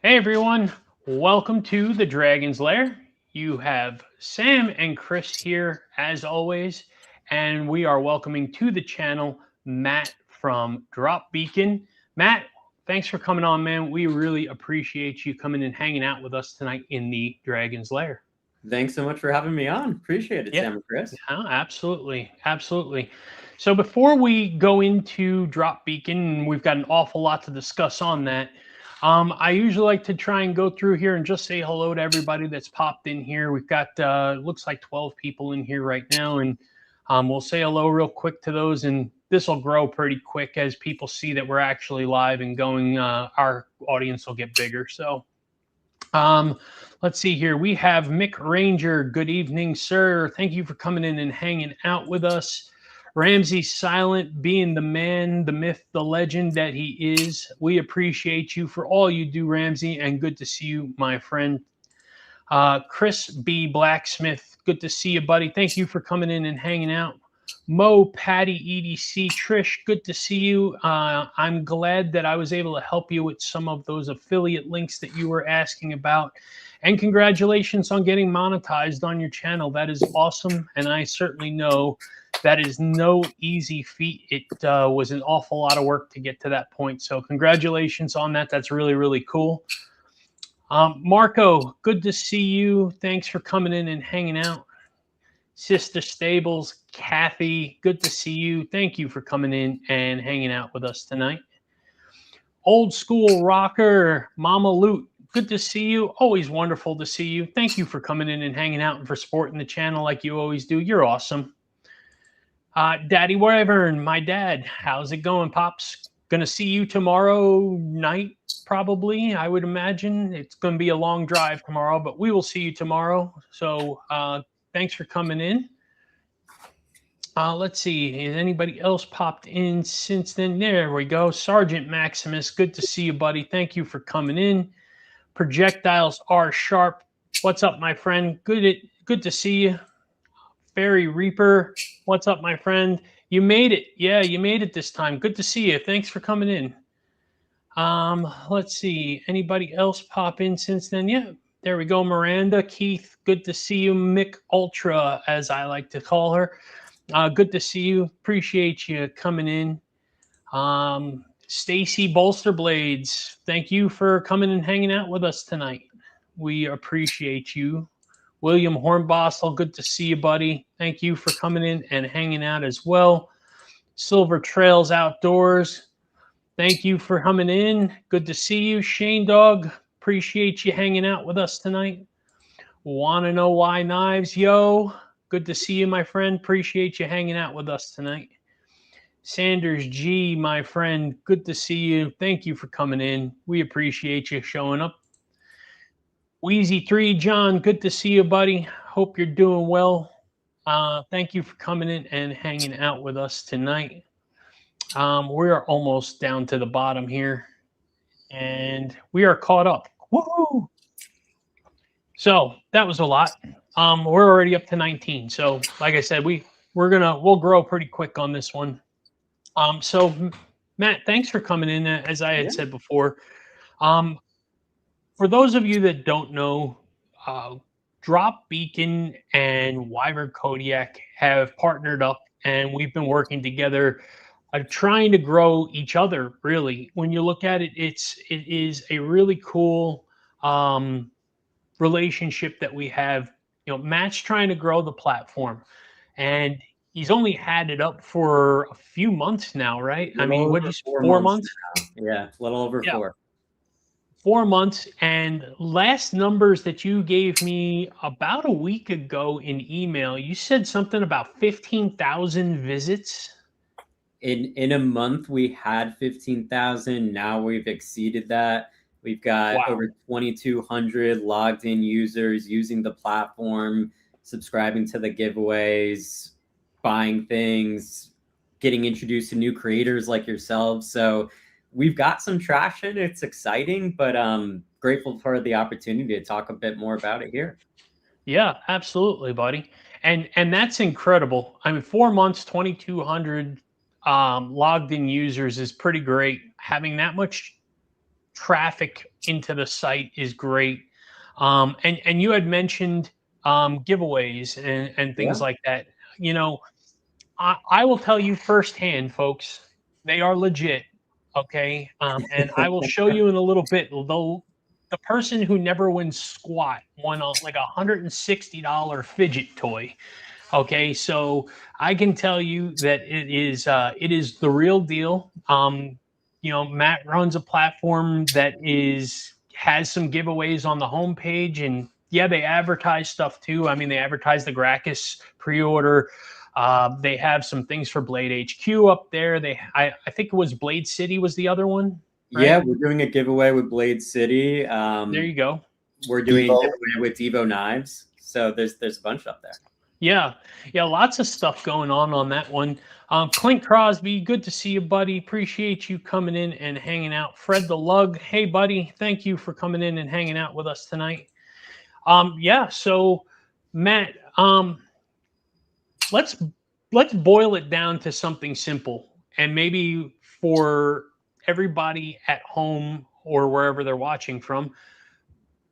Hey everyone, welcome to the Dragon's Lair. You have Sam and Chris here as always, and we are welcoming to the channel Matt from Drop Beacon. Matt, thanks for coming on, man. We really appreciate you coming and hanging out with us tonight in the Dragon's Lair. Thanks so much for having me on. Appreciate it, Yeah, Sam and Chris. yeah, absolutely, absolutely. So before we go into Drop Beacon, we've got an awful lot to discuss on that. I usually like to try and go through here and just say hello to everybody that's popped in here. We've got looks like 12 people in here right now, and we'll say hello real quick to those, and this will grow pretty quick as people see that we're actually live and going. Our audience will get bigger. So um, let's see here. We have Mick Ranger. Good evening, sir. Thank you for coming in and hanging out with us. Ramsey Silent, being the man, the myth, the legend that he is. We appreciate you for all you do, Ramsey, and good to see you, my friend. Chris B. Blacksmith, good to see you, buddy. Thank you for coming in and hanging out. Mo, Patty, EDC, Trish, good to see you. I'm glad that I was able to help you with some of those affiliate links that you were asking about. And congratulations on getting monetized on your channel. That is awesome. And I certainly know that is no easy feat. It was an awful lot of work to get to that point. So congratulations on that. That's really, really cool. Marco, good to see you. Thanks for coming in and hanging out. Sister Stables, Kathy, good to see you. Thank you for coming in and hanging out with us tonight. Old school rocker, Mama Loot, good to see you. Always wonderful to see you. Thank you for coming in and hanging out and for supporting the channel like you always do. You're awesome. Daddy Wyvern, my dad, how's it going, Pops? Gonna see you tomorrow night, probably. I would imagine it's gonna be a long drive tomorrow, but we will see you tomorrow. So thanks for coming in. Let's see. Has anybody else popped in since then? There we go. Sergeant Maximus, good to see you, buddy. Thank you for coming in. Projectiles are sharp. What's up, my friend? Good to see you. Fairy Reaper, what's up, my friend? You made it. Yeah, you made it this time. Good to see you. Thanks for coming in. Let's see. Anybody else pop in since then? Yeah, there we go. Miranda, Keith, good to see you. Mick Ultra, as I like to call her. Good to see you. Appreciate you coming in. Stacy Bolster Blades, thank you for coming and hanging out with us tonight. We appreciate you. William Hornbostel, good to see you, buddy. Thank you for coming in and hanging out as well. Silver Trails Outdoors, thank you for coming in. Good to see you. Shane Dog, appreciate you hanging out with us tonight. Wanna know why knives, yo? Good to see you, my friend. Appreciate you hanging out with us tonight. Sanders G, my friend, good to see you. Thank you for coming in. We appreciate you showing up. Wheezy3, John, good to see you, buddy. Hope you're doing well. Thank you for coming in and hanging out with us tonight. We are almost down to the bottom here, and we are caught up. Woohoo! So that was a lot. We're already up to 19. So, like I said, we'll grow pretty quick on this one. So Matt, thanks for coming in. As I had Yeah. said before, um, for those of you that don't know, uh, Drop Beacon and Wyvern Kodiak have partnered up, and we've been working together, trying to grow each other. Really, when you look at it, it is a really cool relationship that we have. You know, Matt's trying to grow the platform, and he's only had it up for a few months now, right? I Little mean, what did you over say, 4 months 4 months? now. Yeah, a little over Yeah, four. 4 months. And last numbers that you gave me about a week ago in email, you said something about 15,000 visits. In a month, we had 15,000. Now we've exceeded that. We've got Wow. over 2,200 logged in users using the platform, subscribing to the giveaways, buying things, getting introduced to new creators like yourselves. So we've got some traction. It's exciting, but grateful for the opportunity to talk a bit more about it here. Yeah, absolutely, buddy. And that's incredible. I mean, 4 months, 2,200 logged in users is pretty great. Having that much traffic into the site is great. And you had mentioned giveaways and Yeah. things like that. You know, I will tell you firsthand, folks, they are legit. Okay. And I will show you in a little bit. Though the person who never wins squat won like $160 fidget toy. Okay, so I can tell you that it is the real deal. You know, Matt runs a platform that is has some giveaways on the homepage, and yeah, they advertise stuff too. I mean, they advertise the Gracchus pre-order. They have some things for Blade HQ up there. I think it was Blade City was the other one, Yeah, right? we're doing a giveaway with Blade City. There you go. We're doing a Devo. giveaway with Devo knives. So there's a bunch up there. Yeah, yeah, lots of stuff going on that one. Clint Crosby, good to see you, buddy. Appreciate you coming in and hanging out. Fred the Lug, hey, buddy, thank you for coming in and hanging out with us tonight. Yeah, so Matt, let's boil it down to something simple, and maybe for everybody at home or wherever they're watching from,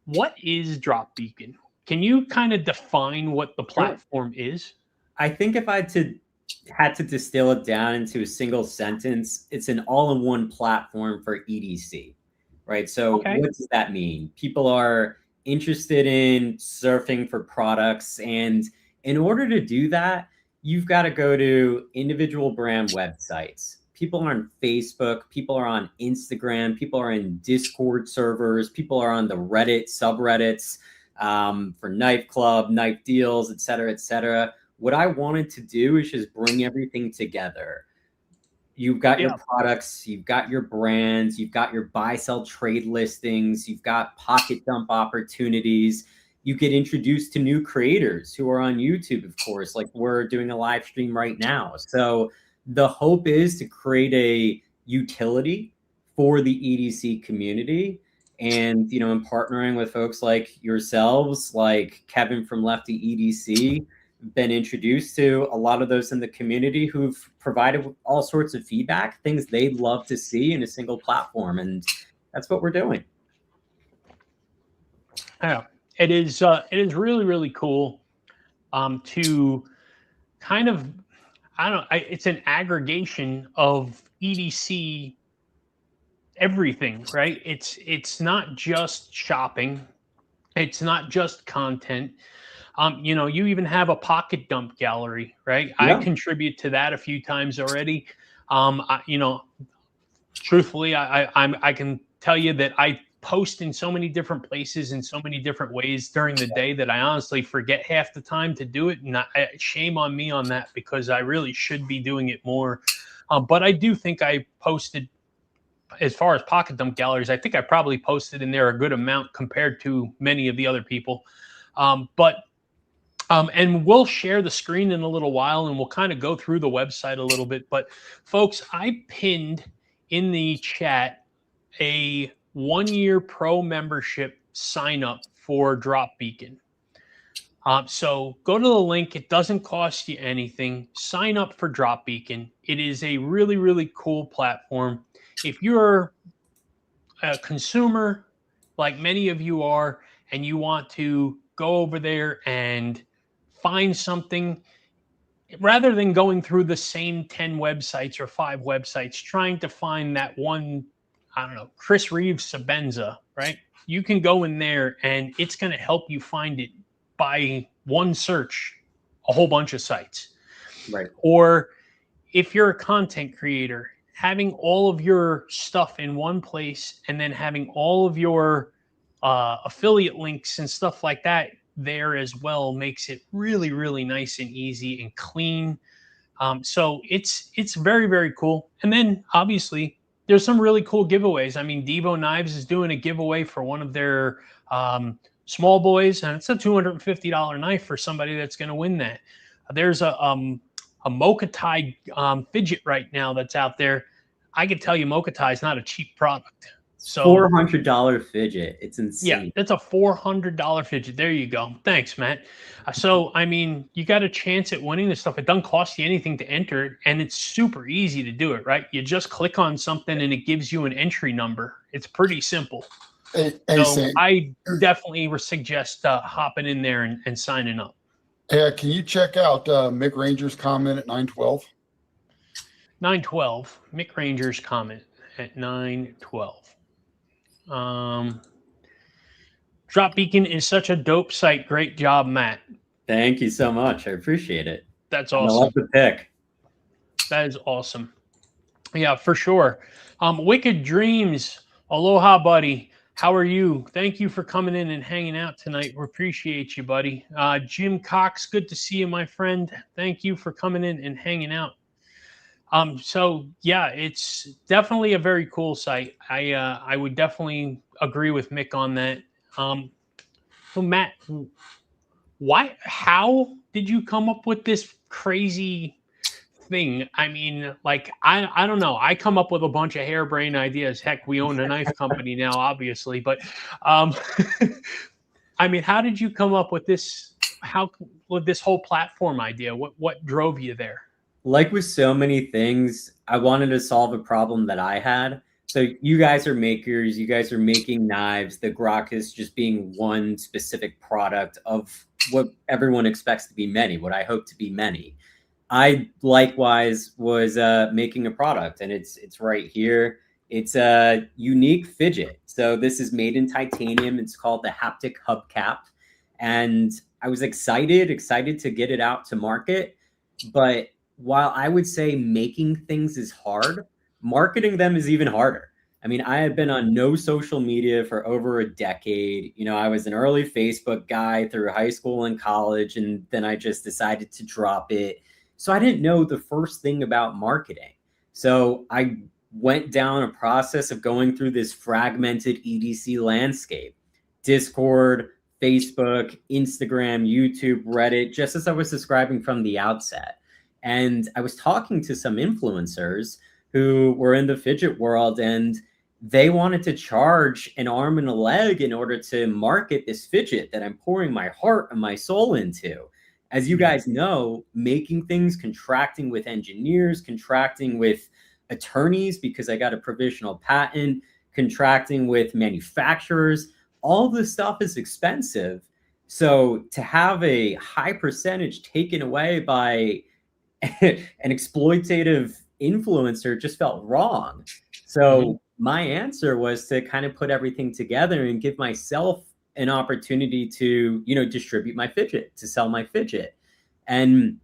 what is Drop Beacon? Can you kind of define what the platform is? I think if I had to distill it down into a single sentence, it's an all-in-one platform for EDC, right? So Okay. what does that mean? People are interested in surfing for products, and in order to do that, you've got to go to individual brand websites. People are on Facebook, people are on Instagram, people are in Discord servers, people are on the Reddit subreddits for Knife Club, knife deals, et cetera, et cetera. What I wanted to do is just bring everything together. You've got your products, you've got your brands, you've got your buy, sell, trade listings, you've got pocket dump opportunities. You get introduced to new creators who are on YouTube, of course, like we're doing a live stream right now. So the hope is to create a utility for the EDC community. And, you know, in partnering with folks like yourselves, like Kevin from Lefty EDC, been introduced to a lot of those in the community who've provided all sorts of feedback, things they'd love to see in a single platform. And that's what we're doing. Yeah, it is really, really cool to kind of, I don't know, it's an aggregation of EDC everything, right? It's not just shopping. It's not just content. You know, you even have a pocket dump gallery, right? Yeah. I contribute to that a few times already. You know, truthfully, I can tell you that I post in so many different places in so many different ways during the day that I honestly forget half the time to do it. And shame on me on that, because I really should be doing it more. But I do think I posted, as far as pocket dump galleries, I think I probably posted in there a good amount compared to many of the other people. And we'll share the screen in a little while, and we'll kind of go through the website a little bit. But folks, I pinned in the chat a 1-year pro membership sign up for Drop Beacon. So go to the link. It doesn't cost you anything. Sign up for Drop Beacon. It is a really, really cool platform. If you're a consumer, like many of you are, and you want to go over there and find something, rather than going through the same 10 websites or 5 websites, trying to find that one, I don't know, Chris Reeves Sabenza, right? You can go in there and it's going to help you find it by one search, a whole bunch of sites. Right. Or if you're a content creator, having all of your stuff in one place and then having all of your affiliate links and stuff like that there as well makes it really, really nice and easy and clean. So it's very, very cool. And then obviously there's some really cool giveaways. I mean, Devo Knives is doing a giveaway for one of their small boys, and it's a $250 knife for somebody that's going to win that. There's a Mokatai fidget right now that's out there. I can tell you Mokatai is not a cheap product. So $400 fidget. It's yeah, insane. that's a $400 fidget. There you go. Thanks, Matt. So, I mean, you got a chance at winning this stuff. It doesn't cost you anything to enter it, and it's super easy to do it, right? You just click on something and it gives you an entry number. It's pretty simple. Hey, So Sam. I definitely would suggest hopping in there and signing up. Hey, can you check out Mick Ranger's comment at 912? 912. Mick Ranger's comment at 912. Drop Beacon is such a dope site. Great job, Matt. Thank you so much. I appreciate it. That's And awesome. I love the pick. That is awesome. Yeah, for sure. Wicked Dreams. Aloha, buddy. How are you? Thank you for coming in and hanging out tonight. We appreciate you, buddy. Jim Cox, good to see you, my friend. Thank you for coming in and hanging out. So yeah, it's definitely a very cool site. I would definitely agree with Mick on that. So Matt, how did you come up with this crazy thing? I mean, like, I don't know. I come up with a bunch of harebrained ideas. Heck, we own a knife company now, obviously. But I mean, how did you come up with this? How with this whole platform idea? What drove you there? Like with so many things, I wanted to solve a problem that I had. So you guys are makers, you guys are making knives, the grok is just being one specific product of what everyone expects to be many, what I hope to be many. I likewise was making a product, and it's right here. It's a unique fidget. So this is made in titanium. It's called the haptic hubcap. And I was excited to get it out to market. But while I would say making things is hard, marketing them is even harder. I mean, I had been on no social media for over a decade. You know, I was an early Facebook guy through high school and college, and then I just decided to drop it. So I didn't know the first thing about marketing. So I went down a process of going through this fragmented EDC landscape, Discord, Facebook, Instagram, YouTube, Reddit, just as I was describing from the outset. And I was talking to some influencers who were in the fidget world, and they wanted to charge an arm and a leg in order to market this fidget that I'm pouring my heart and my soul into. As you guys know, making things, contracting with engineers, contracting with attorneys because I got a provisional patent, contracting with manufacturers, all this stuff is expensive. So to have a high percentage taken away by an exploitative influencer just felt wrong. So my answer was to kind of put everything together and give myself an opportunity to, you know, distribute my fidget, to sell my fidget. And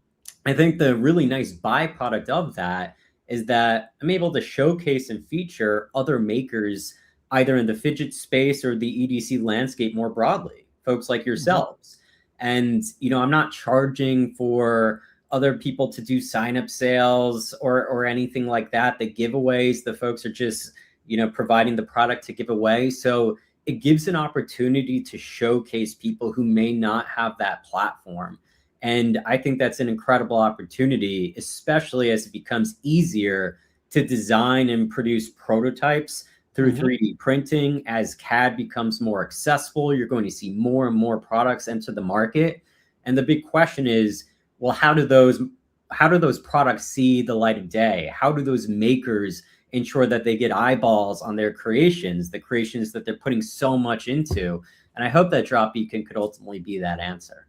I think the really nice byproduct of that is that I'm able to showcase and feature other makers either in the fidget space or the EDC landscape more broadly, folks like yourselves. And, you know, I'm not charging for other people to do sign-up sales or anything like that. The giveaways, the folks are just, you know, providing the product to give away. So it gives an opportunity to showcase people who may not have that platform. And I think that's an incredible opportunity, especially as it becomes easier to design and produce prototypes through 3D printing. As CAD becomes more accessible, you're going to see more and more products enter the market. And the big question is, well, how do those products see the light of day? How do those makers ensure that they get eyeballs on their creations, the creations that they're putting so much into? And I hope that Drop Beacon could ultimately be that answer.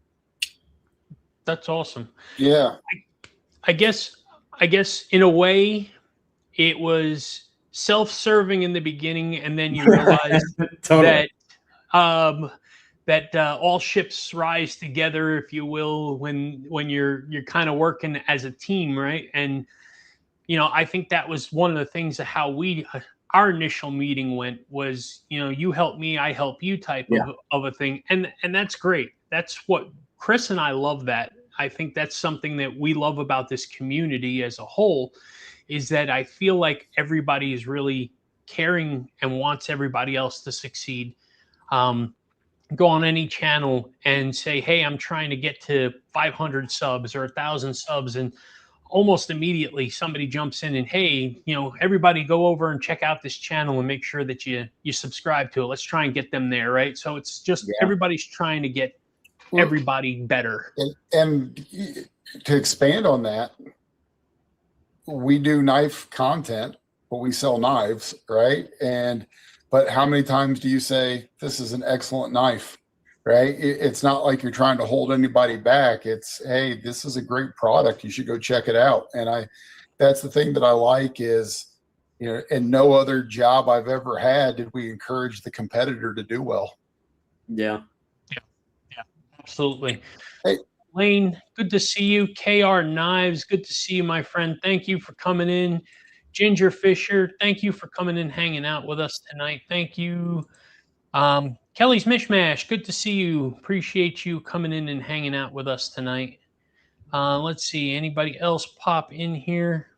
That's awesome. Yeah. I guess in a way it was self-serving in the beginning, and then you realized Totally. that all ships rise together, if you will, when you're kind of working as a team, right? And you know, I think that was one of the things of how our initial meeting went was, you know, you help me, I help you type of a thing. And that's great. That's what Chris and I love that. I think that's something that we love about this community as a whole, is that I feel like everybody is really caring and wants everybody else to succeed. Go on any channel and say, hey, I'm trying to get to 500 subs or 1,000 subs. And almost immediately somebody jumps in and, hey, everybody go over and check out this channel and make sure that you subscribe to it. Let's try and get them there, right? So it's just everybody's trying to get everybody better. And to expand on that, we do knife content, but we sell knives, right? But how many times do you say this is an excellent knife, right? It's not like you're trying to hold anybody back. It's, hey, this is a great product. You should go check it out. And that's the thing that I like is, in no other job I've ever had did we encourage the competitor to do well. Yeah. Absolutely. Hey, Lane, good to see you. KR Knives, good to see you, my friend. Thank you for coming in. Ginger Fisher, thank you for coming in, hanging out with us tonight. Thank you. Kelly's Mishmash, good to see you. Appreciate you coming in and hanging out with us tonight. Let's see, anybody else pop in here?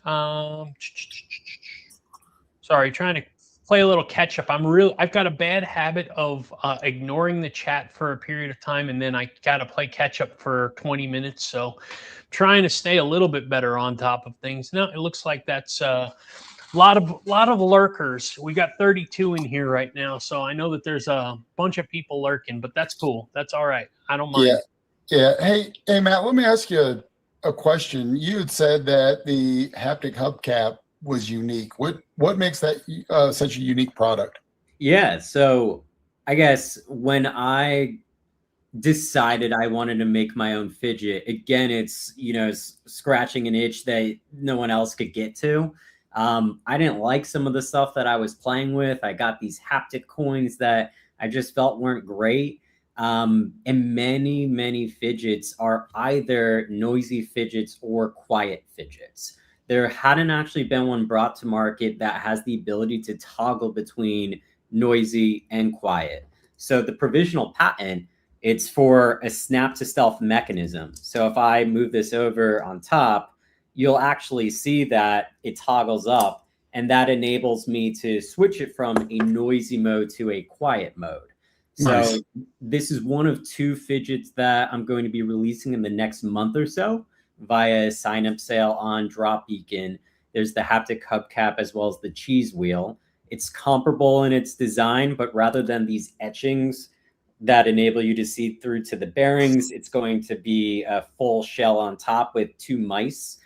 Sorry, trying to play a little catch up. I've got a bad habit of ignoring the chat for a period of time, and then I got to play catch up for 20 minutes. So trying to stay a little bit better on top of things. No, it looks like that's a lot of lurkers. We got 32 in here right now, so I know that there's a bunch of people lurking, but that's cool. That's all right. I don't mind. Yeah. Hey, Matt, let me ask you a question. You had said that the haptic hubcap was unique. What makes that such a unique product? Yeah, so I guess when I decided I wanted to make my own fidget, again, it's scratching an itch that no one else could get to. I didn't like some of the stuff that I was playing with. I got these haptic coins that I just felt weren't great. And many fidgets are either noisy fidgets or quiet fidgets. There hadn't actually been one brought to market that has the ability to toggle between noisy and quiet. So the provisional patent, it's for a snap to stealth mechanism. So if I move this over on top, you'll actually see that it toggles up, and that enables me to switch it from a noisy mode to a quiet mode. Nice. So this is one of 2 fidgets that I'm going to be releasing in the next month or so via a sign-up sale on Drop Beacon. There's the haptic hubcap as well as the cheese wheel. It's comparable in its design, but rather than these etchings that enable you to see through to the bearings, it's going to be a full shell on top with 2 mice.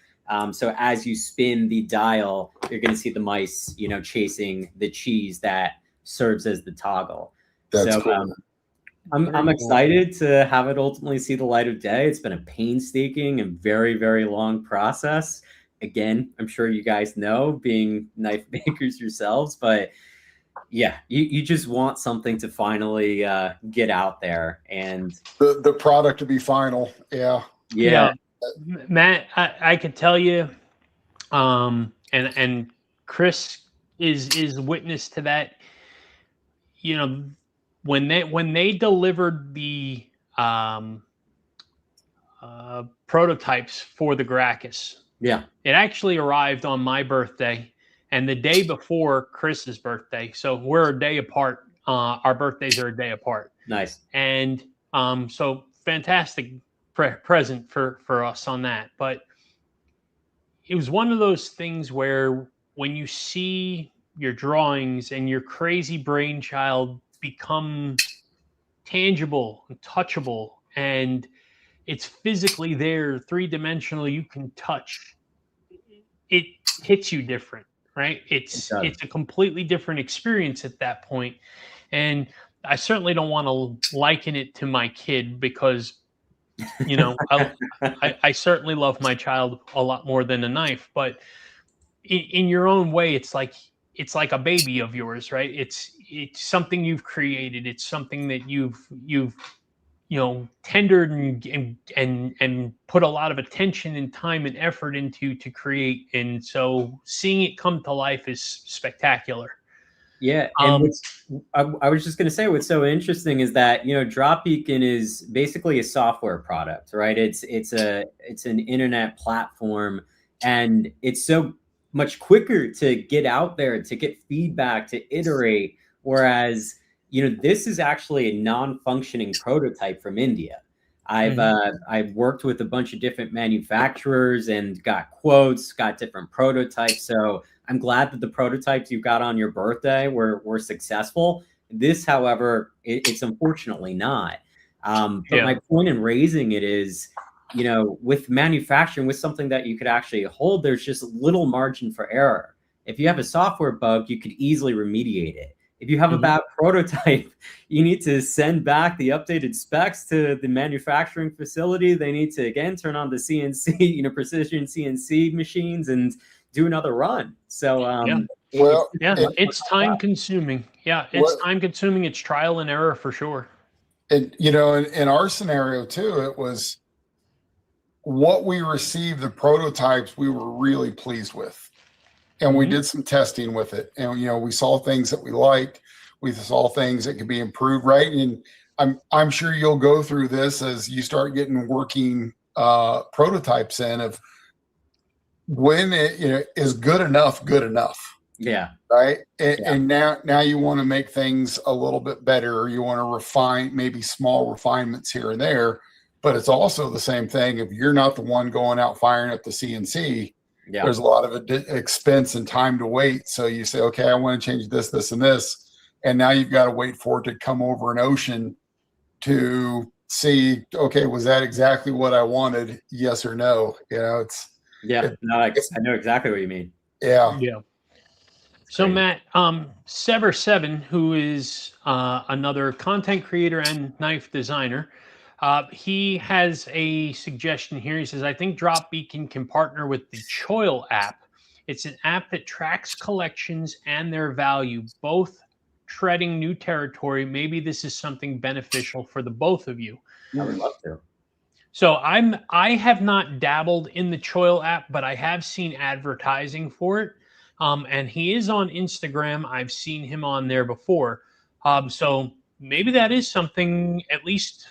So as you spin the dial, you're going to see the mice, chasing the cheese that serves as the toggle. That's so cool. I'm excited to have it ultimately see the light of day. It's been a painstaking and very, very long process. Again, I'm sure you guys know, being knife makers yourselves, but yeah, you just want something to finally get out there, and the product to be final. Yeah. Matt, I could tell you, and Chris is witness to that. When they delivered the prototypes for the Gracchus, it actually arrived on my birthday and the day before Chris's birthday. So we're a day apart. Our birthdays are a day apart. Nice. And so fantastic present for us on that. But it was one of those things where when you see your drawings and your crazy brainchild become tangible and touchable, and it's physically there, 3-dimensional, you can touch, it hits you different, right? It's a completely different experience at that point. And I certainly don't want to liken it to my kid, because I certainly love my child a lot more than a knife, but in your own way, it's like a baby of yours, right? It's something you've created. It's something that you've tendered and put a lot of attention and time and effort into to create. And so seeing it come to life is spectacular. Yeah, and I was just going to say, what's so interesting is that Drop Beacon is basically a software product, right? It's an internet platform, and it's so much quicker to get out there, to get feedback, to iterate. Whereas this is actually a non-functioning prototype from India. I've worked with a bunch of different manufacturers and got quotes, got different prototypes. So I'm glad that the prototypes you got on your birthday were successful. This, however, it's unfortunately not. But my point in raising it is, with manufacturing, with something that you could actually hold, there's just little margin for error. If you have a software bug, you could easily remediate it. If you have a bad prototype, you need to send back the updated specs to the manufacturing facility. They need to, again, turn on the CNC, precision CNC machines and do another run. So, it's time consuming. Yeah, it's time consuming. It's trial and error for sure. And, in our scenario too, it was what we received, the prototypes we were really pleased with. And we did some testing with it, and we saw things that we liked. We saw things that could be improved, right? And I'm sure you'll go through this as you start getting working prototypes in of when it is good enough. Yeah. Right. And now you want to make things a little bit better, or you want to refine maybe small refinements here and there. But it's also the same thing if you're not the one going out firing up the CNC. Yeah. There's a lot of expense and time to wait. So you say, okay, I want to change this, this, and this. And now you've got to wait for it to come over an ocean to see, okay, was that exactly what I wanted? Yes or no? I know exactly what you mean. Yeah. Yeah. So Matt, Sever7, who is another content creator and knife designer, he has a suggestion here. He says, I think Drop Beacon can partner with the Choil app. It's an app that tracks collections and their value, both treading new territory. Maybe this is something beneficial for the both of you. I would love to. So I have not dabbled in the Choil app, but I have seen advertising for it. And he is on Instagram. I've seen him on there before. So maybe that is something, at least,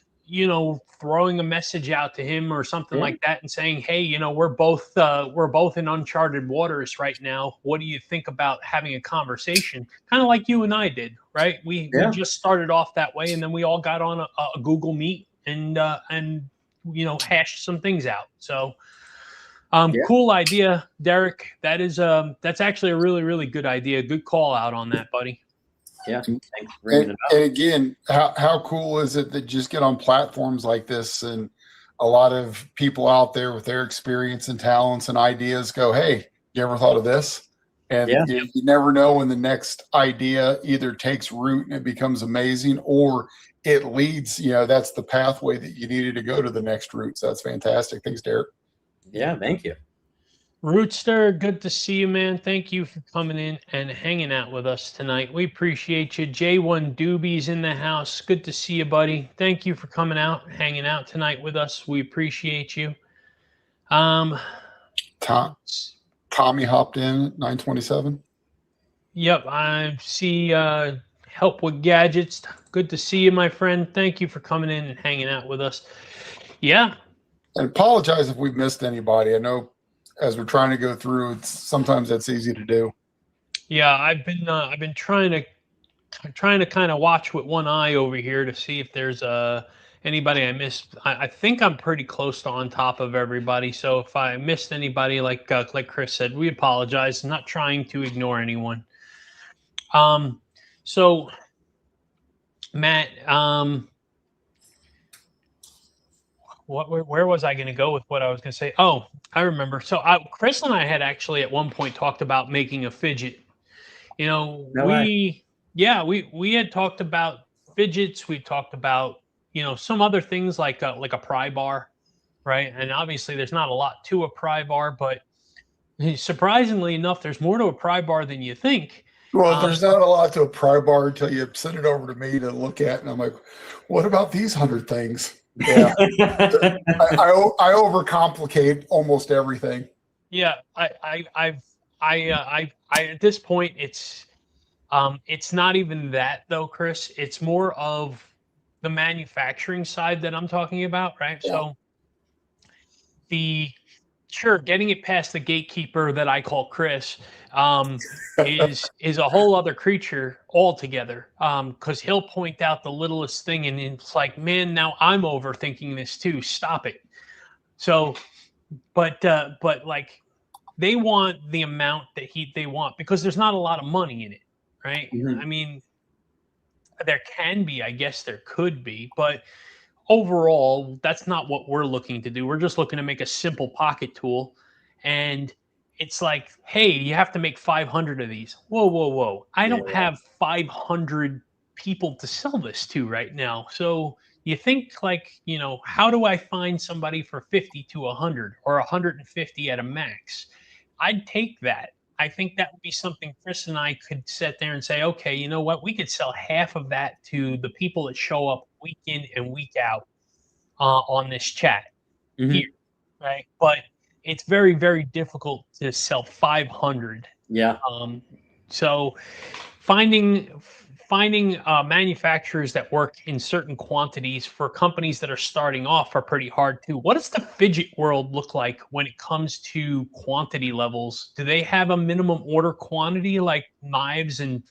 throwing a message out to him or something like that and saying, hey, we're both in uncharted waters right now. What do you think about having a conversation? Kind of like you and I did, right? We just started off that way, and then we all got on a Google Meet and hashed some things out. So cool idea, Derek. That's actually a really, really good idea. Good call out on that, buddy. Yeah, thanks for bringing it up. And again, how cool is it that just get on platforms like this, and a lot of people out there with their experience and talents and ideas go, hey, you ever thought of this? And you never know when the next idea either takes root and it becomes amazing, or it leads, that's the pathway that you needed to go to the next route. So that's fantastic. Thanks, Derek. Yeah, thank you. Rootster, good to see you, man. Thank you for coming in and hanging out with us tonight. We appreciate you. J1 Doobie's in the house. Good to see you, buddy. Thank you for coming out, hanging out tonight with us. We appreciate you. Tommy hopped in at 927. Yep, I see Help with Gadgets. Good to see you, my friend. Thank you for coming in and hanging out with us. Yeah. And apologize if we've missed anybody. I know as we're trying to go through, sometimes that's easy to do. Yeah, I've been trying to kind of watch with one eye over here to see if there's anybody I missed. I think I'm pretty close to on top of everybody. So if I missed anybody, like Chris said, we apologize. I'm not trying to ignore anyone. So Matt, where was I going to go with what I was going to say? Oh, I remember. So Chris and I had actually at one point talked about making a fidget. We had talked about fidgets. We talked about, some other things like a pry bar, right? And obviously there's not a lot to a pry bar, but surprisingly enough, there's more to a pry bar than you think. Well, there's not a lot to a pry bar until you send it over to me to look at, and I'm like, what about these 100 things? Yeah, I overcomplicate almost everything. Yeah, I at this point it's not even that though, Chris. It's more of the manufacturing side that I'm talking about, right? Yeah. So Sure, getting it past the gatekeeper that I call Chris is a whole other creature altogether. Because he'll point out the littlest thing, and it's like, man, now I'm overthinking this too. Stop it. So, but like they want the amount that they want because there's not a lot of money in it, right? Mhm. I mean, there can be, I guess there could be, but overall, that's not what we're looking to do. We're just looking to make a simple pocket tool. And it's like, hey, you have to make 500 of these. Whoa, whoa, whoa. I Yeah, don't have 500 people to sell this to right now. So you think, like, how do I find somebody for 50 to 100 or 150 at a max? I'd take that. I think that would be something Chris and I could sit there and say, okay, you know what? We could sell half of that to the people that show up week in and week out on this chat here, Mhm. right? But it's very, very difficult to sell 500. Yeah. Um, so finding manufacturers that work in certain quantities for companies that are starting off are pretty hard too. What does the fidget world look like when it comes to quantity levels? Do they have a minimum order quantity like knives and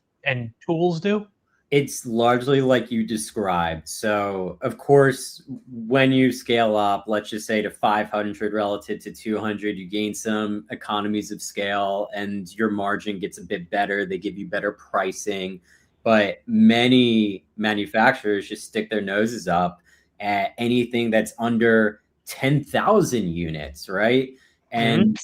tools do? It's largely like you described. So, of course, when you scale up, let's just say to 500 relative to 200, you gain some economies of scale and your margin gets a bit better. They give you better pricing. But many manufacturers just stick their noses up at anything that's under 10,000 units, right? Mhm. And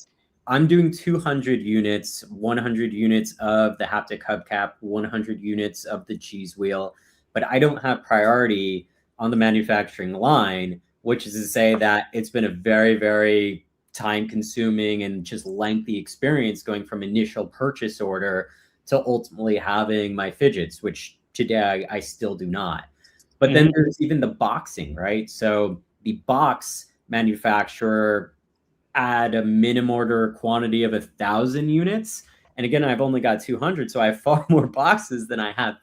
I'm doing 200 units, 100 units of the haptic hubcap, 100 units of the cheese wheel, but I don't have priority on the manufacturing line, which is to say that it's been a very, very time consuming and just lengthy experience going from initial purchase order to ultimately having my fidgets, which today I still do not. But then Mhm. there's even the boxing, right? So the box manufacturer add a minimum order quantity of 1,000 units. And again, I've only got 200, so I have far more boxes than I have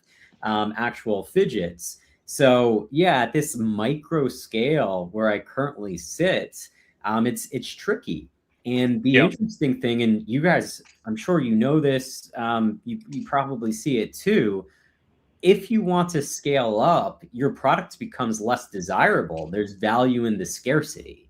actual fidgets. So yeah, at this micro scale where I currently sit, it's tricky. And the Yep. interesting thing, and you guys, I'm sure you know this, you probably see it too. If you want to scale up, your product becomes less desirable. There's value in the scarcity.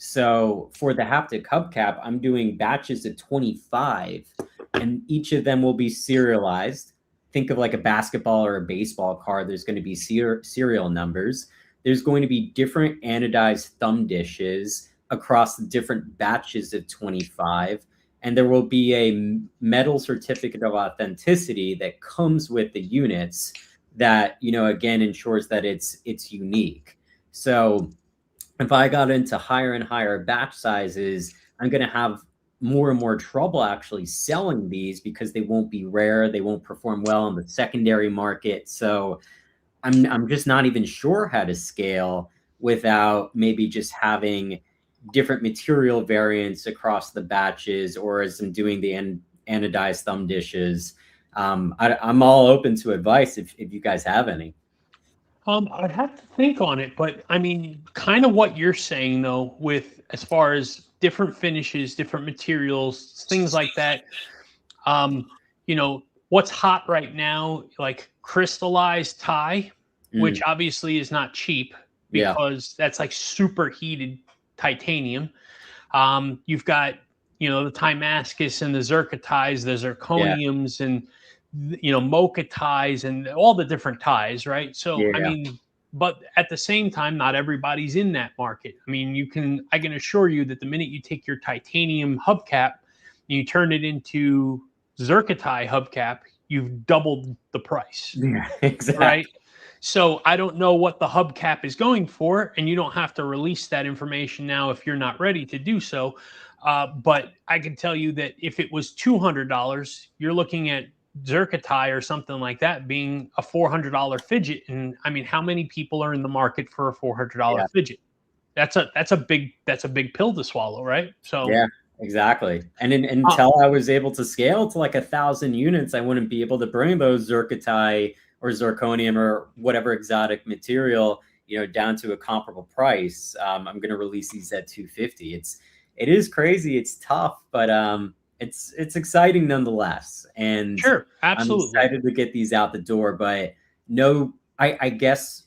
So for the haptic hubcap, I'm doing batches of 25, and each of them will be serialized. Think of like a basketball or a baseball card. There's going to be serial numbers. There's going to be different anodized thumb dishes across the different batches of 25. And there will be a metal certificate of authenticity that comes with the units that, again, ensures that it's unique. So if I got into higher and higher batch sizes, I'm going to have more and more trouble actually selling these because they won't be rare. They won't perform well on the secondary market. So I'm just not even sure how to scale without maybe just having different material variants across the batches, or as I'm doing the anodized thumb dishes. I'm all open to advice if you guys have any. I'd have to think on it, but I mean, kind of what you're saying though, with as far as different finishes, different materials, things like that. Um, what's hot right now, like crystallized tie, which Mm, obviously is not cheap yeah, because that's like superheated titanium. You've got, the Timascus and the zirconites, the yeah, zirconiums, and mocha ties, and all the different ties, right? So, I yeah, mean, but at the same time, not everybody's in that market. I mean, I can assure you that the minute you take your titanium hubcap and you turn it into zirconite hubcap, you've doubled the price, yeah, right? exactly. So I don't know what the hubcap is going for, and you don't have to release that information now if you're not ready to do so. But I can tell you that if it was $200, you're looking at Zirconium or something like that being a $400 fidget. And I mean, how many people are in the market for a $400 Yeah, fidget? That's a big pill to swallow, right? So, yeah, exactly. And uh, until I was able to scale to like 1,000 units, I wouldn't be able to bring those zircotite or zirconium or whatever exotic material, down to a comparable price. I'm going to release these at 250. it is crazy. It's tough, but it's exciting nonetheless. And Sure, I'm absolutely. excited to get these out the door. But no, I guess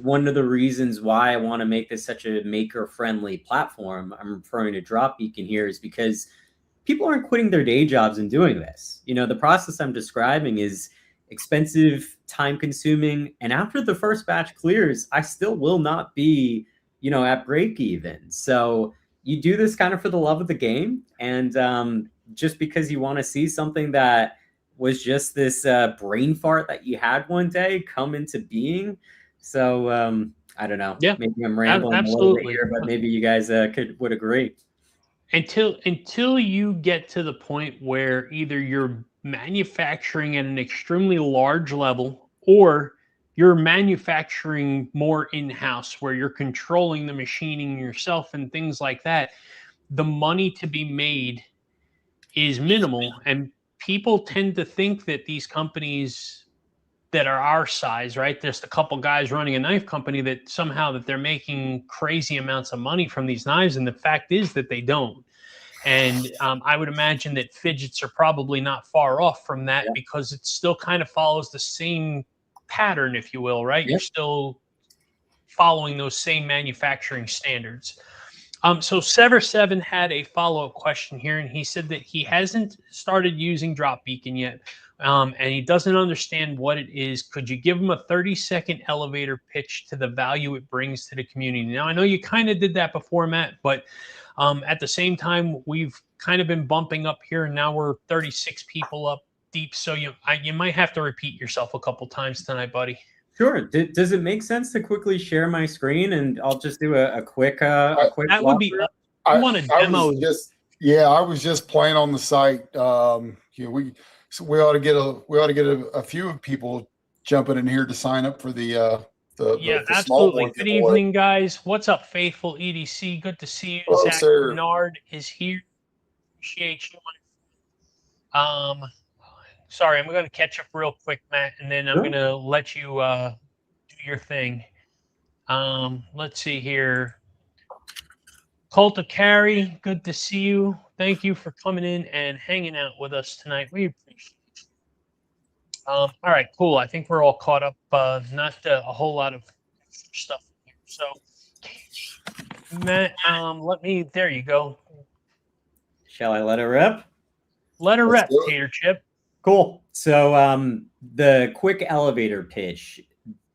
one of the reasons why I want to make this such a maker-friendly platform, I'm referring to Drop Beacon here, is because people aren't quitting their day jobs and doing this. You know, the process I'm describing is expensive, time-consuming, and after the first batch clears, I still will not be, you know, at break even. So you do this kind of for the love of the game, and just because you want to see something that was just this brain fart that you had one day come into being. So I don't know. Yeah, Maybe I'm rambling a little bit absolutely. here, but maybe you guys would agree. Until you get to the point where either you're manufacturing at an extremely large level or you're manufacturing more in-house where you're controlling the machining yourself and things like that, the money to be made is minimal, and people tend to think that these companies that are our size, right? There's a couple guys running a knife company that somehow that they're making crazy amounts of money from these knives, and the fact is that they don't. And I would imagine that fidgets are probably not far off from that Yeah. because it still kind of follows the same pattern, if you will, right? Yep. You're still following those same manufacturing standards. So Sever7 had a follow-up question here, and he said that he hasn't started using Drop Beacon yet, and he doesn't understand what it is. Could you give him a 30-second elevator pitch to the value it brings to the community? Now, I know you kind of did that before, Matt, but at the same time, we've kind of been bumping up here, and now we're 36 people up deep, so you might have to repeat yourself a couple times tonight, buddy. Sure. Does it make sense to quickly share my screen, and I'll just do a quick That would be. I want to demo. I was just playing on the site. We ought to get a few people jumping in here to sign up for the absolutely. Good evening, guys. What's up, faithful EDC? Good to see you. Hello, Zach sir. Bernard is here. Appreciate you. Sorry, I'm going to catch up real quick, Matt, and then I'm going to let you do your thing. Let's see here. Cult of Carry, good to see you. Thank you for coming in and hanging out with us tonight. We appreciate it. All right, cool. I think we're all caught up. Not a whole lot of stuff here. So, Matt, there you go. Shall I let it rip? Let her rip, Tater Chip. Cool. So the quick elevator pitch.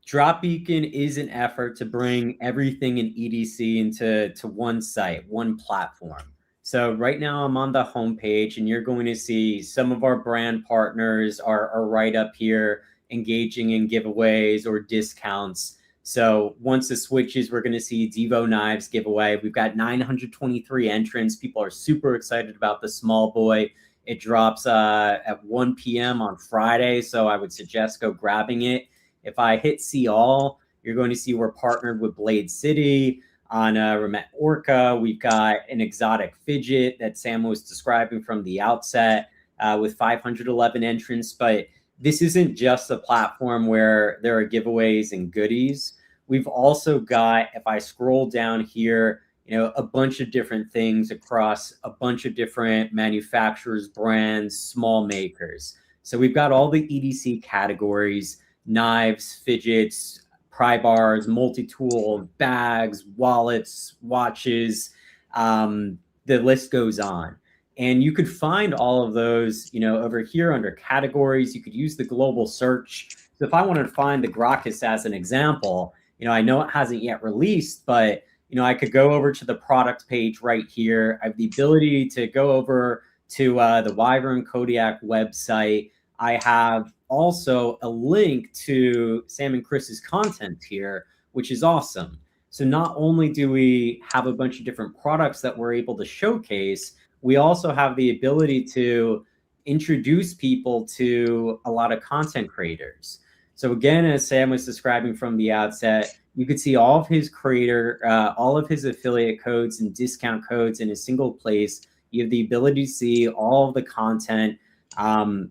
Drop Beacon is an effort to bring everything in EDC into one site, one platform. So right now I'm on the homepage, and you're going to see some of our brand partners are right up here engaging in giveaways or discounts. So once it switches, we're going to see Devo Knives giveaway. We've got 923 entrants. People are super excited about the small boy. It drops at 1 p.m. on Friday, so I would suggest go grabbing it. If I hit see all, you're going to see we're partnered with Blade City on Remet Orca. We've got an exotic fidget that Sam was describing from the outset with 511 entrants. But this isn't just a platform where there are giveaways and goodies. We've also got, if I scroll down here, a bunch of different things across a bunch of different manufacturers, brands, small makers. So we've got all the EDC categories: knives, fidgets, pry bars, multi-tool, bags, wallets, watches. The list goes on. And you could find all of those, over here under categories. You could use the global search. So if I wanted to find the Gracchus as an example, I know it hasn't yet released, but I could go over to the product page right here. I have the ability to go over to the Wyvern Kodiak website. I have also a link to Sam and Chris's content here, which is awesome. So not only do we have a bunch of different products that we're able to showcase, we also have the ability to introduce people to a lot of content creators. So again, as Sam was describing from the outset, you could see all of his all of his affiliate codes and discount codes in a single place. You have the ability to see all of the content.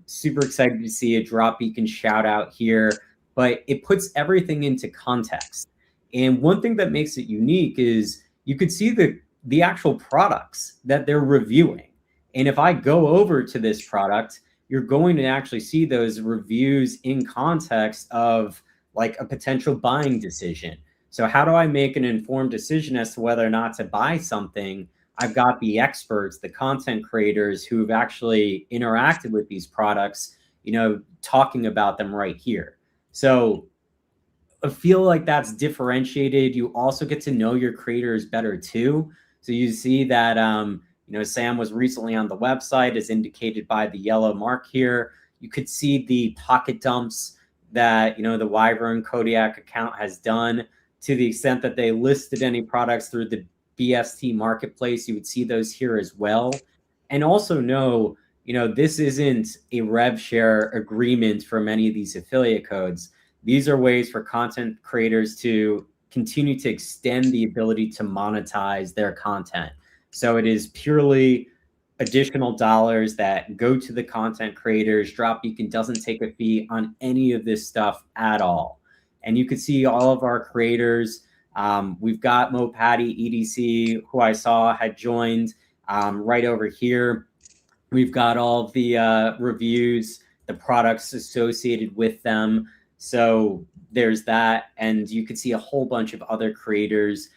Super excited to see a Drop Beacon shout out here, but it puts everything into context. And one thing that makes it unique is you could see the the actual products that they're reviewing. And if I go over to this product, you're going to actually see those reviews in context of like a potential buying decision. So how do I make an informed decision as to whether or not to buy something? I've got the experts, the content creators who've actually interacted with these products, you know, talking about them right here. So I feel like that's differentiated. You also get to know your creators better too. So you see that, you know, Sam was recently on the website, as indicated by the yellow mark here. You could see the pocket dumps that, you know, the Wyvern Kodiak account has done, to the extent that they listed any products through the BST marketplace. You would see those here as well. And also know, you know, this isn't a rev share agreement for many of these affiliate codes. These are ways for content creators to continue to extend the ability to monetize their content. So it is purely additional dollars that go to the content creators. Dropbeacon doesn't take a fee on any of this stuff at all. And you can see all of our creators. We've got Mo Patty EDC, who I saw had joined right over here. We've got all of the reviews, the products associated with them. So there's that. And you can see a whole bunch of other creators,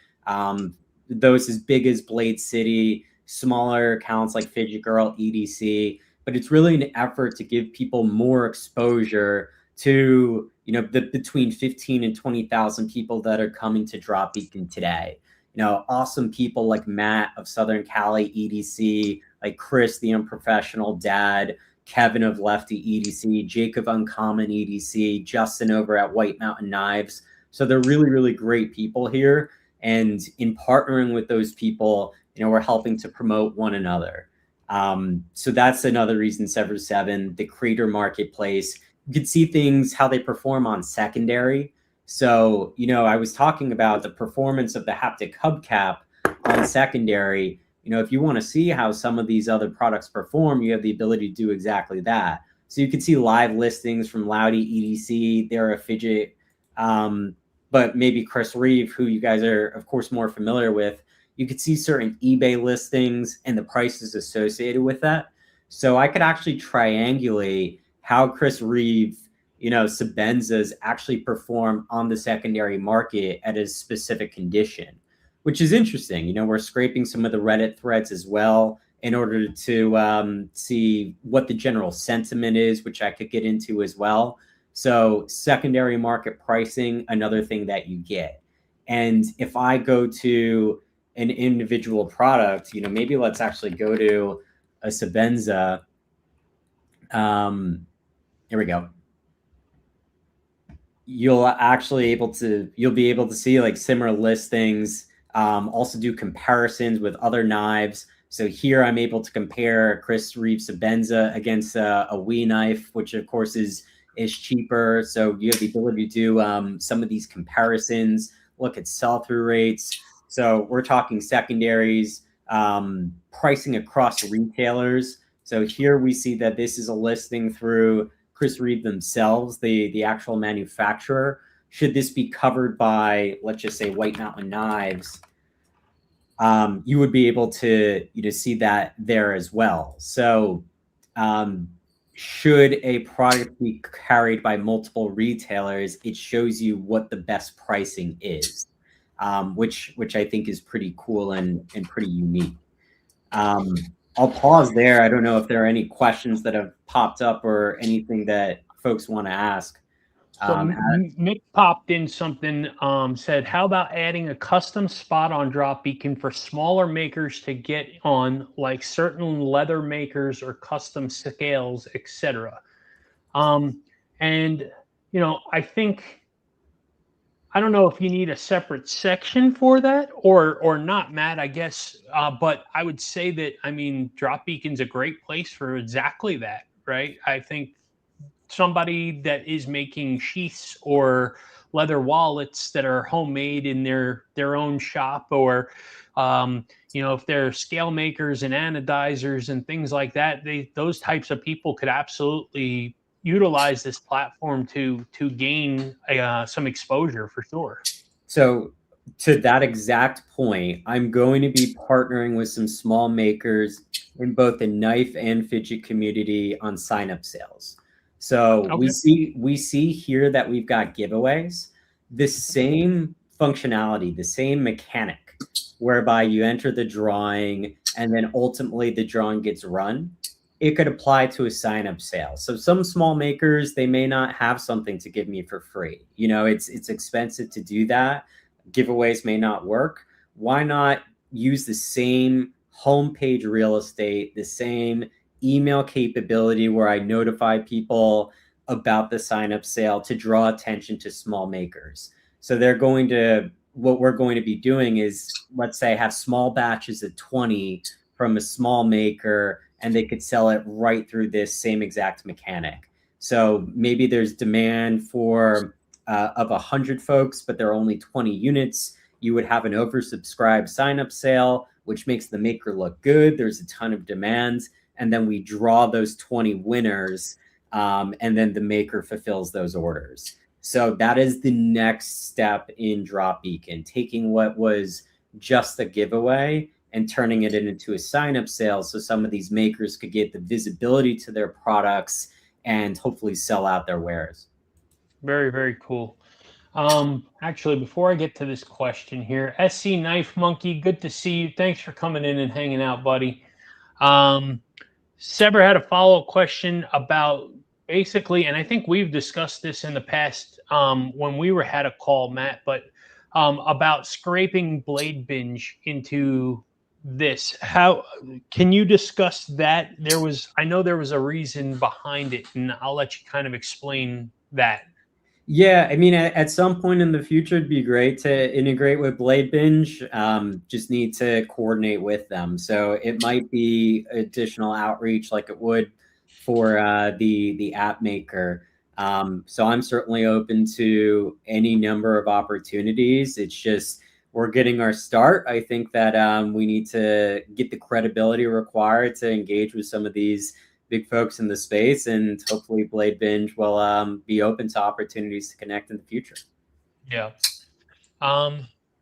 those as big as Blade City, smaller accounts like Fidget Girl, EDC. But it's really an effort to give people more exposure to, you know, the between 15 and 20,000 people that are coming to Dropbeacon today. You know, awesome people like Matt of Southern Cali EDC, like Chris, the Unprofessional Dad, Kevin of Lefty EDC, Jacob Uncommon EDC, Justin over at White Mountain Knives. So they're really, really great people here. And in partnering with those people, you know, we're helping to promote one another. So that's another reason, Sever 7, the creator marketplace. You can see things, how they perform on secondary. So, you know, I was talking about the performance of the haptic hubcap on secondary. You know, if you want to see how some of these other products perform, you have the ability to do exactly that. So you can see live listings from Loudy EDC. They're a fidget, but maybe Chris Reeve, who you guys are, of course, more familiar with. You could see certain eBay listings and the prices associated with that. So I could actually triangulate how Chris Reeve, you know, Sabenzas actually perform on the secondary market at a specific condition, which is interesting. You know, we're scraping some of the Reddit threads as well in order to see what the general sentiment is, which I could get into as well. So secondary market pricing, another thing that you get. And if I go to an individual product, you know, maybe let's actually go to a Sabenza. Here we go. You'll be able to see like similar listings, also do comparisons with other knives. So here I'm able to compare Chris Reeve Sabenza against a Wii knife, which of course is cheaper. So you have the ability to do some of these comparisons, look at sell-through rates. So we're talking secondaries, pricing across retailers. So here we see that this is a listing through Chris Reeve themselves, the actual manufacturer. Should this be covered by, let's just say, White Mountain Knives, you would be able to, you know, see that there as well. So should a product be carried by multiple retailers, it shows you what the best pricing is, which I think is pretty cool and pretty unique. I'll pause there. I don't know if there are any questions that have popped up or anything that folks want to ask. So Mick popped in something, said, how about adding a custom spot on Dropbeacon for smaller makers to get on, like certain leather makers or custom scales, etc. And, you know, I don't know if you need a separate section for that or not, Matt, I guess. But I would say that, I mean, Dropbeacon's a great place for exactly that, right? I think somebody that is making sheaths or leather wallets that are homemade in their own shop, or, you know, if they're scale makers and anodizers and things like that, those types of people could absolutely utilize this platform to gain some exposure for sure. So to that exact point, I'm going to be partnering with some small makers in both the knife and fidget community on sign-up sales. So Okay. we see here that we've got giveaways, the same functionality, the same mechanic, whereby you enter the drawing and then ultimately the drawing gets run. It could apply to a sign-up sale. So some small makers, they may not have something to give me for free. You know, it's expensive to do that. Giveaways may not work. Why not use the same homepage real estate, the same email capability where I notify people about the sign up sale to draw attention to small makers? So what we're going to be doing is, let's say, have small batches of 20 from a small maker, and they could sell it right through this same exact mechanic. So maybe there's demand for of 100 folks, but there are only 20 units. You would have an oversubscribed sign-up sale, which makes the maker look good. There's a ton of demands, and then we draw those 20 winners, and then the maker fulfills those orders. So that is the next step in Drop Beacon, taking what was just a giveaway and turning it into a sign-up sale, so some of these makers could get the visibility to their products and hopefully sell out their wares. Very, very cool. Actually, before I get to this question here, SC Knife Monkey, good to see you. Thanks for coming in and hanging out, buddy. Sever had a follow-up question about basically, and I think we've discussed this in the past when we had a call, Matt, but about scraping Blade Binge into this. How can you discuss that? I know there was a reason behind it, and I'll let you kind of explain that. Yeah, I mean, at some point in the future, it'd be great to integrate with Blade Binge. Just need to coordinate with them. So it might be additional outreach like it would for the app maker. So I'm certainly open to any number of opportunities. It's just we're getting our start. I think that we need to get the credibility required to engage with some of these big folks in the space, and hopefully Blade Binge will be open to opportunities to connect in the future. Yeah.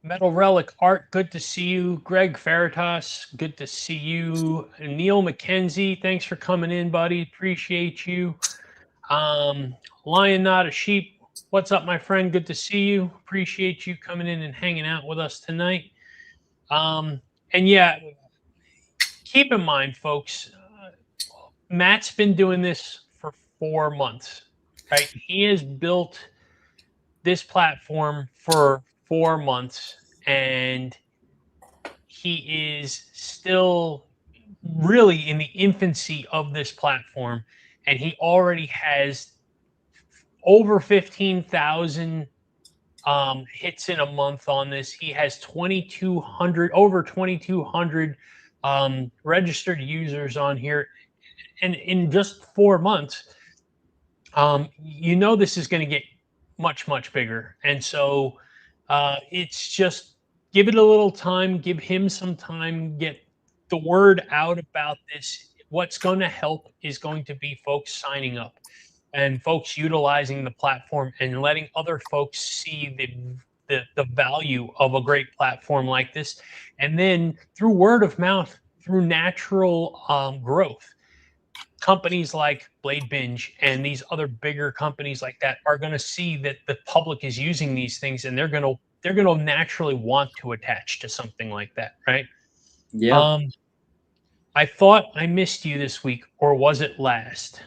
Metal Relic Art, good to see you. Greg Veritas, good to see you. Neil McKenzie, thanks for coming in, buddy. Appreciate you. Lion Not a Sheep, what's up, my friend? Good to see you. Appreciate you coming in and hanging out with us tonight. And yeah, keep in mind, folks, Matt's been doing this for 4 months, right? He has built this platform for 4 months, and he is still really in the infancy of this platform, and he already has over 15,000 hits in a month on this. He has over 2,200 registered users on here, and in just 4 months, this is going to get much, much bigger. And so it's just give it a little time, give him some time, get the word out about this. What's going to help is going to be folks signing up and folks utilizing the platform and letting other folks see the value of a great platform like this. And then through word of mouth, through natural growth, companies like Blade Binge and these other bigger companies like that are going to see that the public is using these things, and they're going to naturally want to attach to something like that, right? Yeah. I thought I missed you this week, or was it last?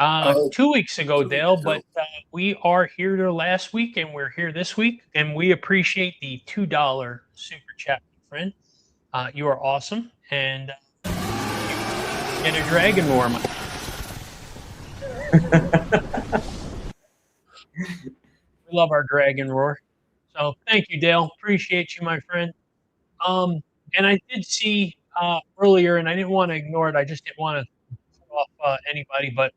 2 weeks ago, Dale, but we are here last week, and we're here this week, and we appreciate the $2 super chat, my friend. You are awesome, and get a dragon roar. We love our dragon roar. So thank you, Dale. Appreciate you, my friend. And I did see earlier, and I didn't want to ignore it. I just didn't want to cut off anybody, but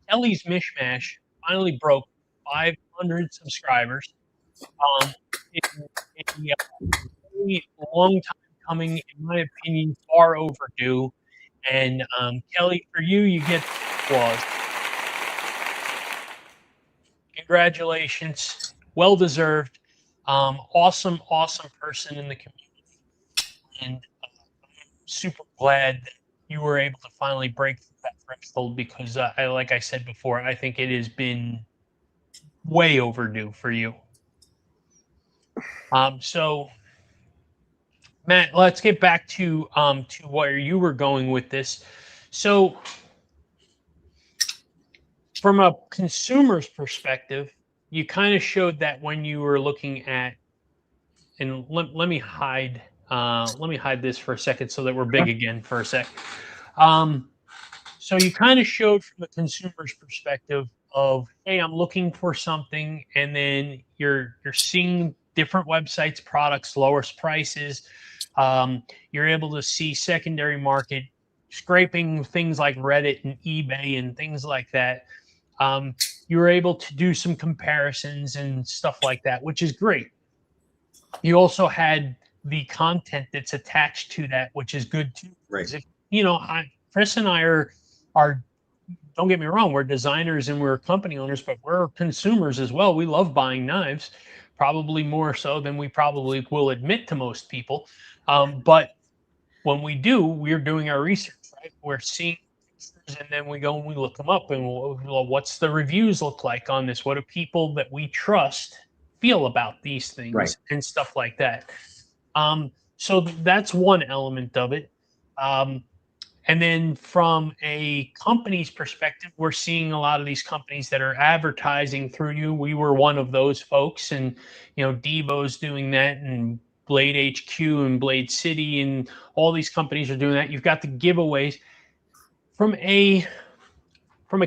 Kelly's Mishmash finally broke 500 subscribers. It's a really long time coming, in my opinion, far overdue. And Kelly, for you, you get applause. Congratulations, well deserved. Awesome person in the community, and I'm super glad that you were able to finally break through that threshold because, like I said before, I think it has been way overdue for you. So Matt, let's get back to where you were going with this. So from a consumer's perspective, you kind of showed that when you were looking at, and let me hide this for a second so that we're big again for a sec. So you kind of showed from the consumer's perspective of, hey, I'm looking for something, and then you're seeing different websites, products, lowest prices. You're able to see secondary market scraping things like Reddit and eBay and things like that. You were able to do some comparisons and stuff like that, which is great. You also had the content that's attached to that, which is good too. Right. If, Chris and I are, don't get me wrong, we're designers and we're company owners, but we're consumers as well. We love buying knives, probably more so than we probably will admit to most people. But when we do, we're doing our research, right? We're seeing pictures and then we go and we look them up and what's the reviews look like on this? What do people that we trust feel about these things, right, and stuff like that? So that's one element of it. And then from a company's perspective, we're seeing a lot of these companies that are advertising through you. We were one of those folks, and Devo's doing that, and Blade HQ and Blade City, and all these companies are doing that. You've got the giveaways from a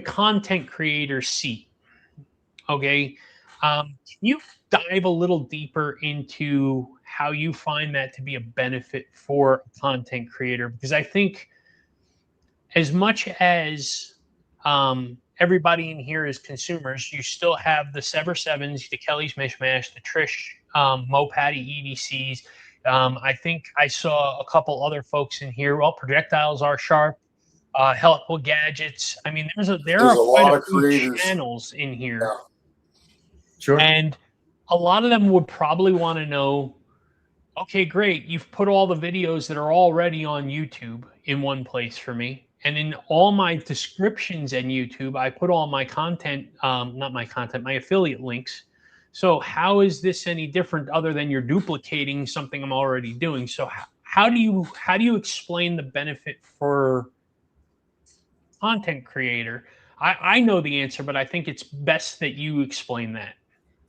content creator seat. Okay, can you dive a little deeper into how you find that to be a benefit for a content creator? Because I think, as much as everybody in here is consumers, you still have the Sever Sevens, the Kelly's Mishmash, the Trish Mo Patty EDCs. I think I saw a couple other folks in here. Well, projectiles are sharp. Helpful gadgets. I mean, there are quite a few creators. channels in here, Yeah. sure. and a lot of them would probably want to know, okay, great, you've put all the videos that are already on YouTube in one place for me. And in all my descriptions in YouTube, I put all my content, not my content, my affiliate links. So how is this any different other than you're duplicating something I'm already doing? So how do you explain the benefit for content creator? I know the answer, but I think it's best that you explain that.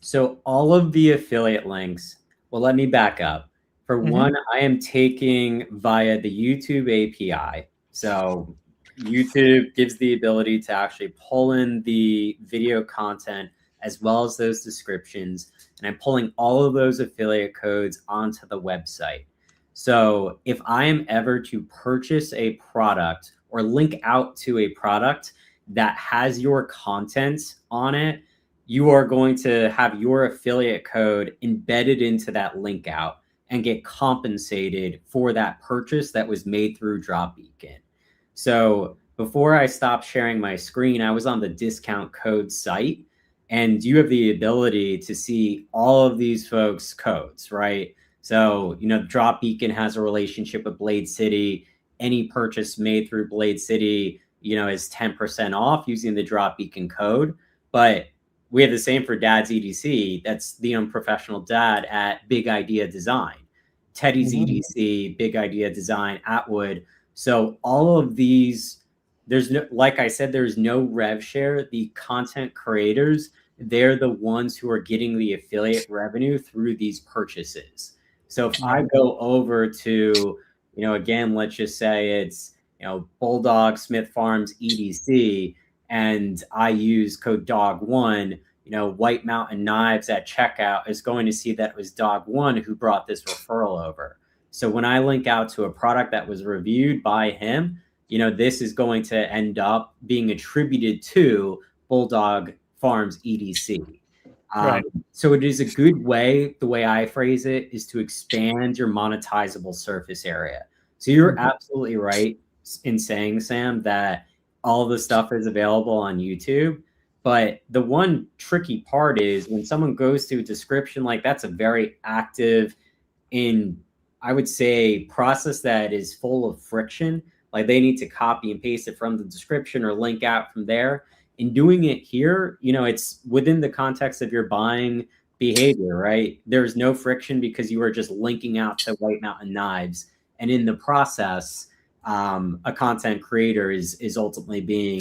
So all of the affiliate links, well, let me back up. For one, I am taking via the YouTube API. So YouTube gives the ability to actually pull in the video content as well as those descriptions. And I'm pulling all of those affiliate codes onto the website. So if I am ever to purchase a product or link out to a product that has your content on it, you are going to have your affiliate code embedded into that link out and get compensated for that purchase that was made through Dropbeacon. So before I stopped sharing my screen, I was on the discount code site, and you have the ability to see all of these folks' codes, right? So, Dropbeacon has a relationship with Blade City. Any purchase made through Blade City, is 10% off using the Dropbeacon code. But we have the same for Dad's EDC. That's the Unprofessional Dad at Big Idea Design. Teddy's EDC, Big Idea Design, Atwood. So all of these, there's no, like I said, there's no rev share. The content creators, they're the ones who are getting the affiliate revenue through these purchases. So if I go over to, again, let's just say it's, Bulldog Smith Farms EDC, and I use code DOG1, White Mountain Knives at checkout is going to see that it was DOG1 who brought this referral over. So when I link out to a product that was reviewed by him, this is going to end up being attributed to Bulldog Farms EDC. Right. So it is a good way, the way I phrase it, is to expand your monetizable surface area. So you're absolutely right in saying, Sam, that all of the stuff is available on YouTube. But the one tricky part is when someone goes to a description, like that's a very active in, I would say, process that is full of friction. Like they need to copy and paste it from the description or link out from there. In doing it here, you know, it's within the context of your buying behavior, right? There's no friction because you are just linking out to White Mountain Knives. And in the process, a content creator is ultimately being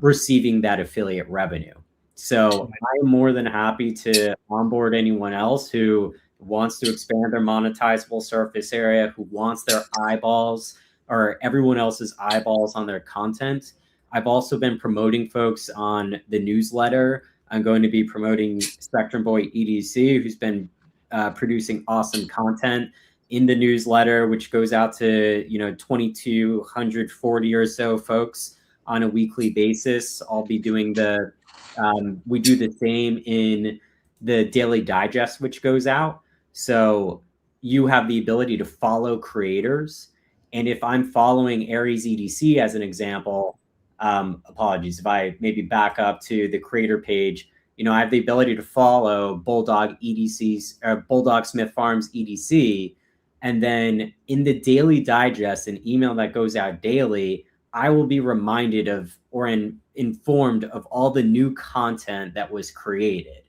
receiving that affiliate revenue. So I'm more than happy to onboard anyone else who wants to expand their monetizable surface area, who wants their eyeballs or everyone else's eyeballs on their content. I've also been promoting folks on the newsletter. I'm going to be promoting Spectrum Boy EDC, who's been producing awesome content in the newsletter, which goes out to 2,240 or so folks on a weekly basis. I'll be doing we do the same in the daily digest, which goes out. So you have the ability to follow creators. And if I'm following Aries EDC as an example, apologies, if I maybe back up to the creator page, I have the ability to follow Bulldog EDC's Bulldog Smith Farms EDC. And then in the daily digest, an email that goes out daily, I will be reminded of or informed of all the new content that was created.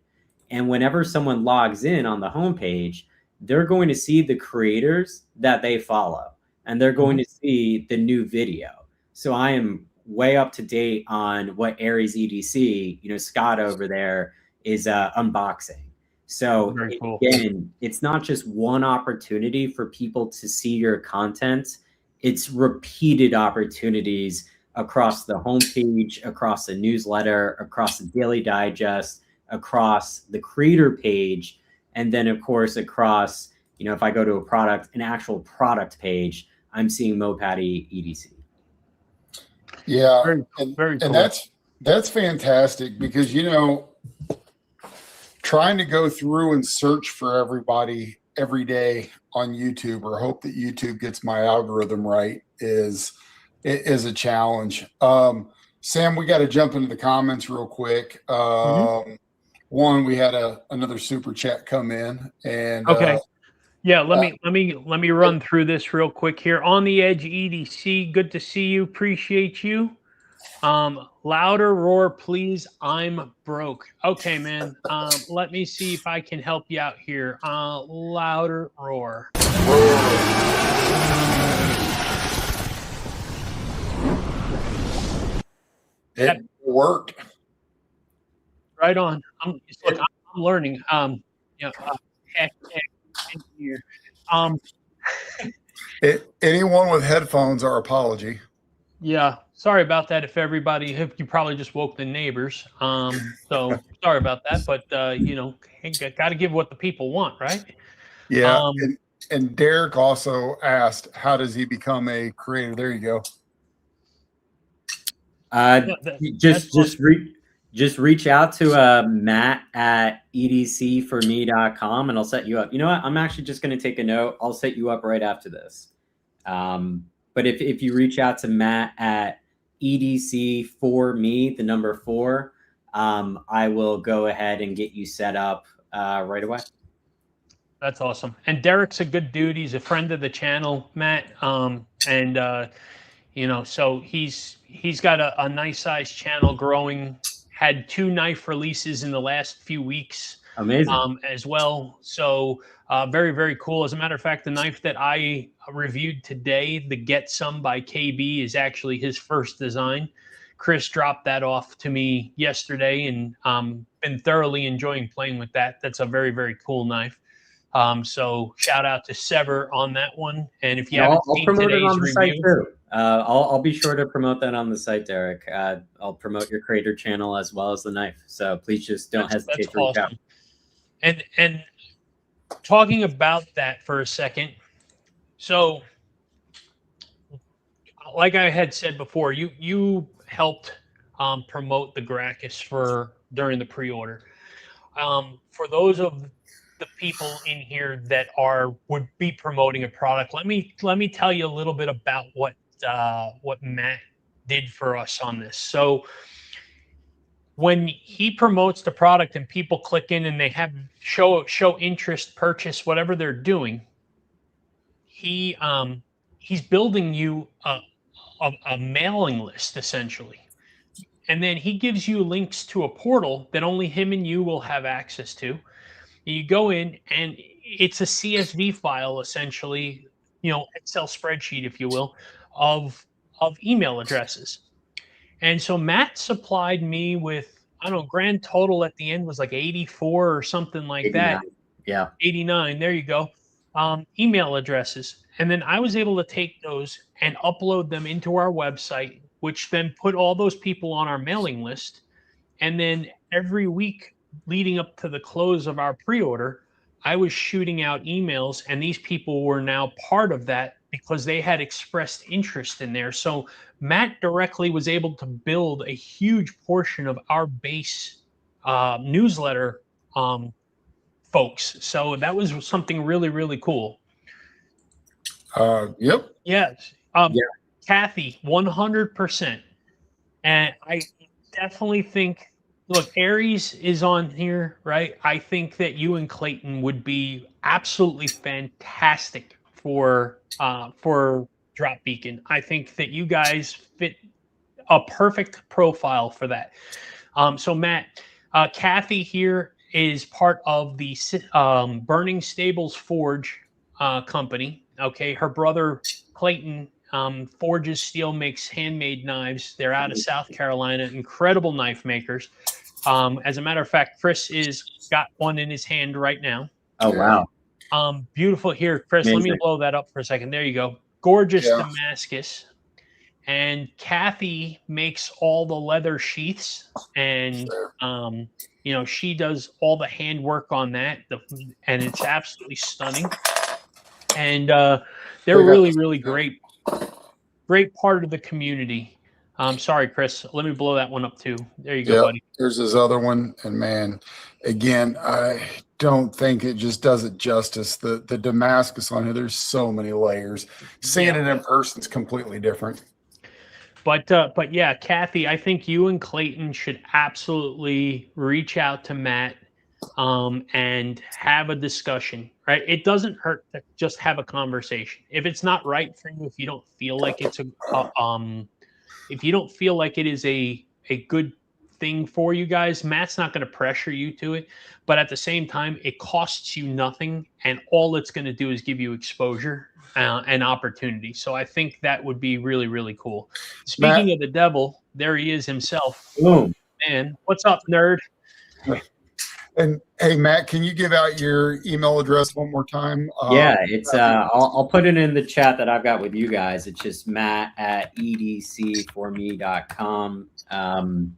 And whenever someone logs in on the homepage, they're going to see the creators that they follow, and they're going to see the new video. So I am way up to date on what Aries EDC, Scott over there is unboxing. So cool. Again, it's not just one opportunity for people to see your content. It's repeated opportunities across the homepage, across the newsletter, across the daily digest, across the creator page, and then of course across, if I go to an actual product page, I'm seeing Mopatty EDC. Yeah, very cool. And that's fantastic because trying to go through and search for everybody every day on YouTube or hope that YouTube gets my algorithm right is a challenge. Sam, we got to jump into the comments real quick. One, we had another super chat come in, and okay. Yeah, let me run through this real quick here. On the Edge EDC, good to see you. Appreciate you. Louder roar, please. I'm broke. Okay, man. Let me see if I can help you out here. Louder roar. It worked. Right on. I'm learning. Here. Anyone with headphones, our apology. Yeah, sorry about that. If you probably just woke the neighbors. So sorry about that. But got to give what the people want, right? Yeah. And Derek also asked, how does he become a creator? There you go. Just reach out to Matt at edcforme.com and I'll set you up. You know what? I'm actually just going to take a note. I'll set you up right after this. But if you reach out to Matt at edc4me, the number 4, I will go ahead and get you set up right away. That's awesome. And Derek's a good dude. He's a friend of the channel, Matt. So he's got a nice sized channel growing. Had 2 knife releases in the last few weeks. Amazing. As well. So very, very cool. As a matter of fact, the knife that I reviewed today, the Get Some by KB, is actually his first design. Chris dropped that off to me yesterday, and been thoroughly enjoying playing with that. That's a very, very cool knife. So shout out to Sever on that one. And if you haven't seen today's review, I'll be sure to promote that on the site, Derek. I'll promote your creator channel as well as the knife. So please just don't hesitate to reach out. And talking about that for a second. So like I had said before, you helped promote the Gracchus during the pre-order. For those of the people in here that would be promoting a product, let me tell you a little bit about what Matt did for us on this. So when he promotes the product and people click in and they have show interest, purchase, whatever they're doing, he's building you a mailing list essentially. And then he gives you links to a portal that only him and you will have access to. You go in and it's a CSV file essentially, Excel spreadsheet, if you will, of email addresses. And so Matt supplied me with, I don't know, grand total at the end was like 84 or something like 89. that. Yeah. 89. There you go. Email addresses. And then I was able to take those and upload them into our website, which then put all those people on our mailing list. And then every week leading up to the close of our pre-order, I was shooting out emails, and these people were now part of that because they had expressed interest in there. So Matt directly was able to build a huge portion of our base newsletter folks. So that was something really, really cool. Yep. Yes. Kathy, 100%. And I definitely think, look, Aries is on here, right? I think that you and Clayton would be absolutely fantastic for Drop Beacon. I think that you guys fit a perfect profile for that. So Matt, Kathy here is part of the Burning Stables Forge company. Okay, her brother Clayton forges steel, makes handmade knives. They're out of South Carolina, incredible knife makers. As a matter of fact, Chris is got one in his hand right now. Oh, wow. Beautiful. Here, Chris, Amazing. let me blow that up for a second. There you go. Gorgeous Yeah. Damascus. And Kathy makes all the leather sheaths, and she does all the handwork on that, and it's absolutely stunning. And they're really, really great part of the community. Sorry, Chris. Let me blow that one up too. There you go, buddy. There's this other one, and man, again, I don't think it just does it justice. The Damascus on here, there's so many layers. Seeing it in person is completely different. But yeah, Kathy, I think you and Clayton should absolutely reach out to Matt and have a discussion, right? It doesn't hurt to just have a conversation. If it's not right for you, if you don't feel like it's if you don't feel like it is a good thing for you guys, Matt's not going to pressure you to it. But at the same time, it costs you nothing, and all it's going to do is give you exposure and opportunity. So I think that would be really, really cool. Speaking of the devil, there he is himself. Boom. Man, what's up, nerd? And hey, Matt, can you give out your email address one more time? Yeah, it's I'll put it in the chat that I've got with you guys. It's just matt@edcforme.com.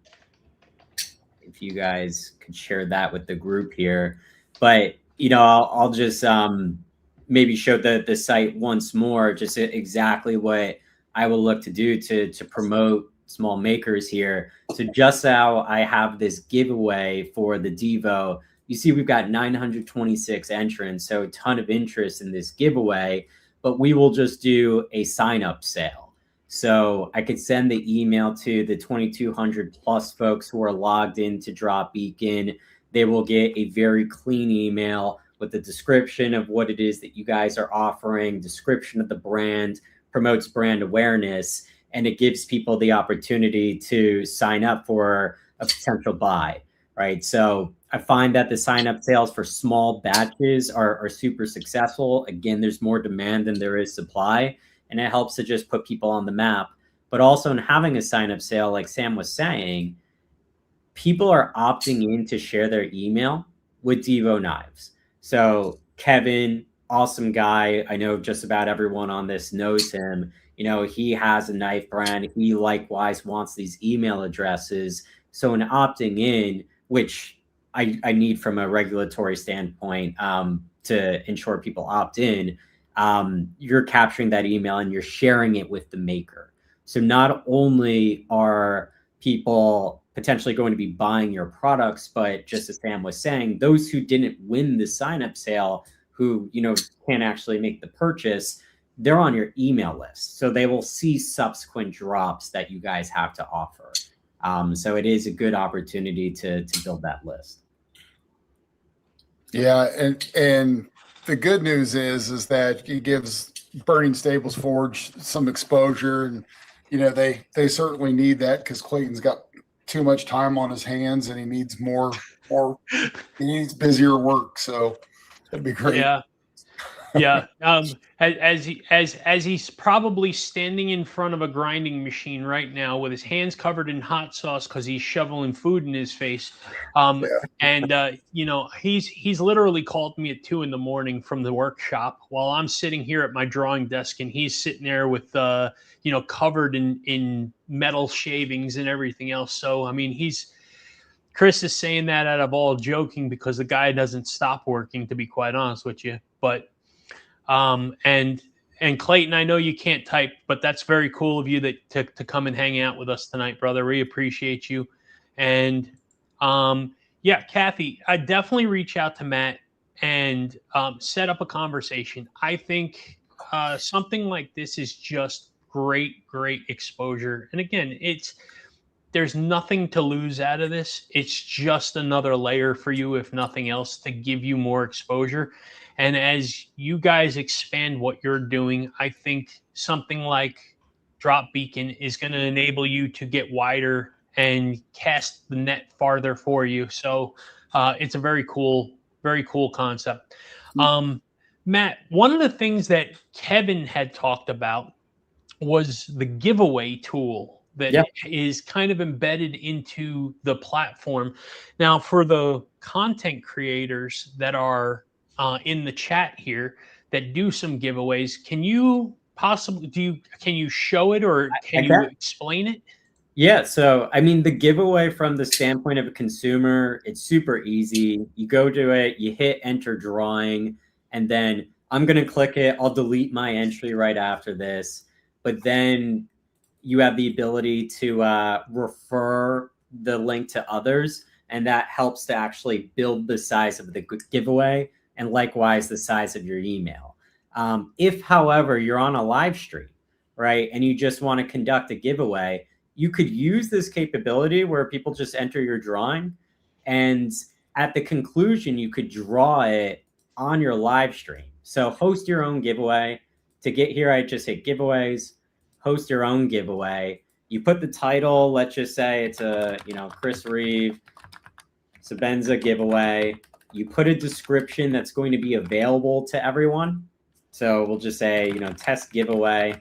If you guys could share that with the group here. But I'll just maybe show the site once more, just exactly what I will look to do to promote small makers here. So just how I have this giveaway for the Devo, you see we've got 926 entrants, so a ton of interest in this giveaway, but we will just do a sign-up sale. So I could send the email to the 2,200 plus folks who are logged into Drop Beacon. They will get a very clean email with the description of what it is that you guys are offering, description of the brand, promotes brand awareness, and it gives people the opportunity to sign up for a potential buy, right? So I find that the sign-up sales for small batches are super successful. Again, there's more demand than there is supply, and it helps to just put people on the map. But also in having a sign-up sale, like Sam was saying, people are opting in to share their email with Devo Knives. So Kevin, awesome guy. I know just about everyone on this knows him. He has a knife brand. He likewise wants these email addresses. So in opting in, which I need from a regulatory standpoint to ensure people opt in, you're capturing that email and you're sharing it with the maker. So not only are people potentially going to be buying your products, but just as Sam was saying, those who didn't win the sign-up sale, who can't actually make the purchase, they're on your email list. So they will see subsequent drops that you guys have to offer. So it is a good opportunity to build that list. Yeah, and the good news is that it gives Burning Stables Forge some exposure, and they certainly need that because Clayton's got too much time on his hands and he needs he needs busier work. So that'd be great. Yeah. Yeah. As he's probably standing in front of a grinding machine right now with his hands covered in hot sauce because he's shoveling food in his face. And he's literally called me at 2 a.m. from the workshop while I'm sitting here at my drawing desk, and he's sitting there with covered in metal shavings and everything else. So I mean, Chris is saying that out of all joking because the guy doesn't stop working, to be quite honest with you. But and Clayton, I know you can't type, but that's very cool of you to come and hang out with us tonight, brother. We appreciate you. And yeah, Kathy, I definitely reach out to Matt and set up a conversation. I think something like this is just great exposure. And again, there's nothing to lose out of this. It's just another layer for you, if nothing else, to give you more exposure. And as you guys expand what you're doing, I think something like Drop Beacon is going to enable you to get wider and cast the net farther for you. So it's a very cool concept. Matt, one of the things that Kevin had talked about was the giveaway tool that is kind of embedded into the platform. Now, for the content creators that are in the chat here that do some giveaways, can you show it, or can you explain it? Yeah, so I mean, the giveaway from the standpoint of a consumer, it's super easy. You go to it, you hit enter drawing, and then I'm going to click it. I'll delete my entry right after this. But then you have the ability to refer the link to others, and that helps to actually build the size of the giveaway, and likewise the size of your email. If, however, you're on a live stream, right, and you just want to conduct a giveaway, you could use this capability where people just enter your drawing, and at the conclusion, you could draw it on your live stream. So host your own giveaway. To get here, I just hit giveaways, host your own giveaway. You put the title, let's just say it's a, Chris Reeve Sabenza giveaway. You put a description that's going to be available to everyone. So we'll just say, test giveaway.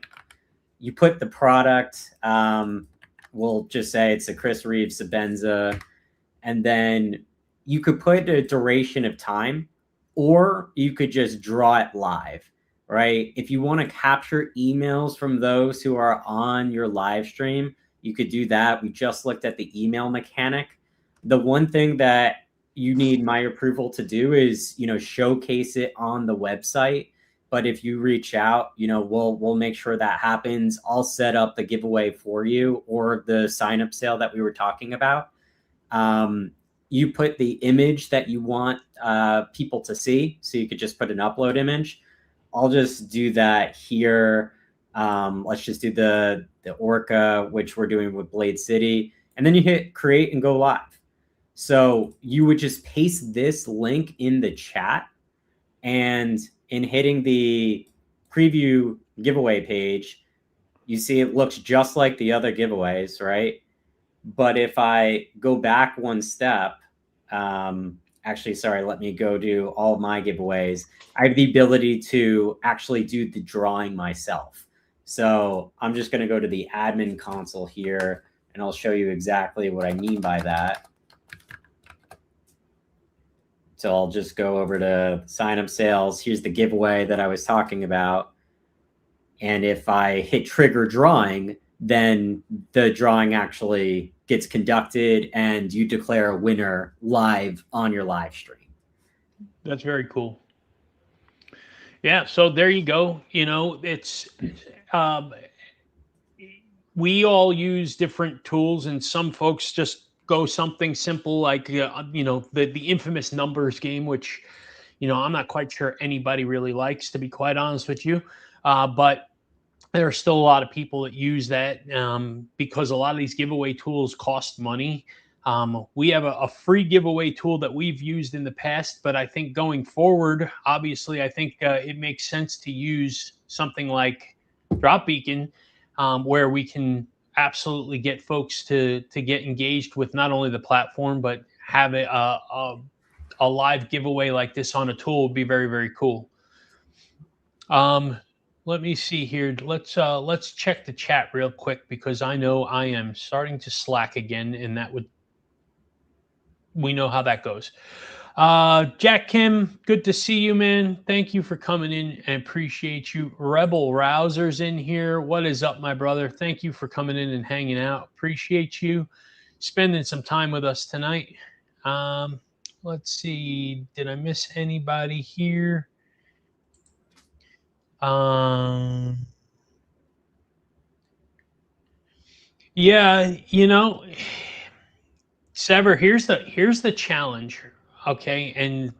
You put the product, we'll just say it's a Chris Reeve Sabenza. And then you could put a duration of time, or you could just draw it live, right? If you want to capture emails from those who are on your live stream, you could do that. We just looked at the email mechanic. The one thing that you need my approval to do is, showcase it on the website. But if you reach out, we'll make sure that happens. I'll set up the giveaway for you, or the sign-up sale that we were talking about. You put the image that you want people to see. So you could just put an upload image. I'll just do that here. Let's just do the Orca, which we're doing with Blade City. And then you hit create and go live. So you would just paste this link in the chat, and in hitting the preview giveaway page, you see it looks just like the other giveaways, right? But if I go back one step, actually, sorry, let me go do all my giveaways. I have the ability to actually do the drawing myself. So I'm just going to go to the admin console here, and I'll show you exactly what I mean by that. So I'll just go over to sign up sales. Here's the giveaway that I was talking about. And if I hit trigger drawing, then the drawing actually gets conducted and you declare a winner live on your live stream. That's very cool. Yeah, so there you go. It's we all use different tools, and some folks just go something simple like the infamous numbers game, which I'm not quite sure anybody really likes, to be quite honest with you. But there are still a lot of people that use that because a lot of these giveaway tools cost money. We have a free giveaway tool that we've used in the past, but I think going forward, obviously, I think it makes sense to use something like Drop Beacon, where we can absolutely get folks to get engaged with not only the platform, but have a live giveaway like this on a tool would be very, very cool. Let me see here. Let's check the chat real quick because I know I am starting to slack again, and we know how that goes. Jack Kim, good to see you, man. Thank you for coming in and appreciate you. Rebel Rousers in here. What is up, my brother? Thank you for coming in and hanging out. Appreciate you spending some time with us tonight. Let's see. Did I miss anybody here? Yeah, Sever, here's the challenge, okay? And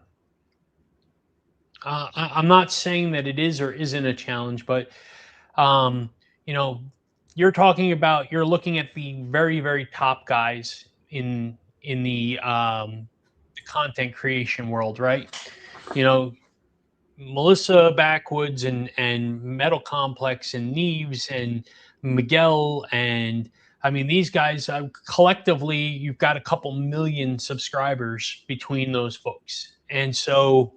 I'm not saying that it is or isn't a challenge, but um, you know, you're looking at the very, very top guys in the content creation world, right? You know, Melissa Backwoods and Metal Complex and Neves and Miguel and I mean these guys collectively you've got a couple million subscribers between those folks, and so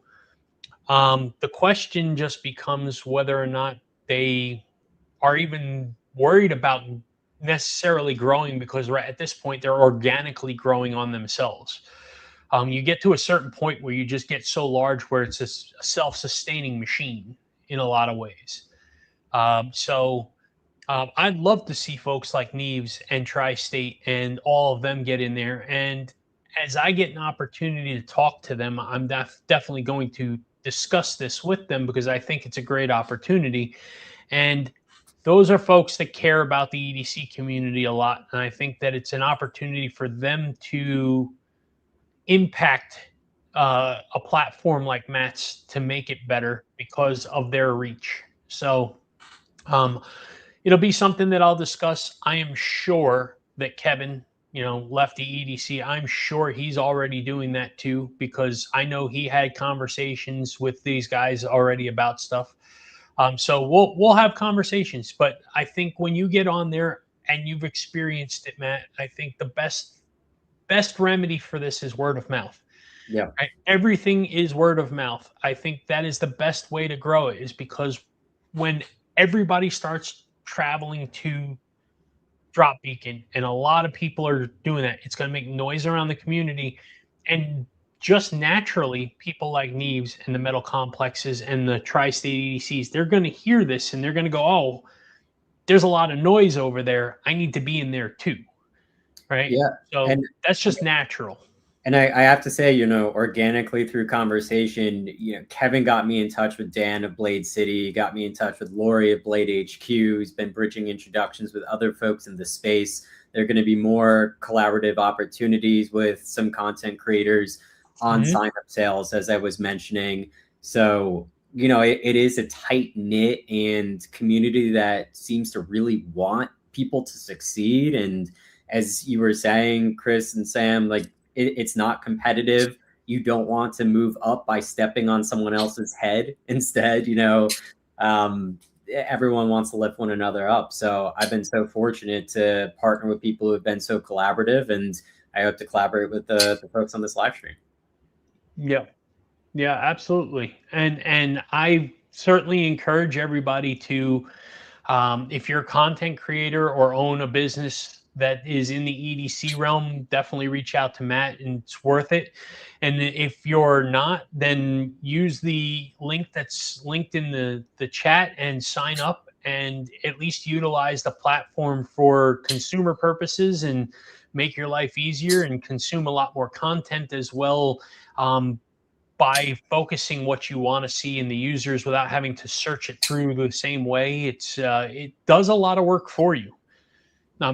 the question just becomes whether or not they are even worried about necessarily growing because right at this point they're organically growing on themselves. You get to a certain point where you just get so large where it's a self-sustaining machine in a lot of ways. I'd love to see folks like Neves and Tri-State and all of them get in there. And as I get an opportunity to talk to them, I'm definitely going to discuss this with them because I think it's a great opportunity. And those are folks that care about the EDC community a lot. And I think that it's an opportunity for them to impact a platform like Matt's to make it better because of their reach. So it'll be something that I'll discuss. I am sure that Kevin, Lefty EDC, I'm sure he's already doing that too, because I know he had conversations with these guys already about stuff. So we'll have conversations, but I think when you get on there and you've experienced it, Matt, I think the best remedy for this is word of mouth. Yeah. Right? Everything is word of mouth. I think that is the best way to grow it, is because when everybody starts traveling to Drop Beacon and a lot of people are doing that, it's going to make noise around the community. And just naturally, people like Neves and the Metal Complexes and the Tri-State EDCs, they're going to hear this and they're going to go, oh, there's a lot of noise over there. I need to be in there too. Right. Yeah. So that's just natural. And I have to say, organically through conversation, Kevin got me in touch with Dan of Blade City, got me in touch with Lori of Blade HQ. He's been bridging introductions with other folks in the space. There are going to be more collaborative opportunities with some content creators on sign-up sales, as I was mentioning. So, it is a tight-knit and community that seems to really want people to succeed. And as you were saying, Chris and Sam, like, it's not competitive. You don't want to move up by stepping on someone else's head. Instead, everyone wants to lift one another up. So I've been so fortunate to partner with people who have been so collaborative, and I hope to collaborate with the folks on this live stream. Yeah, absolutely. And I certainly encourage everybody to, if you're a content creator or own a business that is in the EDC realm, definitely reach out to Matt, and it's worth it. And if you're not, then use the link that's linked in the chat and sign up and at least utilize the platform for consumer purposes and make your life easier and consume a lot more content as well, by focusing what you want to see in the users without having to search it through the same way. It does a lot of work for you.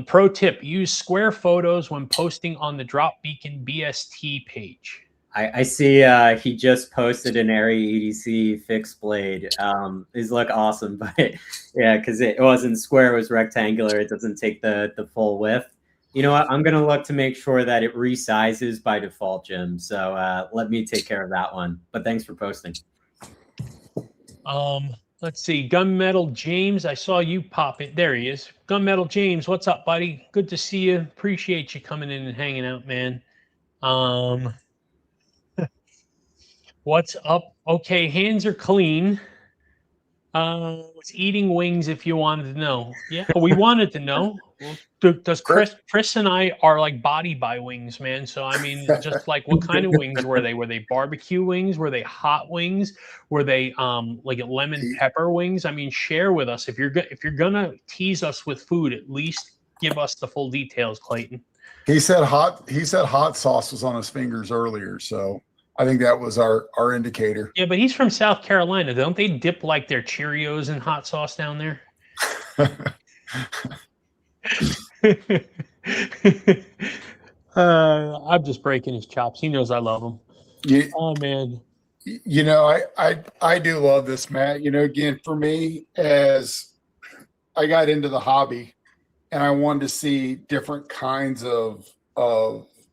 Pro tip, use square photos when posting on the Drop Beacon BST page. I see he just posted an area EDC fixed blade. These look awesome, but yeah, because it wasn't square, it was rectangular. It doesn't take the full width. You know what? I'm gonna look to make sure that it resizes by default, Jim. So let me take care of that one. But thanks for posting. Let's see. Gunmetal James, I saw you pop it. There he is. Gunmetal James, what's up, buddy? Good to see you. Appreciate you coming in and hanging out, man. What's up? Okay, hands are clean. Was eating wings if you wanted to know. Yeah, we wanted to know. Well, does Chris and I are like body by wings, man. So I mean, just like what kind of wings were they? Were they barbecue wings? Were they hot wings? Were they like lemon pepper wings? I mean, share with us if you're gonna tease us with food, at least give us the full details, Clayton. He said hot sauce was on his fingers earlier, so I think that was our indicator. Yeah, but he's from South Carolina. Don't they dip like their Cheerios in hot sauce down there? I'm just breaking his chops. He knows I love him. Yeah, oh man. You know, I do love this, Matt. You know, again, for me, as I got into the hobby and I wanted to see different kinds of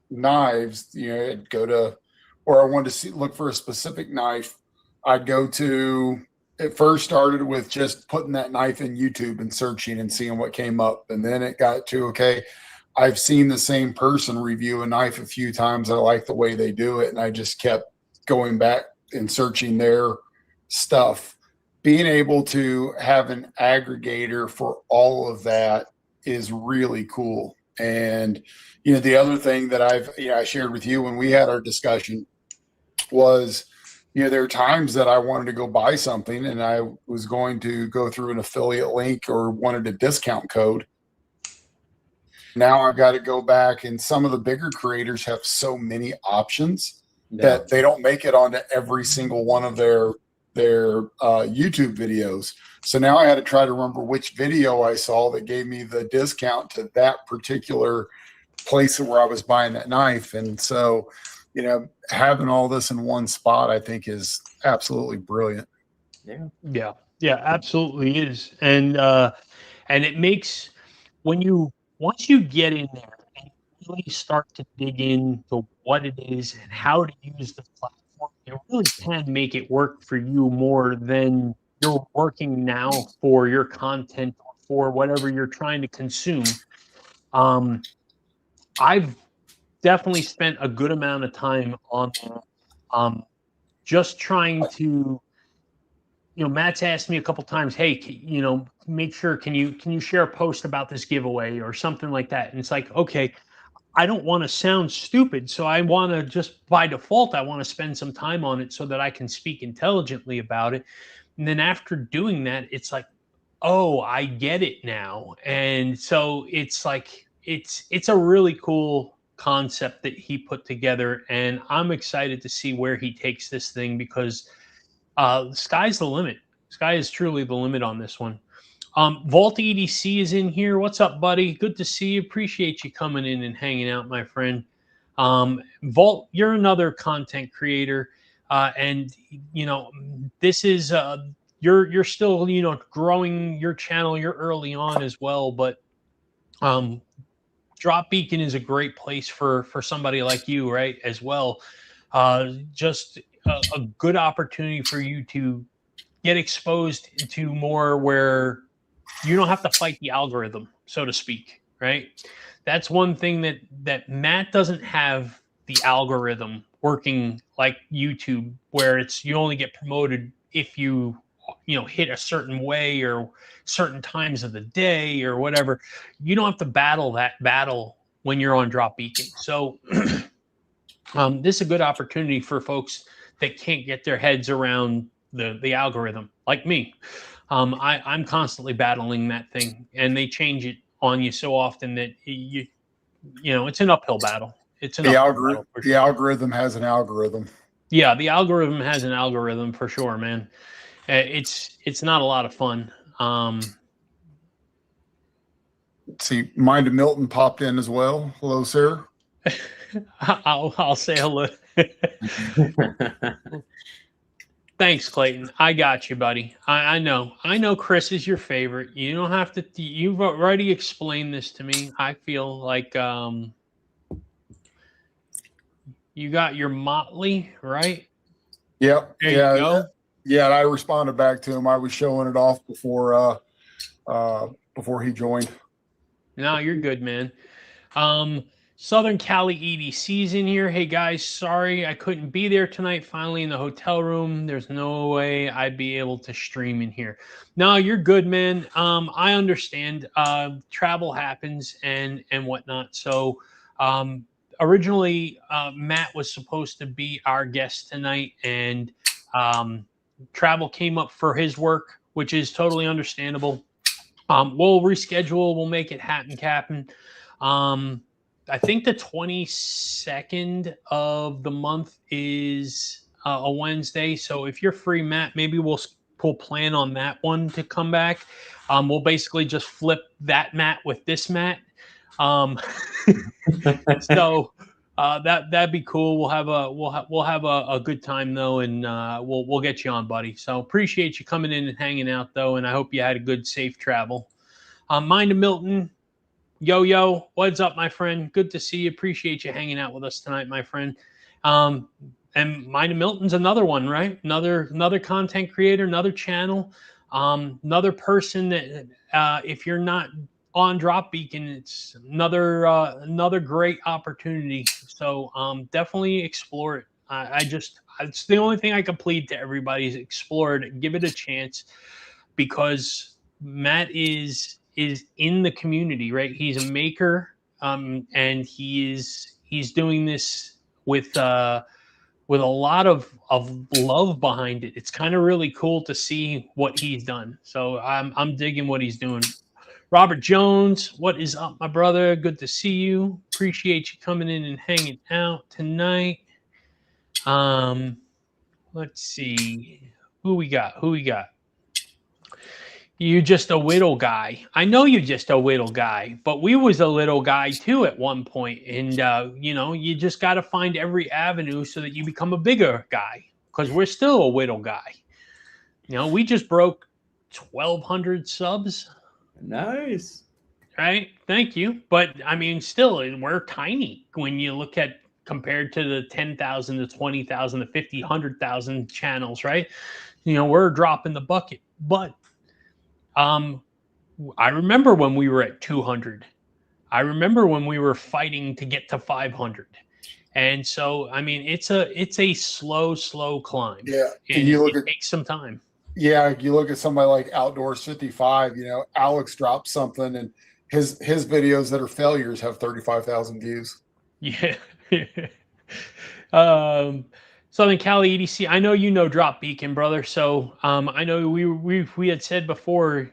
knives, you know, I'd go to, or I wanted to look for a specific knife, I'd go to. It first started with just putting that knife in YouTube and searching and seeing what came up. And then it got to, okay, I've seen the same person review a knife a few times. I like the way they do it. And I just kept going back and searching their stuff. Being able to have an aggregator for all of that is really cool. And, you know, the other thing that I shared with you when we had our discussion was, you know, there are times that I wanted to go buy something and I was going to go through an affiliate link or wanted a discount code. Now I've got to go back, and some of the bigger creators have so many options that they don't make it onto every single one of their YouTube videos. So now I had to try to remember which video I saw that gave me the discount to that particular place where I was buying that knife. And so, you know, having all this in one spot, I think, is absolutely brilliant. Yeah, absolutely is. And it makes, once you get in there and really start to dig into what it is and how to use the platform, it really can make it work for you more than you're working now for your content or for whatever you're trying to consume. I've definitely spent a good amount of time on just trying to, you know, Matt's asked me a couple times, hey, you know, make sure, can you share a post about this giveaway or something like that? And it's like, okay, I don't want to sound stupid. So I want to just, by default, I want to spend some time on it so that I can speak intelligently about it. And then after doing that, it's like, oh, I get it now. And so it's like, it's a really cool concept that he put together. And I'm excited to see where he takes this thing, because sky's the limit. Sky is truly the limit on this one. Vault EDC is in here. What's up, buddy? Good to see you. Appreciate you coming in and hanging out, my friend. Vault, you're another content creator, and you know, this is you're still, you know, growing your channel. You're early on as well, but Drop Beacon is a great place for somebody like you, right? As well, just a good opportunity for you to get exposed to more where you don't have to fight the algorithm, so to speak, right? That's one thing that Matt doesn't have, the algorithm working like YouTube, where it's, you only get promoted if you know, hit a certain way or certain times of the day or whatever. You don't have to battle that battle when you're on Drop Beacon. So this is a good opportunity for folks that can't get their heads around the algorithm, like me. I'm constantly battling that thing, and they change it on you so often that you know, it's an uphill battle. It's an uphill battle for sure. The algorithm has an algorithm. Yeah, the algorithm has an algorithm for sure, man. It's not a lot of fun. See, Mind of Milton popped in as well. Hello, sir. I'll say hello. Thanks, Clayton. I got you, buddy. I know Chris is your favorite. You don't have to. You've already explained this to me. I feel like you got your Motley, right? Yep. There Yeah. you go. Yeah. And I responded back to him. I was showing it off before he joined. No, you're good, man. Southern Cali EDC's in here. Hey guys, sorry I couldn't be there tonight. Finally in the hotel room. There's no way I'd be able to stream in here. No, you're good, man. I understand. Travel happens and whatnot. So originally Matt was supposed to be our guest tonight, and travel came up for his work, which is totally understandable. We'll reschedule. We'll make it happen, Captain. I think the 22nd of the month is a Wednesday. So if you're free, Matt, maybe we'll plan on that one to come back. We'll basically just flip that mat with this mat. So that'd be cool. We'll have a good time though, and we'll get you on, buddy. So appreciate you coming in and hanging out though, and I hope you had a good, safe travel. Mind of Milton, yo, what's up, my friend? Good to see you. Appreciate you hanging out with us tonight, my friend. And Mind of Milton's another one, right? Another content creator, another channel, another person that if you're not on Drop Beacon, it's another great opportunity. So definitely explore it. It's the only thing I can plead to everybody is explore it, give it a chance, because Matt is in the community, right? He's a maker, and he's doing this with a lot of love behind it. It's kind of really cool to see what he's done. So I'm digging what he's doing. Robert Jones, what is up, my brother? Good to see you. Appreciate you coming in and hanging out tonight. Let's see who we got. You just a little guy. I know you're just a little guy, but we was a little guy too at one point. And you just got to find every avenue so that you become a bigger guy, because we're still a little guy. We just broke 1,200 subs. Nice. Right? Thank you. But I mean, still, we're tiny when you look at compared to the 10,000, the 20,000, the 50, 100,000 channels, right? We're a drop in the bucket. But I remember when we were at 200. I remember when we were fighting to get to 500. And so, I mean, it's a slow climb. Yeah. And it takes some time. Yeah, you look at somebody like Outdoors 55, Alex drops something and his videos that are failures have 35,000 views. Yeah. Southern Cali EDC, I know you know Drop Beacon, brother. So I know we had said before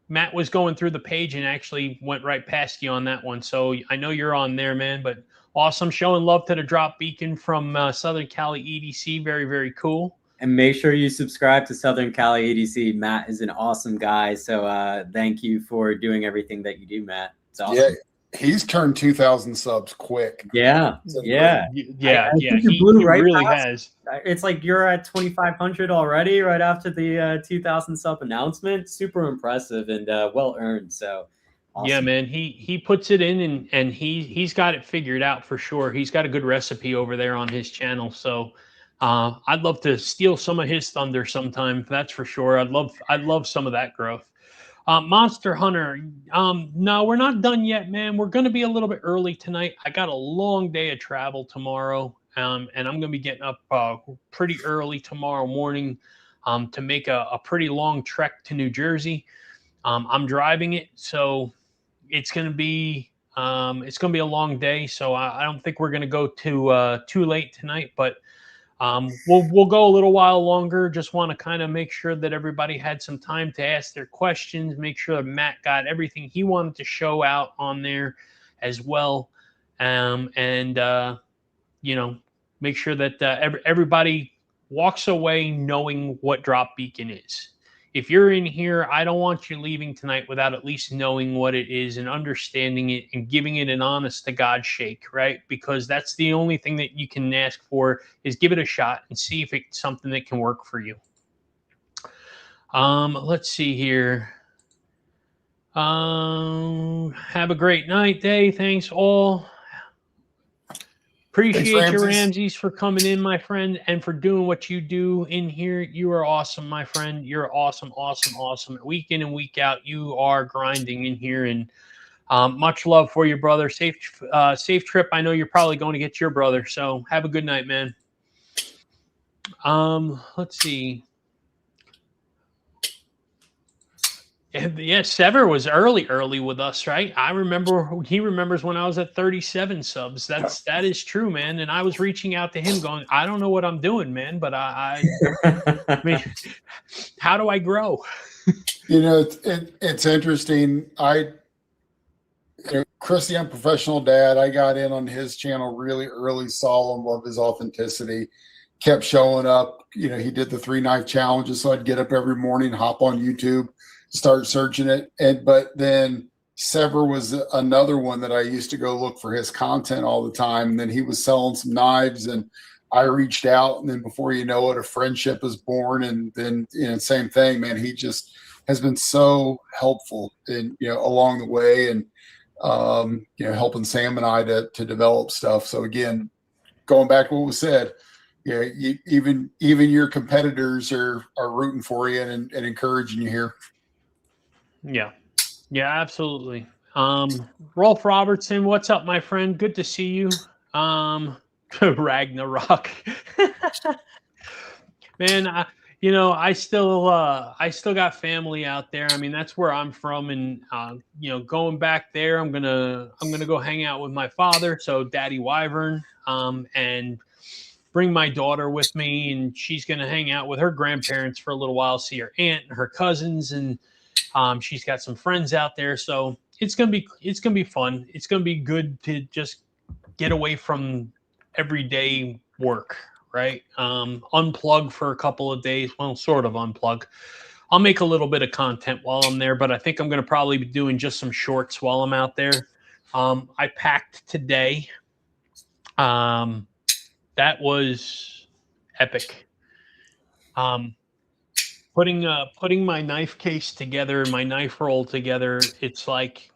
Matt was going through the page and actually went right past you on that one. So I know you're on there, man. But awesome, showing love to the Drop Beacon from Southern Cali EDC. Very, very cool. And make sure you subscribe to Southern Cali EDC. Matt is an awesome guy. So thank you for doing everything that you do, Matt. It's awesome. Yeah, he's turned 2,000 subs quick. Yeah. Yeah. He really has. It's like you're at 2,500 already right after the 2,000 sub announcement. Super impressive and well earned. So awesome. Yeah, man, he puts it in and he's got it figured out for sure. He's got a good recipe over there on his channel. So I'd love to steal some of his thunder sometime. That's for sure. I'd love some of that growth. Monster Hunter. No, we're not done yet, man. We're going to be a little bit early tonight. I got a long day of travel tomorrow. And I'm going to be getting up pretty early tomorrow morning to make a pretty long trek to New Jersey. I'm driving it, so it's going to be a long day. So I don't think we're going to go too late tonight, but we'll go a little while longer. Just want to kind of make sure that everybody had some time to ask their questions, make sure that Matt got everything he wanted to show out on there as well. Make sure that everybody walks away knowing what Drop Beacon is. if you're in here, I don't want you leaving tonight without at least knowing what it is and understanding it and giving it an honest to God shake, right? Because that's the only thing that you can ask for, is give it a shot and see if it's something that can work for you. Let's see here. Have a great night, day. Thanks all. Appreciate you, Ramses, for coming in, my friend, and for doing what you do in here. You are awesome, my friend. You're awesome, awesome, awesome. Week in and week out, you are grinding in here, and much love for you, brother. Safe trip. I know you're probably going to get your brother, so have a good night, man. Let's see. Yeah, Sever was early with us, right? I remember, he remembers when I was at 37 subs. That is true, man. And I was reaching out to him going, I don't know what I'm doing, man, but I mean, how do I grow? It's interesting. Chris, the Unprofessional Dad, I got in on his channel really early, saw him, loved his authenticity, kept showing up. He did the 3 knife challenges, so I'd get up every morning, hop on YouTube, start searching it. But then Sever was another one that I used to go look for his content all the time. And then he was selling some knives, and I reached out, and then before you know it, a friendship was born. And then, same thing, man, he just has been so helpful in, along the way, and, helping Sam and I to develop stuff. So again, going back to what was said, even your competitors are rooting for you and encouraging you here. Yeah, absolutely. Rolf Robertson, what's up, my friend? Good to see you. Ragnarok. Man, I still got family out there. I mean, that's where I'm from, and going back there, I'm gonna go hang out with my father, so Daddy Wyvern, and bring my daughter with me, and she's gonna hang out with her grandparents for a little while, see her aunt and her cousins, and she's got some friends out there, so it's gonna be fun. It's gonna be good to just get away from everyday work, right? Unplug for a couple of days. Well, sort of unplug. I'll make a little bit of content while I'm there, but I think I'm gonna probably be doing just some shorts while I'm out there. I packed today. That was epic. Putting my knife case together, my knife roll together, it's like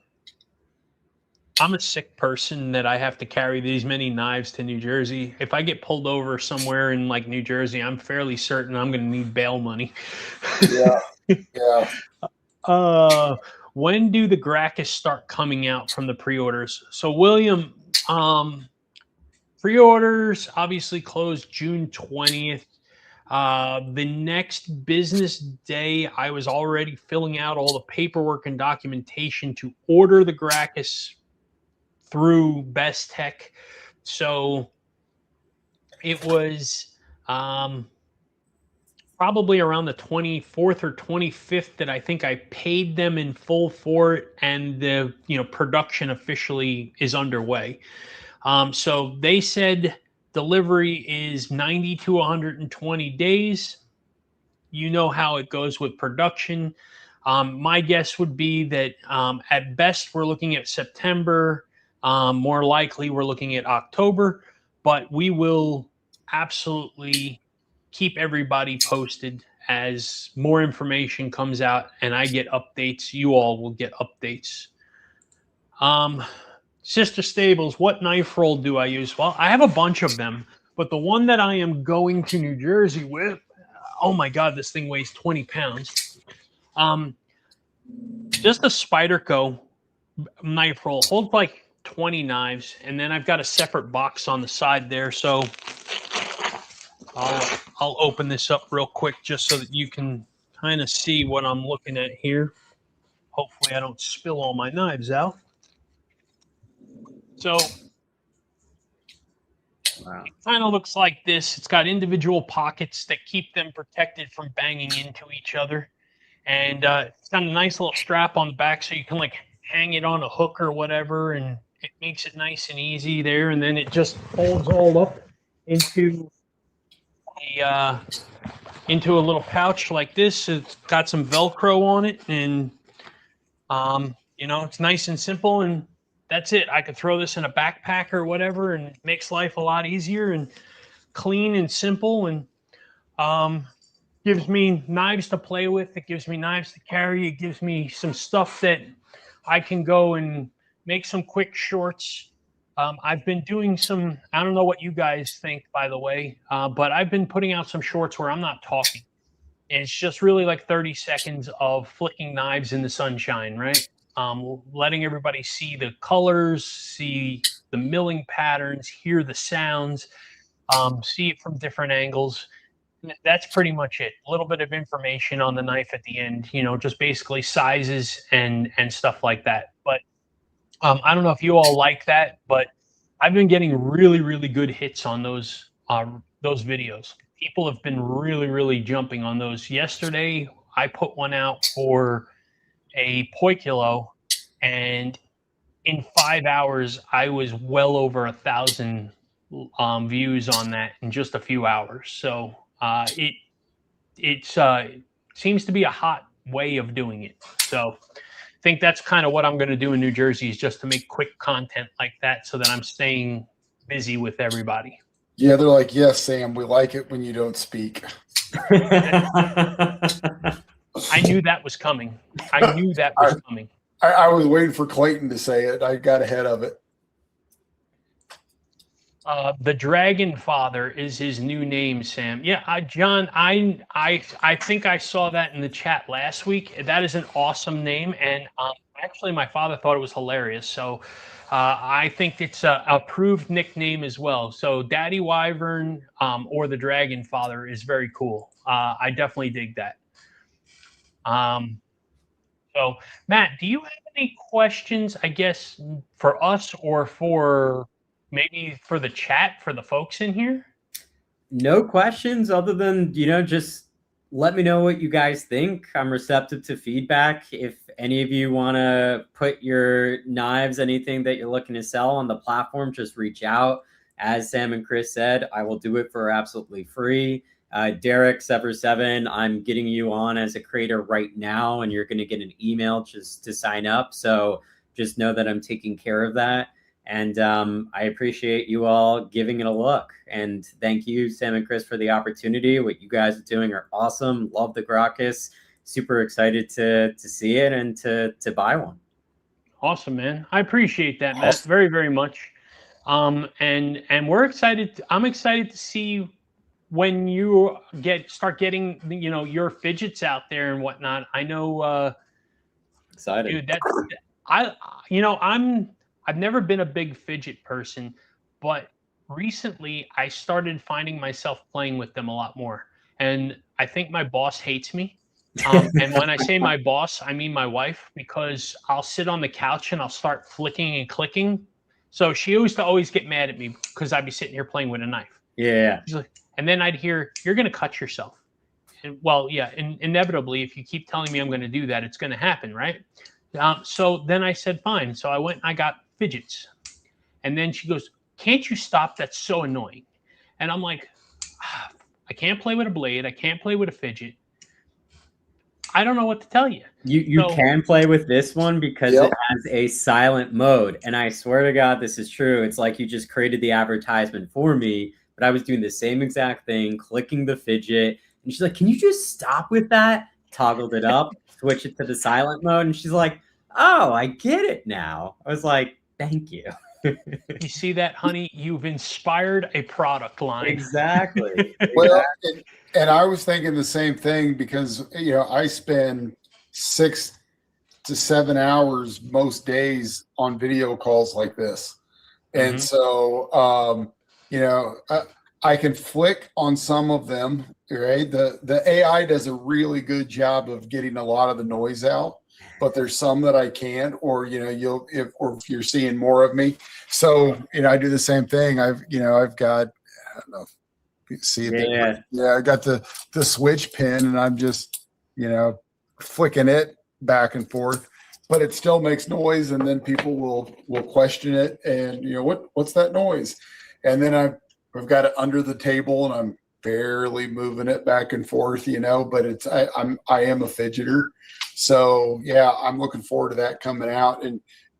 I'm a sick person that I have to carry these many knives to New Jersey. If I get pulled over somewhere in like New Jersey, I'm fairly certain I'm going to need bail money. Yeah. When do the Gracchus start coming out from the pre-orders? So William, pre-orders obviously closed June 20th. The next business day, I was already filling out all the paperwork and documentation to order the Gracchus through Best Tech. So it was probably around the 24th or 25th that I think I paid them in full for it, and the production officially is underway. So they said delivery is 90 to 120 days. You know how it goes with production. My guess would be that at best we're looking at September. More likely we're looking at October, but we will absolutely keep everybody posted as more information comes out and I get updates. You all will get updates. Sister Stables, what knife roll do I use? Well, I have a bunch of them, but the one that I am going to New Jersey with, oh my God, this thing weighs 20 pounds. Just a Spyderco knife roll holds like 20 knives, and then I've got a separate box on the side there. So I'll open this up real quick just so that you can kind of see what I'm looking at here. Hopefully I don't spill all my knives out. So wow. It kind of looks like this. It's got individual pockets that keep them protected from banging into each other. And it's got a nice little strap on the back so you can like hang it on a hook or whatever, and it makes it nice and easy there. And then it just folds all up into into a little pouch like this. It's got some Velcro on it, and it's nice and simple, and that's it. I could throw this in a backpack or whatever, and it makes life a lot easier and clean and simple, and gives me knives to play with. It gives me knives to carry. It gives me some stuff that I can go and make some quick shorts. I've been doing some, I don't know what you guys think, by the way, but I've been putting out some shorts where I'm not talking. And it's just really like 30 seconds of flicking knives in the sunshine, right? Letting everybody see the colors, see the milling patterns, hear the sounds, see it from different angles. That's pretty much it. A little bit of information on the knife at the end, just basically sizes and stuff like that. But I don't know if you all like that, but I've been getting really, really good hits on those videos. People have been really, really jumping on those. Yesterday, I put one out for a poi kilo, and in 5 hours, I was well over 1,000 views on that in just a few hours. So it seems to be a hot way of doing it. So I think that's kind of what I'm going to do in New Jersey, is just to make quick content like that so that I'm staying busy with everybody. Yeah, they're like, yes, Sam, we like it when you don't speak. I knew that was coming. I knew that was coming. I was waiting for Clayton to say it. I got ahead of it. The Dragon Father is his new name, Sam. Yeah, John, I think I saw that in the chat last week. That is an awesome name, and actually, my father thought it was hilarious. So I think it's a approved nickname as well. So Daddy Wyvern or the Dragon Father is very cool. I definitely dig that. So Matt, do you have any questions, I guess, for us or for maybe for the chat, for the folks in here? No questions other than, just let me know what you guys think. I'm receptive to feedback. If any of you want to put your knives, anything that you're looking to sell on the platform, just reach out. As Sam and Chris said, I will do it for absolutely free. Derek Sever7, I'm getting you on as a creator right now, and you're going to get an email just to sign up. So just know that I'm taking care of that. And I appreciate you all giving it a look. And thank you, Sam and Chris, for the opportunity. What you guys are doing are awesome. Love the Grokkus. Super excited to see it and to buy one. Awesome, man. I appreciate that, Matt, very, very much. And we're excited. I'm excited to see when you start getting, your fidgets out there and whatnot. I know. Excited. Dude, I've never been a big fidget person, but recently I started finding myself playing with them a lot more. And I think my boss hates me. And when I say my boss, I mean my wife, because I'll sit on the couch and I'll start flicking and clicking. So she used to always get mad at me because I'd be sitting here playing with a knife. Yeah. And then I'd hear, "You're going to cut yourself." And well, yeah, inevitably, if you keep telling me I'm going to do that, it's going to happen, right? So then I said, fine. So I went and I got fidgets. And then she goes, "Can't you stop? That's so annoying." And I'm like, I can't play with a blade. I can't play with a fidget. I don't know what to tell you. You can play with this one because it has a silent mode. And I swear to God, this is true. It's like you just created the advertisement for me, but I was doing the same exact thing, clicking the fidget. And she's like, "Can you just stop with that?" Toggled it up, switch it to the silent mode. And she's like, "Oh, I get it now." I was like, thank you. You see that, honey? You've inspired a product line. Exactly. Well, and I was thinking the same thing because, I spend 6 to 7 hours most days on video calls like this. And so, I can flick on some of them, right? The AI does a really good job of getting a lot of the noise out, but there's some that I can't, or if you're seeing more of me. So, I do the same thing. I've got, I don't know if you see it. I got the switch pin, and I'm just, flicking it back and forth, but it still makes noise. And then people will question it. And, what's that noise? And then I've got it under the table, and I'm barely moving it back and forth, you know, but I am a fidgeter. So yeah, I'm looking forward to that coming out.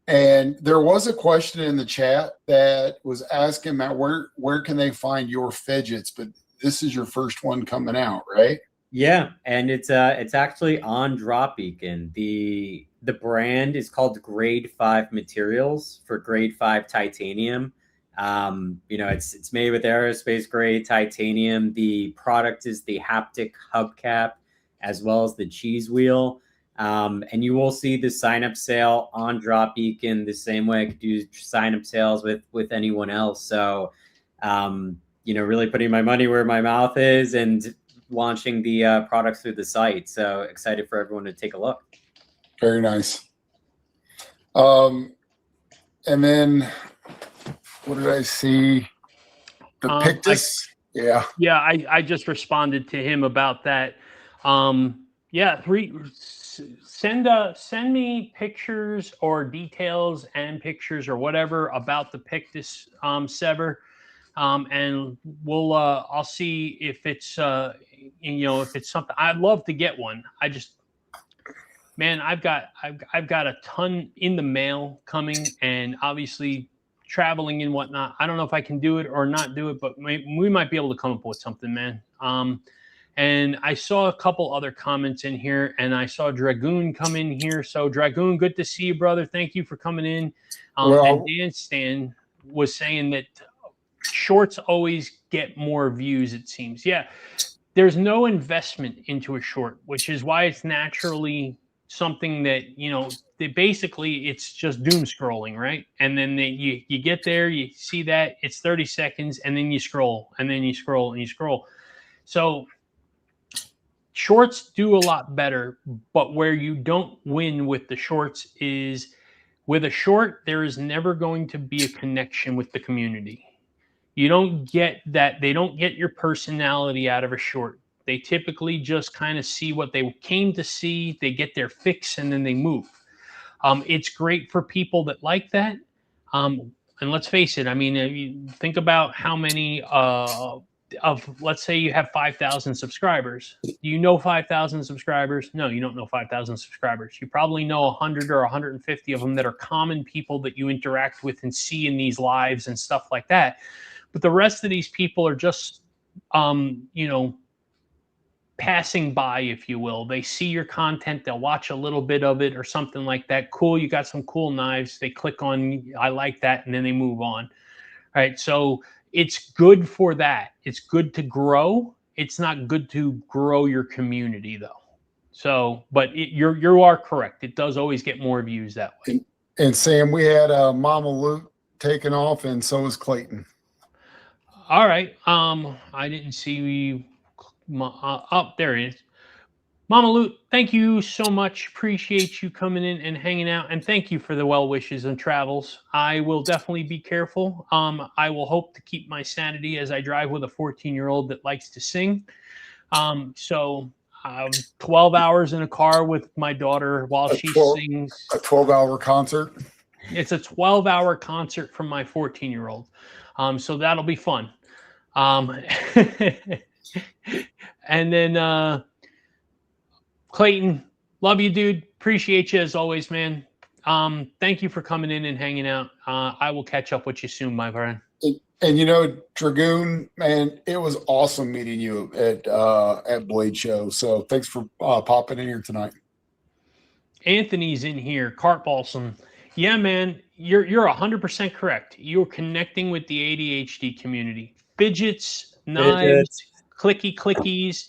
And there was a question in the chat that was asking, Matt, where can they find your fidgets? But this is your first one coming out, right? Yeah, and it's actually on Drop Beacon. The brand is called Grade 5 Materials for Grade 5 titanium. You know, it's made with aerospace grade titanium. The product is the haptic hubcap as well as the cheese wheel. And you will see the sign up sale on Drop Beacon the same way I could do sign up sales with anyone else. So, you know, really putting my money where my mouth is and launching the products through the site. So excited for everyone to take a look. Very nice. And then what did I see? The Pictus. Yeah. Yeah, I just responded to him about that. Yeah, send me pictures or details and pictures or whatever about the Pictus Sever. And we'll I'll see if it's you know, if it's something. I'd love to get one. I just, man, I've got a ton in the mail coming, and obviously traveling and whatnot. I don't know if I can do it or not do it, but we might be able to come up with something, man. And I saw a couple other comments in here, and I saw Dragoon come in here. So Dragoon, good to see you, brother. Thank you for coming in. And Dan Stan was saying that shorts always get more views, it seems. Yeah, there's no investment into a short, which is why it's naturally something that, you know, basically it's just doom scrolling, right? And then you get there, you see that it's 30 seconds, and then you scroll, and then you scroll, and you scroll. So shorts do a lot better, but where you don't win with the shorts is with a short, there is never going to be a connection with the community. You don't get that. They don't get your personality out of a short. They typically just kind of see what they came to see. They get their fix and then they move. It's great for people that like that. And let's face it. I mean, you think about how many let's say you have 5,000 subscribers. Do you know 5,000 subscribers? No, you don't know 5,000 subscribers. You probably know 100 or 150 of them that are common people that you interact with and see in these lives and stuff like that. But the rest of these people are just, you know, passing by, if you will. They see your content, they'll watch a little bit of it or something like that. Cool, you got some cool knives. They click on, I like that, and then they move on. All right, so it's good for that. It's good to grow. It's not good to grow your community, though. So, but you are correct. It does always get more views that way. And Sam, we had Mama Luke taken off, and so is Clayton. All right. I didn't see there it is. Mama Loot, thank you so much. Appreciate you coming in and hanging out, and thank you for the well wishes and travels. I will definitely be careful. I will hope to keep my sanity as I drive with a 14-year-old that likes to sing. So 12 hours in a car with my daughter while she sings. A 12-hour concert. It's a 12-hour concert from my 14-year-old. So that'll be fun. And then Clayton, love you, dude. Appreciate you as always, man. Thank you for coming in and hanging out. I will catch up with you soon, my friend. And you know, Dragoon, man, it was awesome meeting you at Blade Show. So thanks for popping in here tonight. Anthony's in here. Cart Balsam. Yeah, man, you're 100% correct. You're connecting with the ADHD community. Fidgets, knives, clickies,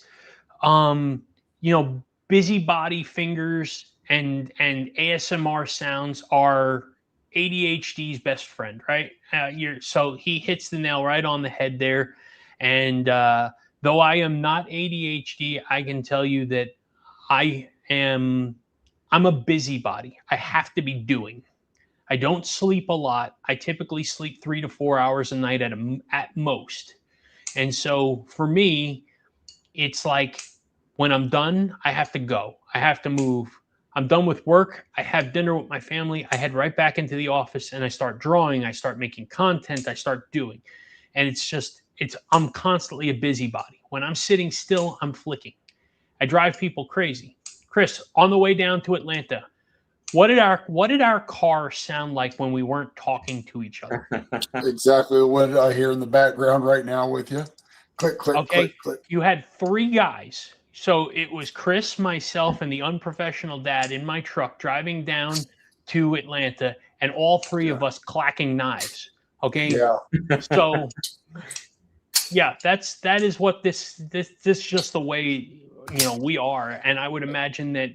you know, busybody fingers and ASMR sounds are ADHD's best friend, right? So he hits the nail right on the head there. And though I am not ADHD, I can tell you that I'm a busybody. I have to be doing. I don't sleep a lot. I typically sleep 3 to 4 hours a night at most. And so for me, it's like when I'm done, I have to go. I have to move. I'm done with work. I have dinner with my family. I head right back into the office and I start drawing. I start making content. I start doing. And I'm constantly a busybody. When I'm sitting still, I'm flicking. I drive people crazy. Chris, on the way down to Atlanta, what did our car sound like when we weren't talking to each other? Exactly what I hear in the background right now with you. Click, click, Okay, click, click. you had 3 guys. So it was Chris, myself, and the unprofessional dad in my truck driving down to Atlanta, and all 3 of us clacking knives. Okay, Yeah. so yeah, that is what this just the way we are, and I would imagine that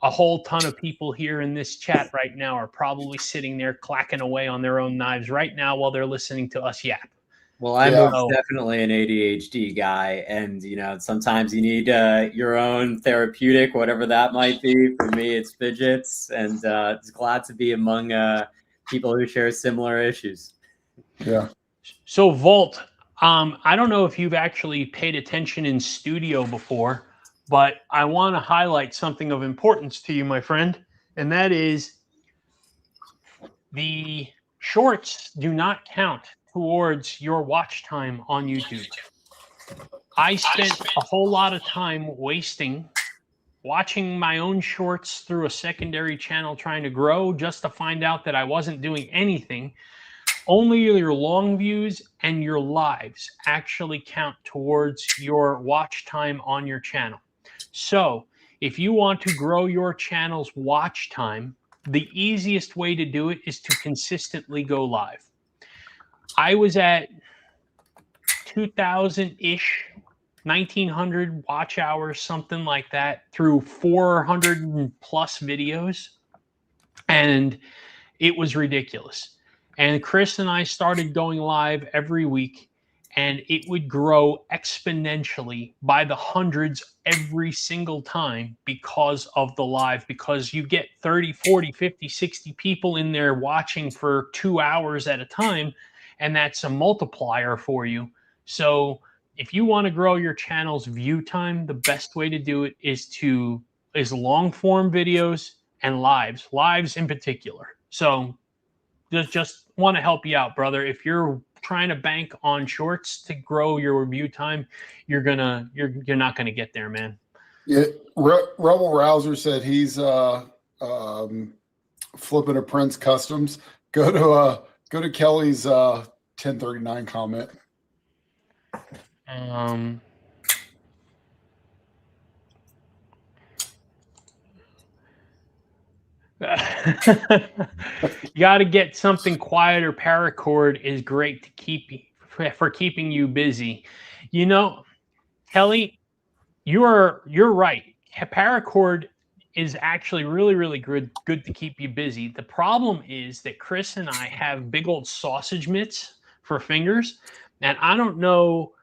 a whole ton of people here in this chat right now are probably sitting there clacking away on their own knives right now while they're listening to us yap. Well, I'm Yeah. most definitely an ADHD guy, and sometimes you need your own therapeutic, whatever that might be. For me, it's fidgets, and it's glad to be among people who share similar issues. Yeah. So Volt, I don't know if you've actually paid attention in studio before, but I want to highlight something of importance to you, my friend, and that is the shorts do not count towards your watch time on YouTube. I spent a whole lot of time watching my own shorts through a secondary channel trying to grow just to find out that I wasn't doing anything. Only your long views and your lives actually count towards your watch time on your channel. So if you want to grow your channel's watch time, the easiest way to do it is to consistently go live. I was at 2,000-ish, 1,900 watch hours, something like that, through 400 plus videos. And it was ridiculous. And Chris and I started going live every week, and it would grow exponentially by the hundreds every single time because of the live, because you get 30, 40, 50, 60 people in there watching for 2 hours at a time, and that's a multiplier for you. So if you want to grow your channel's view time, the best way to do it is long form videos and lives in particular. So just want to help you out, brother. If you're trying to bank on shorts to grow your view time, you're not gonna get there, man. Yeah. Rebel Rouser said he's flipping a Prince Customs. Go to Kelly's 1039 comment. You got to get something quieter. Paracord is great to keeping you busy. Kelly, you're right. Paracord is actually really, really good to keep you busy. The problem is that Chris and I have big old sausage mitts for fingers, and I don't know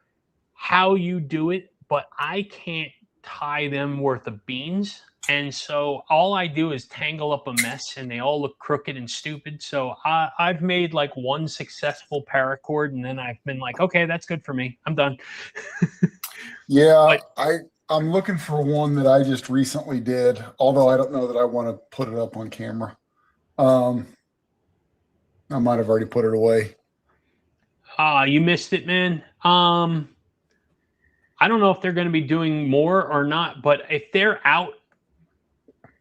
how you do it, but I can't tie them worth of beans. And so all I do is tangle up a mess, and they all look crooked and stupid. So I've made like one successful paracord, and then I've been like, okay, that's good for me. I'm done. Yeah, I'm looking for one that I just recently did, although I don't know that I want to put it up on camera. I might have already put it away. You missed it, man. I don't know if they're going to be doing more or not, but if they're out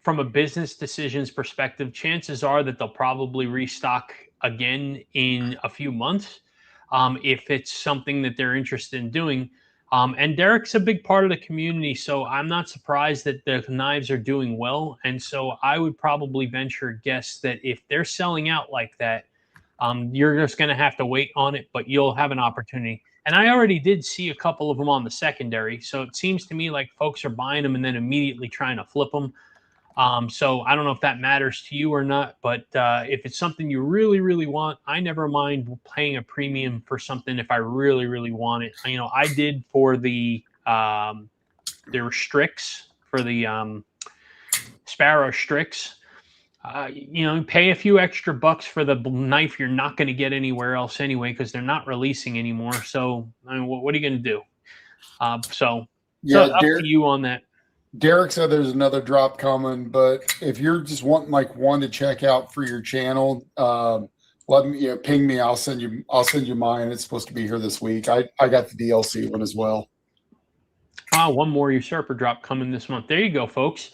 from a business decisions perspective, chances are that they'll probably restock again in a few months if it's something that they're interested in doing. And Derek's a big part of the community, so I'm not surprised that the knives are doing well. And so I would probably venture a guess that if they're selling out like that, you're just going to have to wait on it, but you'll have an opportunity. And I already did see a couple of them on the secondary, so it seems to me like folks are buying them and then immediately trying to flip them. So I don't know if that matters to you or not, but if it's something you really, really want, I never mind paying a premium for something if I really, really want it. I did for the Strix, for the Sparrow Strix. Pay a few extra bucks for the knife you're not going to get anywhere else anyway, because they're not releasing anymore. So what are you going to do? So up to you on that. Derek said there's another drop coming, but if you're just wanting like one to check out for your channel, let me ping me. I'll send you mine. It's supposed to be here this week. I got the DLC one as well. One more usurper drop coming this month. There you go, folks.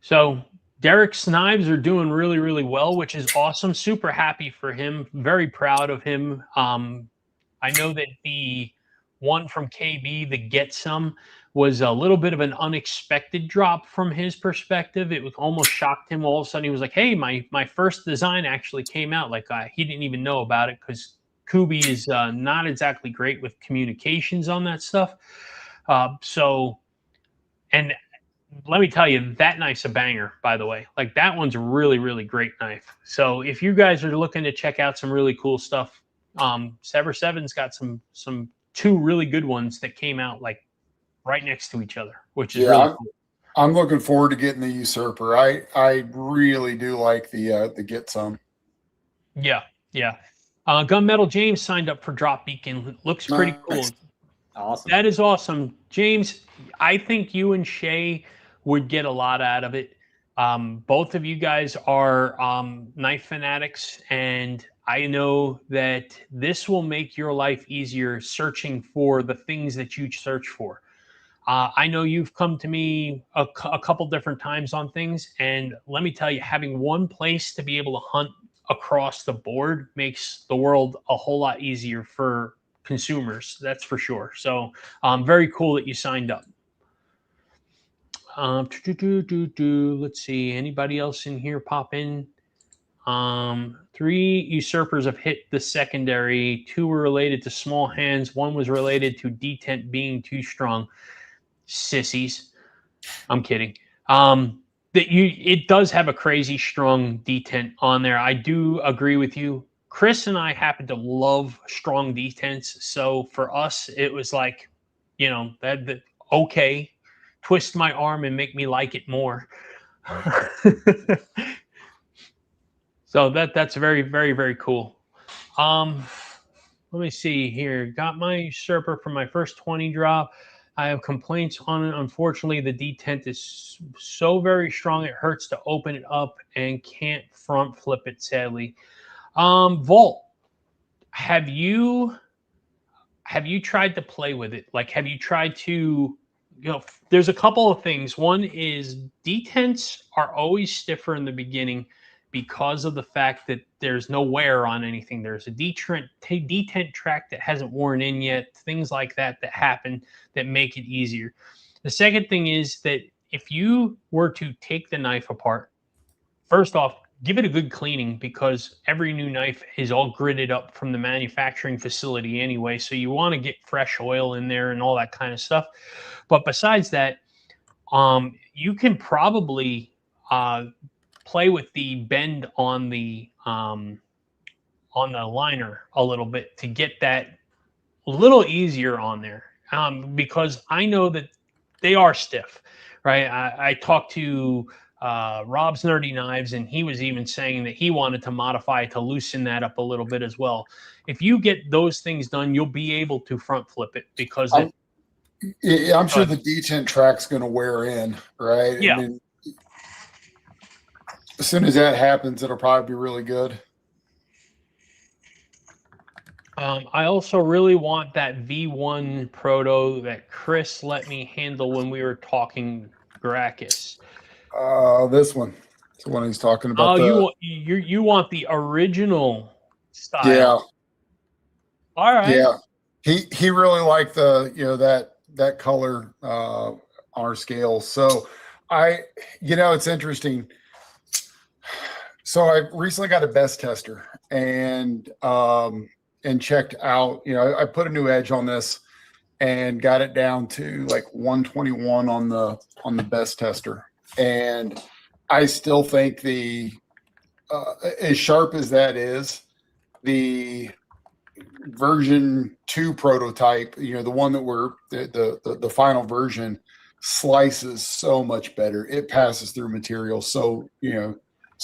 So Derek's knives are doing really, really well, which is awesome. Super happy for him. Very proud of him. I know that the one from KB, the Get Some, was a little bit of an unexpected drop from his perspective. It was almost shocked him. All of a sudden, he was like, "Hey, my first design actually came out." Like he didn't even know about it because Kubi is not exactly great with communications on that stuff. And let me tell you, that knife's a banger, by the way. Like that one's a really, really great knife. So if you guys are looking to check out some really cool stuff, Sever 7's got some two really good ones that came out like right next to each other, which is really cool. I'm looking forward to getting the usurper. I really do like the Get Some. Yeah. Gunmetal James signed up for Drop Beacon. Looks pretty cool. Awesome. That is awesome. James, I think you and Shay would get a lot out of it. Both of you guys are knife fanatics, and I know that this will make your life easier searching for the things that you search for. I know you've come to me a couple different times on things, and let me tell you, having one place to be able to hunt across the board makes the world a whole lot easier for consumers. That's for sure. So very cool that you signed up. Let's see. Anybody else in here pop in? 3 usurpers have hit the secondary. 2 were related to small hands. 1 was related to detent being too strong. Sissies. I'm kidding. It does have a crazy strong detent on there. I do agree with you. Chris and I happen to love strong detents, so for us it was like, that okay, twist my arm and make me like it more. So that's very, very, very cool. Let me see here. Got my usurper from my first 20 drop. I have complaints on it. Unfortunately, the detent is so very strong it hurts to open it up and can't front flip it, sadly. Volt, have you tried to play with it? Like, have you tried to, there's a couple of things. One is detents are always stiffer in the beginning because of the fact that there's no wear on anything. There's a detent track that hasn't worn in yet, things like that happen that make it easier. The second thing is that if you were to take the knife apart, first off, give it a good cleaning because every new knife is all gridded up from the manufacturing facility anyway. So you want to get fresh oil in there and all that kind of stuff. But besides that, you can probably play with the bend on the liner a little bit to get that a little easier on there, because I know that they are stiff, right? I talked to Rob's Nerdy Knives, and he was even saying that he wanted to modify to loosen that up a little bit as well. If you get those things done, you'll be able to front flip it because I'm sure the detent track's going to wear in, right? Yeah. I mean, as soon as that happens, it'll probably be really good. I also really want that V1 proto that Chris let me handle when we were talking Gracchus. This one. It's the one he's talking about. You want the original style? Yeah. All right. Yeah. He really liked that color on our scale. So it's interesting. So I recently got a best tester and checked out, I put a new edge on this and got it down to like 121 on the best tester. And I still think as sharp as that is, the version 2 prototype, the one that the final version slices so much better. It passes through material so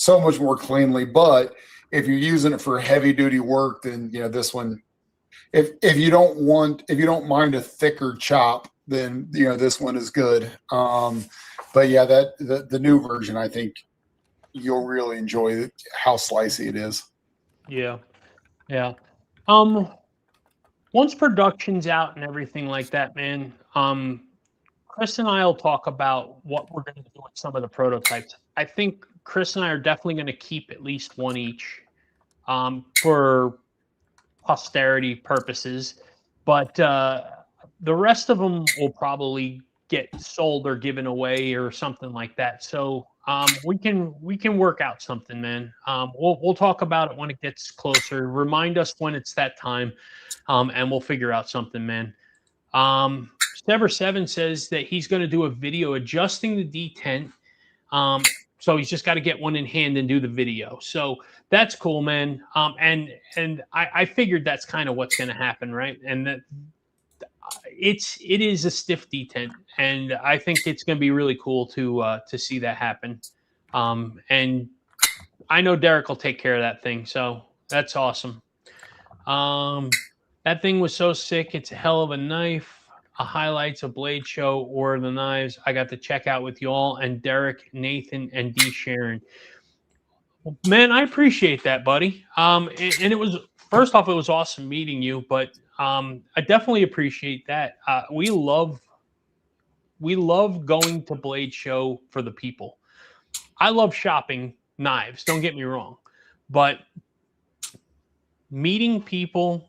much more cleanly. But if you're using it for heavy duty work, then this one, if you don't mind a thicker chop, then this one is good. But yeah, the new version, I think you'll really enjoy how slicey it is. Yeah. Once production's out and everything like that, man, Chris and I will talk about what we're going to do with some of the prototypes. I think Chris and I are definitely going to keep at least one each for posterity purposes, but the rest of them will probably get sold or given away or something like that. So we can work out something, man. We'll talk about it when it gets closer. Remind us when it's that time, and we'll figure out something, man. Sever7 says that he's going to do a video adjusting the detent. So he's just got to get one in hand and do the video. So that's cool, man. And I figured that's kind of what's going to happen, right? And that it is a stiff detent, and I think it's going to be really cool to see that happen. And I know Derek will take care of that thing, so that's awesome. That thing was so sick. It's a hell of a knife. A highlights, a blade show, or the knives. I got to check out with y'all and Derek, Nathan, and D. Sharon. Man, I appreciate that, buddy. And it was, first off, it was awesome meeting you, but I definitely appreciate that. We love going to Blade Show for the people. I love shopping knives, don't get me wrong, but meeting people,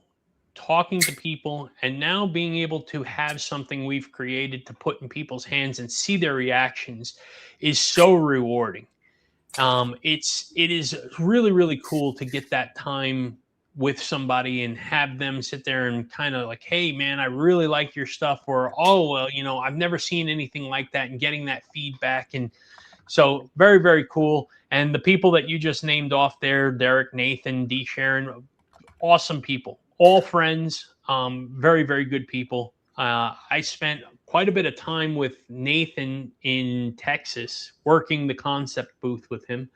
talking to people, and now being able to have something we've created to put in people's hands and see their reactions is so rewarding. It is really, really cool to get that time with somebody and have them sit there and kind of like, hey man, I really like your stuff, or, oh, well, I've never seen anything like that, and getting that feedback. And so very, very cool. And the people that you just named off there, Derek, Nathan, D. Sharon, awesome people. All friends, very, very good people. I spent quite a bit of time with Nathan in Texas, working the concept booth with him.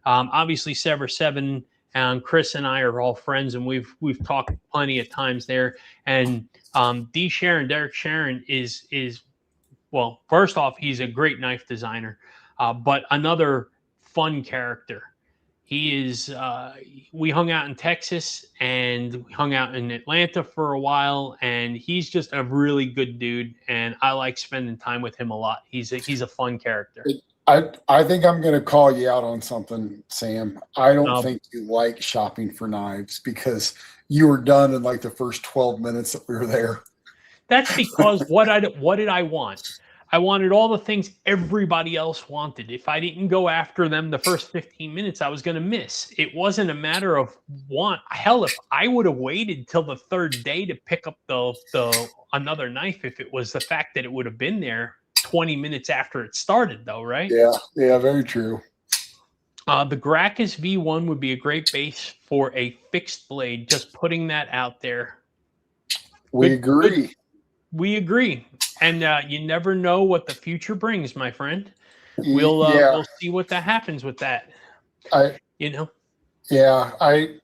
Obviously, Sever7 and Chris and I are all friends, and we've talked plenty of times there. And D. Sharon, Derek Sharon is well, first off, he's a great knife designer, but another fun character. He is, we hung out in Texas and we hung out in Atlanta for a while, and he's just a really good dude, and I like spending time with him a lot. He's a fun character. I think I'm going to call you out on something, Sam. I don't think you like shopping for knives, because you were done in like the first 12 minutes that we were there. That's because what did I want? I wanted all the things everybody else wanted. If I didn't go after them the first 15 minutes, I was going to miss. It wasn't a matter of want. Hell, if I would have waited till the third day to pick up the another knife, if it was the fact that it would have been there 20 minutes after it started, though, right? Yeah, very true. The Gracchus V1 would be a great base for a fixed blade. Just putting that out there. We agree. We agree. And you never know what the future brings, my friend. We'll see what that happens with that. Yeah, I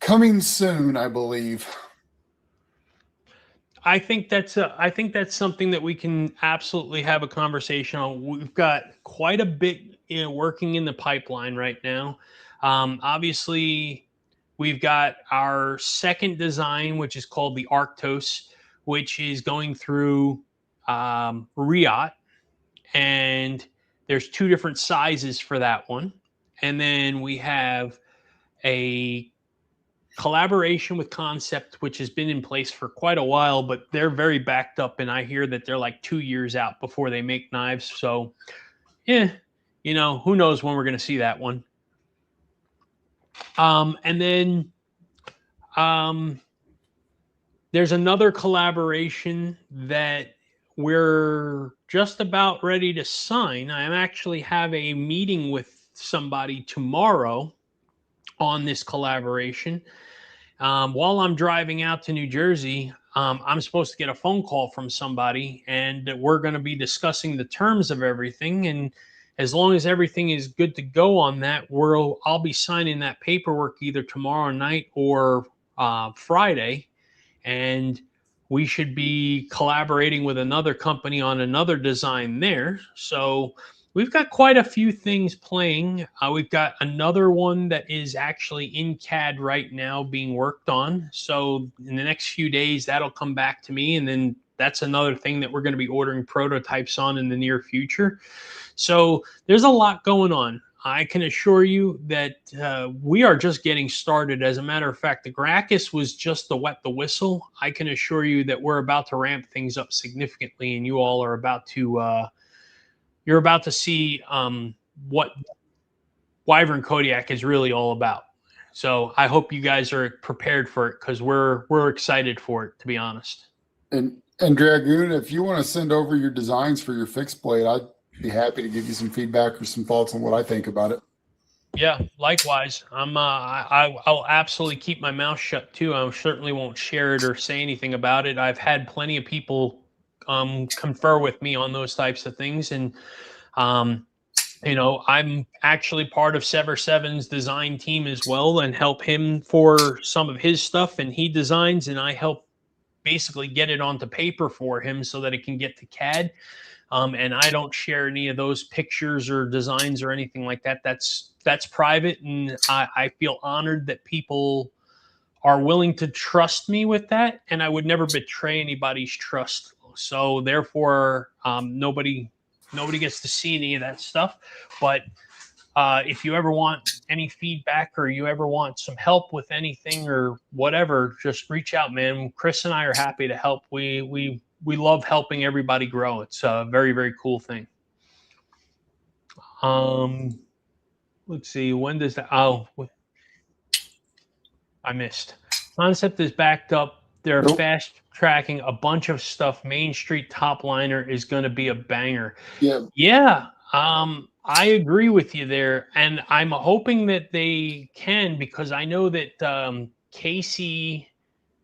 coming soon, I believe. I think that's something that we can absolutely have a conversation on. We've got quite a bit working in the pipeline right now. Obviously, we've got our second design, which is called the Arctos, which is going through Riot, and there's two different sizes for that one. And then we have a collaboration with Concept, which has been in place for quite a while, but they're very backed up, and I hear that they're like 2 years out before they make knives. So, who knows when we're going to see that one. And then there's another collaboration that we're just about ready to sign. I actually have a meeting with somebody tomorrow on this collaboration. While I'm driving out to New Jersey, I'm supposed to get a phone call from somebody, and we're going to be discussing the terms of everything. And as long as everything is good to go on that, I'll be signing that paperwork either tomorrow night or Friday. And we should be collaborating with another company on another design there. So we've got quite a few things playing. We've got another one that is actually in CAD right now being worked on. So in the next few days, that'll come back to me. And then that's another thing that we're going to be ordering prototypes on in the near future. So there's a lot going on. I can assure you that we are just getting started. As a matter of fact, the Gracchus was just the wet the whistle. I can assure you that we're about to ramp things up significantly, and you all are about to you're about to see what Wyvern Kodiak is really all about. So I hope you guys are prepared for it, because we're excited for it, to be honest. And Dragoon, if you want to send over your designs for your fixed blade, I'd be happy to give you some feedback or some thoughts on what I think about it. Yeah, likewise. I'll absolutely keep my mouth shut too. I certainly won't share it or say anything about it. I've had plenty of people confer with me on those types of things, and you know, I'm actually part of Sever Seven's design team as well, and help him for some of his stuff, and he designs, and I help basically get it onto paper for him so that it can get to CAD. And I don't share any of those pictures or designs or anything like that. That's private, and I feel honored that people are willing to trust me with that, and I would never betray anybody's trust. So therefore, nobody gets to see any of that stuff. But if you ever want any feedback, or you ever want some help with anything or whatever, just reach out, man. Chris and I are happy to help. We love helping everybody grow. It's a very, very cool thing. Let's see. When does that? Oh, I missed. Concept is backed up. They're fast tracking a bunch of stuff. Main Street top liner is going to be a banger. Yeah. I agree with you there, and I'm hoping that they can, because I know that Casey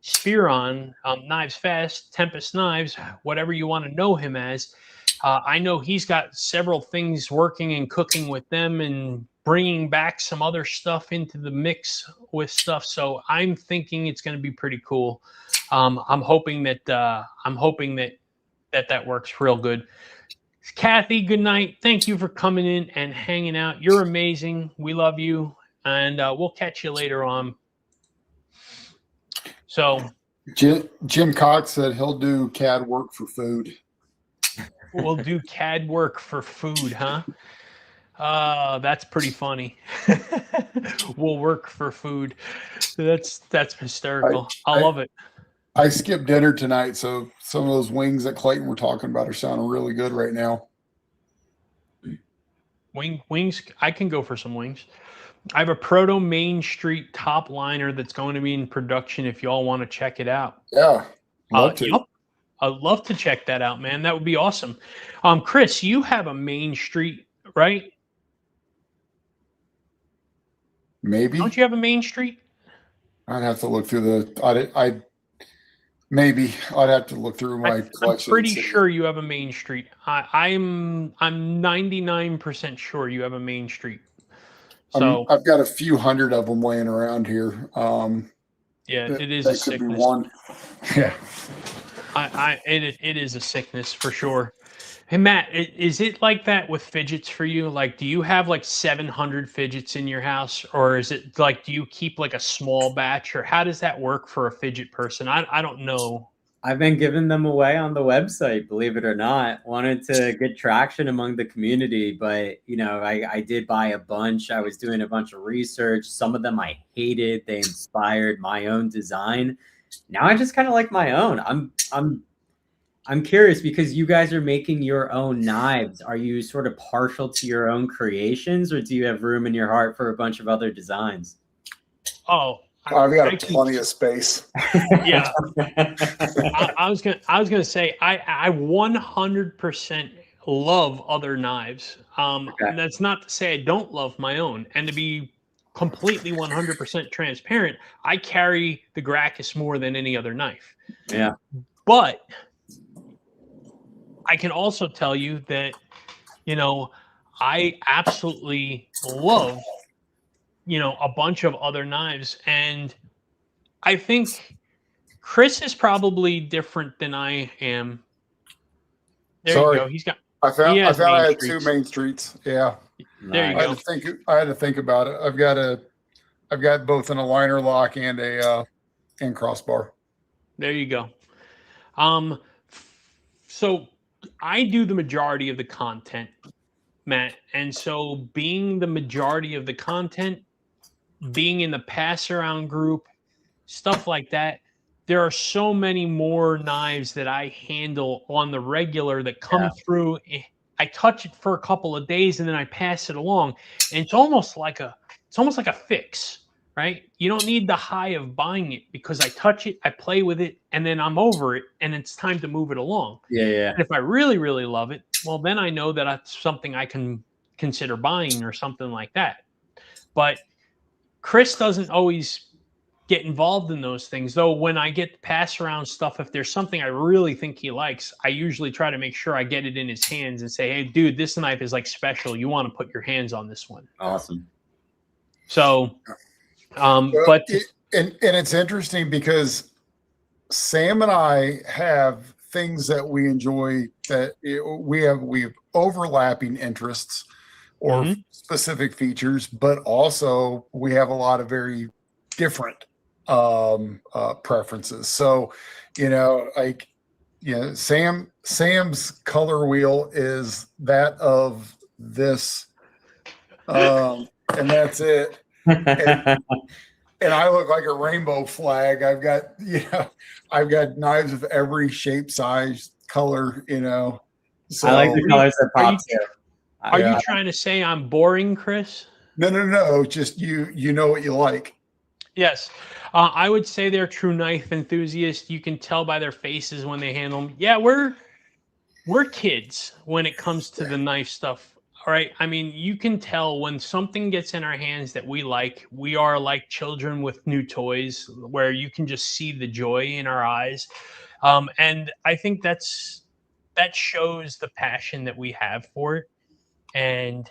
Spearon, Knives Fast, Tempest Knives, whatever you want to know him as, I know he's got several things working and cooking with them, and bringing back some other stuff into the mix with stuff. So I'm thinking it's going to be pretty cool. I'm hoping that that works real good. Kathy, good night. Thank you for coming in and hanging out. You're amazing. We love you, and we'll catch you later on. So Jim Cox said he'll do CAD work for food. We'll do CAD work for food, huh? That's pretty funny. We'll work for food. That's hysterical. I love it. I skipped dinner tonight, so some of those wings that Clayton were talking about are sounding really good right now. Wings, I can go for some wings. I have a Proto Main Street top liner that's going to be in production if y'all want to check it out. Yeah, love to. Yep. I'd love to check that out, man. That would be awesome. Chris, you have a Main Street, right? Maybe. Don't you have a Main Street? I'd have to look through the. I'd have to look through my collection. I'm pretty sure you have a Main Street. I'm 99% sure you have a Main Street. So I've got a few hundred of them laying around here. Yeah, it is a sickness. Be one. Yeah. It is a sickness for sure. Hey Matt, is it like that with fidgets for you? Like, do you have like 700 fidgets in your house, or is it like, do you keep like a small batch, or how does that work for a fidget person? I don't know. I've been giving them away on the website, believe it or not. Wanted to get traction among the community, but you know, I did buy a bunch. I was doing a bunch of research. Some of them I hated. They inspired my own design. Now I just kind of like my own. I'm curious, because you guys are making your own knives. Are you sort of partial to your own creations, or do you have room in your heart for a bunch of other designs? Oh, I've got plenty of space. Yeah. I was gonna say I 100% love other knives. Okay. And that's not to say I don't love my own. And to be completely 100% transparent, I carry the Gracchus more than any other knife. Yeah. But I can also tell you that, you know, I absolutely love, you know, a bunch of other knives. And I think Chris is probably different than I am. There you go. He's got. I found I had two Main Streets. Yeah. There you go. I had to think about it. I've got both an aligner lock and a and crossbar. There you go. So I do the majority of the content, Matt. And so being the majority of the content, being in the pass around group, stuff like that, there are so many more knives that I handle on the regular that come through. I touch it for a couple of days and then I pass it along. And it's almost like a fix, right? You don't need the high of buying it because I touch it, I play with it, and then I'm over it and it's time to move it along. Yeah. And if I really, really love it, well, then I know that that's something I can consider buying or something like that. But Chris doesn't always get involved in those things, though. When I get pass around stuff, if there's something I really think he likes, I usually try to make sure I get it in his hands and say, hey dude, this knife is like special, you want to put your hands on this one. Awesome. So and it's interesting because Sam and I have things that we enjoy, that we have overlapping interests or specific features, but also we have a lot of very different preferences. So, Sam's color wheel is that of this, and that's it. And I look like a rainbow flag. I've got knives of every shape, size, color. So I like the colors that pop too. Are you trying to say I'm boring, Chris? No. Just you know what you like. Yes. I would say they're true knife enthusiasts. You can tell by their faces when they handle them. Yeah, we're kids when it comes to the knife stuff. All right. I mean, you can tell when something gets in our hands that we like. We are like children with new toys, where you can just see the joy in our eyes. And I think that shows the passion that we have for it. And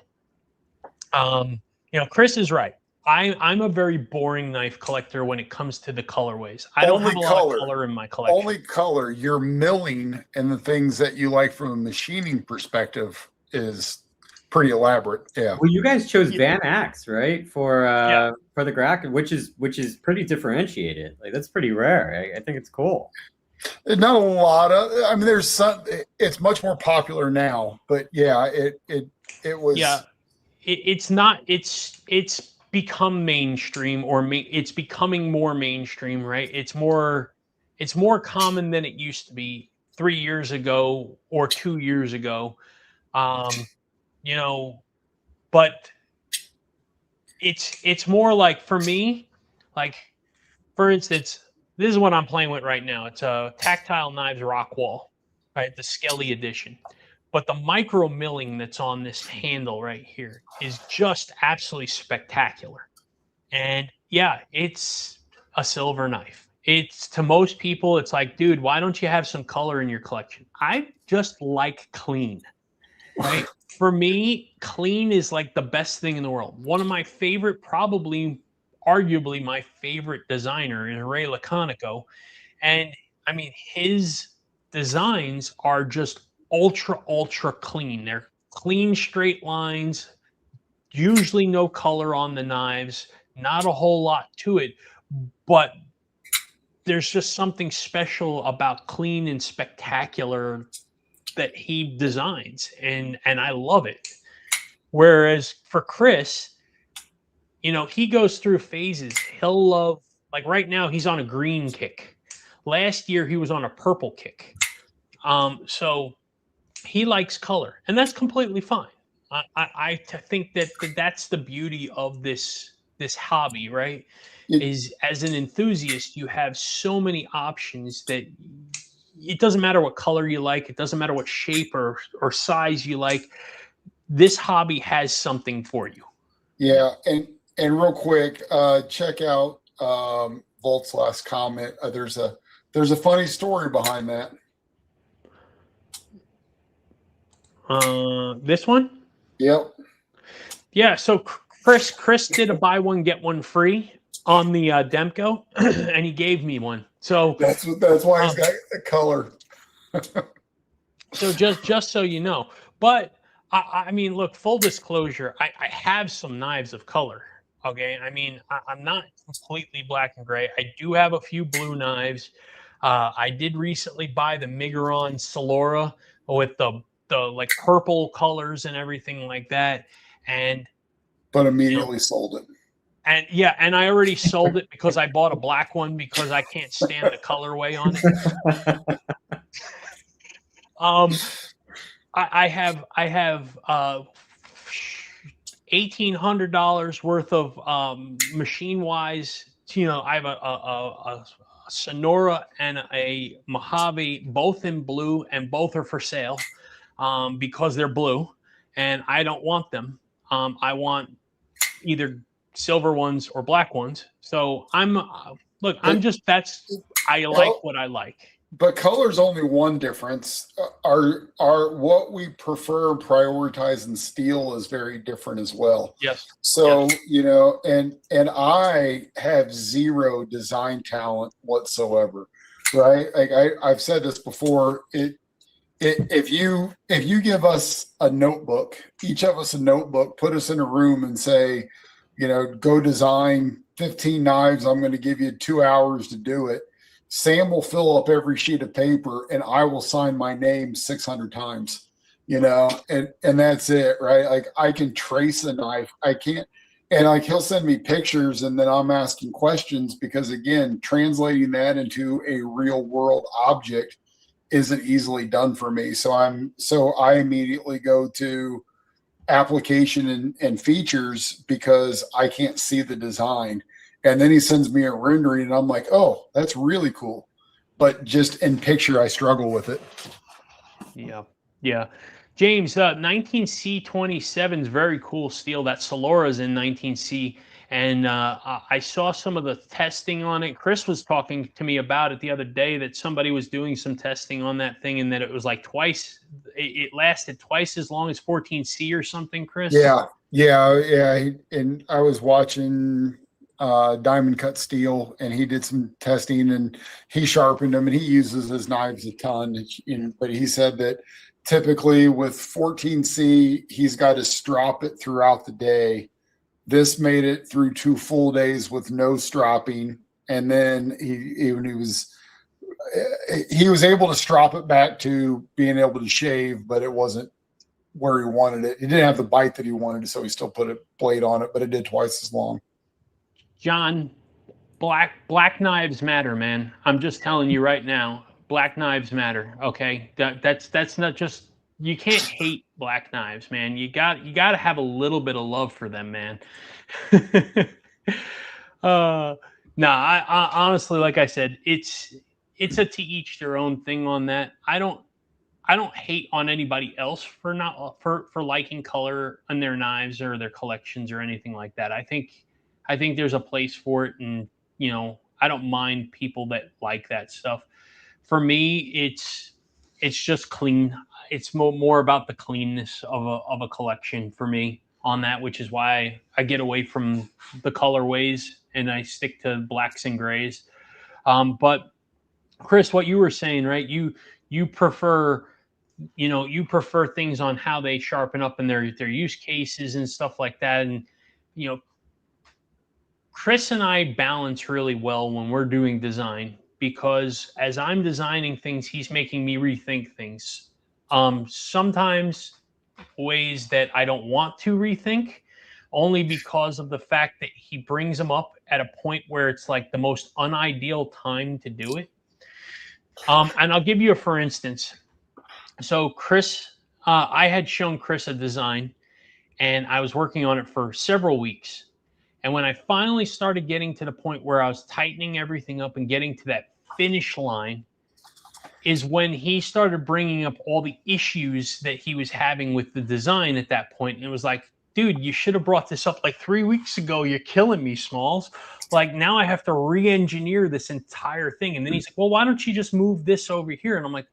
Chris is right. I'm a very boring knife collector when it comes to the colorways. I don't have a lot of color in my collection. Only color. Your milling and the things that you like from a machining perspective is pretty elaborate. Yeah. Well, you guys chose Van Axe, right? For the Grack, which is pretty differentiated. Like, that's pretty rare. I think it's cool. Not a lot of. I mean, there's some. It's much more popular now, but yeah, it was. Yeah, it's not. It's become mainstream, or it's becoming more mainstream, right? It's more common than it used to be 3 years ago or 2 years ago. But it's more like, for me, like, for instance, this is what I'm playing with right now. It's a Tactile Knives Rockwall, right? The Skelly edition. But the micro milling that's on this handle right here is just absolutely spectacular. And yeah, it's a silver knife. It's, to most people, it's like, dude, why don't you have some color in your collection? I just like clean, right? For me, clean is like the best thing in the world. One of my favorite, arguably my favorite designer is Ray Laconico. And I mean, his designs are just ultra clean. They're clean, straight lines, usually no color on the knives, not a whole lot to it, but there's just something special about clean and spectacular that he designs, and I love it. Whereas for Chris, he goes through phases. He'll love, like right now he's on a green kick. Last year he was on a purple kick. So he likes color, and that's completely fine. I think that that's the beauty of this hobby, right? Is, as an enthusiast, you have so many options that it doesn't matter what color you like. It doesn't matter what shape or size you like. This hobby has something for you. Yeah, and real quick, check out Volt's last comment. There's a funny story behind that. This one? Yep. Yeah, so Chris did a buy one get one free on the Demko, and he gave me one. So that's why he's got a color. So just so you know, but I mean, look, full disclosure, I have some knives of color. Okay, I mean, I'm not completely black and gray. I do have a few blue knives. I did recently buy the Migron Solora with the like purple colors and everything like that. And but immediately sold it. And yeah, and I already sold it because I bought a black one because I can't stand the colorway on it. I have $1,800 worth of machine wise. You know, I have a Sonora and a Mojave, both in blue, and both are for sale because they're blue, and I don't want them. I want either silver ones or black ones. So I'm look, I'm just I like what I like. But color's only one difference. Our what we prefer and prioritize in steel is very different as well. Yes. So you know, and I have zero design talent whatsoever, right? Like I've said this before. If you give us a notebook, each of us a notebook, put us in a room and say, you know, go design 15 knives. I'm going to give you 2 hours to do it. Sam will fill up every sheet of paper and I will sign my name 600 times, you know, and that's it, right? Like I can trace a knife. I can't, and like he'll send me pictures and then I'm asking questions because again, translating that into a real world object isn't easily done for me. So I immediately go to application and features because I can't see the design. And then he sends me a rendering and I'm like, oh, that's really cool. But just in picture, I struggle with it. Yeah. Yeah. James, 19C27 is very cool steel. That Solora's in 19C. And I saw some of the testing on it. Chris was talking to me about it the other day that somebody was doing some testing on that thing and that it was like it lasted twice as long as 14C or something, Chris? Yeah. And I was watching Diamond Cut Steel and he did some testing and he sharpened them and he uses his knives a ton. But he said that typically with 14C, he's got to strop it throughout the day. This made it through 2 full days with no stropping, and then he was able to strop it back to being able to shave, but it wasn't where he wanted it. He didn't have the bite that he wanted, so he still put a blade on it, but it did twice as long. John, black knives matter, man. I'm just telling you right now, black knives matter. Okay, that's not just. You can't hate black knives, man. You got to have a little bit of love for them, man. I honestly, like I said, it's a to each their own thing on that. I don't hate on anybody else for liking color on their knives or their collections or anything like that. I think there's a place for it, and you know, I don't mind people that like that stuff. For me, it's just clean. It's more about the cleanness of a collection for me on that, which is why I get away from the colorways and I stick to blacks and grays. But Chris, what you were saying, right? You prefer things on how they sharpen up in their use cases and stuff like that. And you know, Chris and I balance really well when we're doing design because as I'm designing things, he's making me rethink things. Sometimes ways that I don't want to rethink, only because of the fact that he brings them up at a point where it's like the most unideal time to do it. And I'll give you a for instance. So Chris, I had shown Chris a design and I was working on it for several weeks. And when I finally started getting to the point where I was tightening everything up and getting to that finish line, is when he started bringing up all the issues that he was having with the design at that point. And it was like, dude, you should have brought this up like 3 weeks ago. You're killing me, Smalls. Like now I have to re-engineer this entire thing. And then he's like, well, why don't you just move this over here? And I'm like,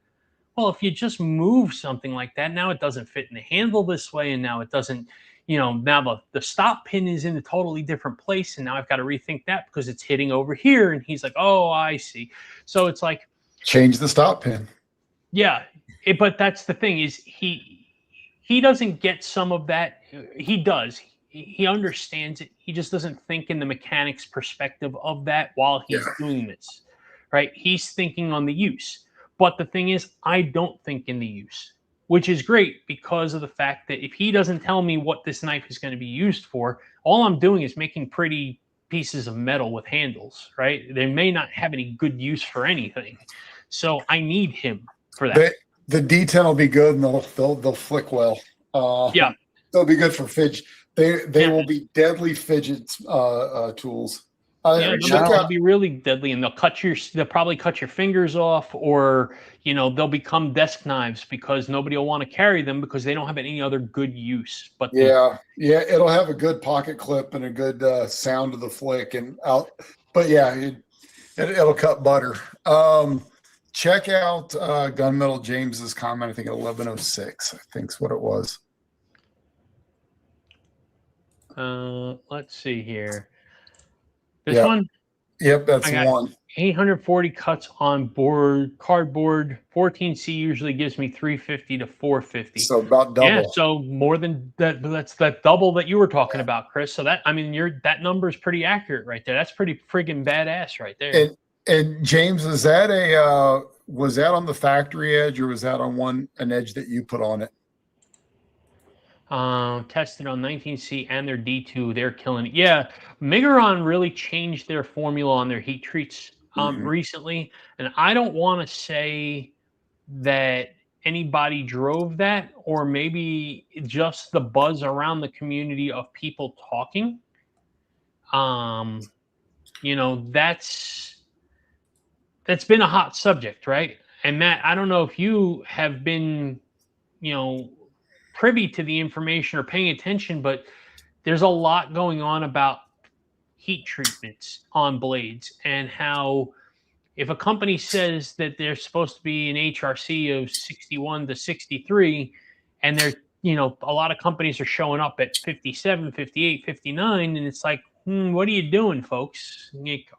well, if you just move something like that, now it doesn't fit in the handle this way. And now it doesn't, you know, now the stop pin is in a totally different place. And now I've got to rethink that because it's hitting over here. And he's like, oh, I see. So it's like, change the stop pin. Yeah, but that's the thing is he doesn't get some of that. He does. He understands it. He just doesn't think in the mechanics perspective of that while he's doing this, right? He's thinking on the use. But the thing is, I don't think in the use, which is great because of the fact that if he doesn't tell me what this knife is going to be used for, all I'm doing is making pretty pieces of metal with handles, right? They may not have any good use for anything. So I need him for that. The D10 will be good, and they'll flick well. Yeah. They'll be good for fidget. They will be deadly fidget tools. They'll be really deadly, and they'll probably cut your fingers off, or they'll become desk knives because nobody will want to carry them because they don't have any other good use. But it'll have a good pocket clip and a good sound of the flick, and out. But yeah, it'll cut butter. Check out Gunmetal James's comment. I think at 11:06. I think's what it was. Let's see here. This one? Yep, that's one. 840 cuts on board cardboard. 14C usually gives me 350 to 450. So about double. Yeah, so more than that. That's that double that you were talking about, Chris. So that that number is pretty accurate right there. That's pretty friggin' badass right there. And James, was that on the factory edge, or was that on an edge that you put on it? Tested on 19C and their D2. They're killing it. Yeah, Migron really changed their formula on their heat treats recently. And I don't want to say that anybody drove that, or maybe just the buzz around the community of people talking. That's been a hot subject, right? And Matt, I don't know if you have been, privy to the information or paying attention, but there's a lot going on about heat treatments on blades, and how if a company says that they're supposed to be an HRC of 61 to 63, and they're, a lot of companies are showing up at 57, 58, 59, and it's like, what are you doing, folks?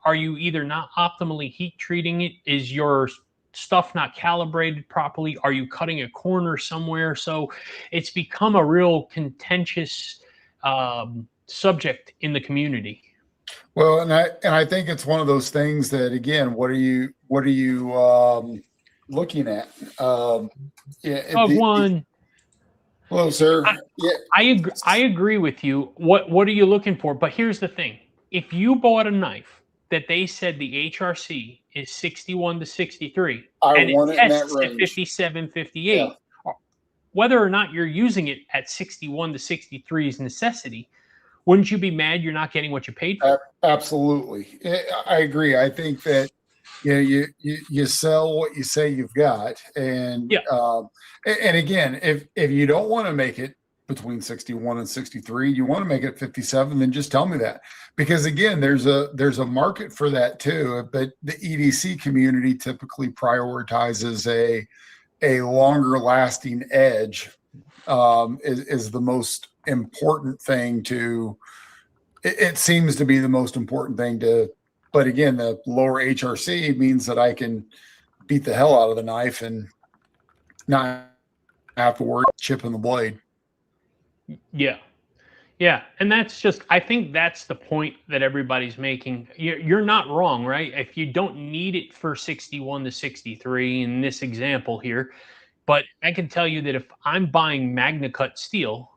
Are you either not optimally heat treating it? Is your stuff not calibrated properly? Are you cutting a corner somewhere? So it's become a real contentious subject in the community. Well, and I think it's one of those things that, again, what are you looking at? Hello, sir. I agree with you. What are you looking for? But here's the thing: if you bought a knife that they said the HRC is 61 to 63, and it tests at 57, 58, whether or not you're using it at 61 to 63 is necessity, wouldn't you be mad you're not getting what you paid for? Absolutely. I agree. I think that you sell what you say you've got. And and again, if you don't want to make it between 61 and 63, you want to make it 57, then just tell me that. Because again, there's a market for that too. But the EDC community typically prioritizes a longer lasting edge is the most important thing to, it seems to be the most important thing to, but again, the lower HRC means that I can beat the hell out of the knife and not have to worry about chipping the blade. Yeah. And that's just, I think that's the point that everybody's making. You're not wrong, right? If you don't need it for 61 to 63 in this example here, but I can tell you that if I'm buying Magna Cut steel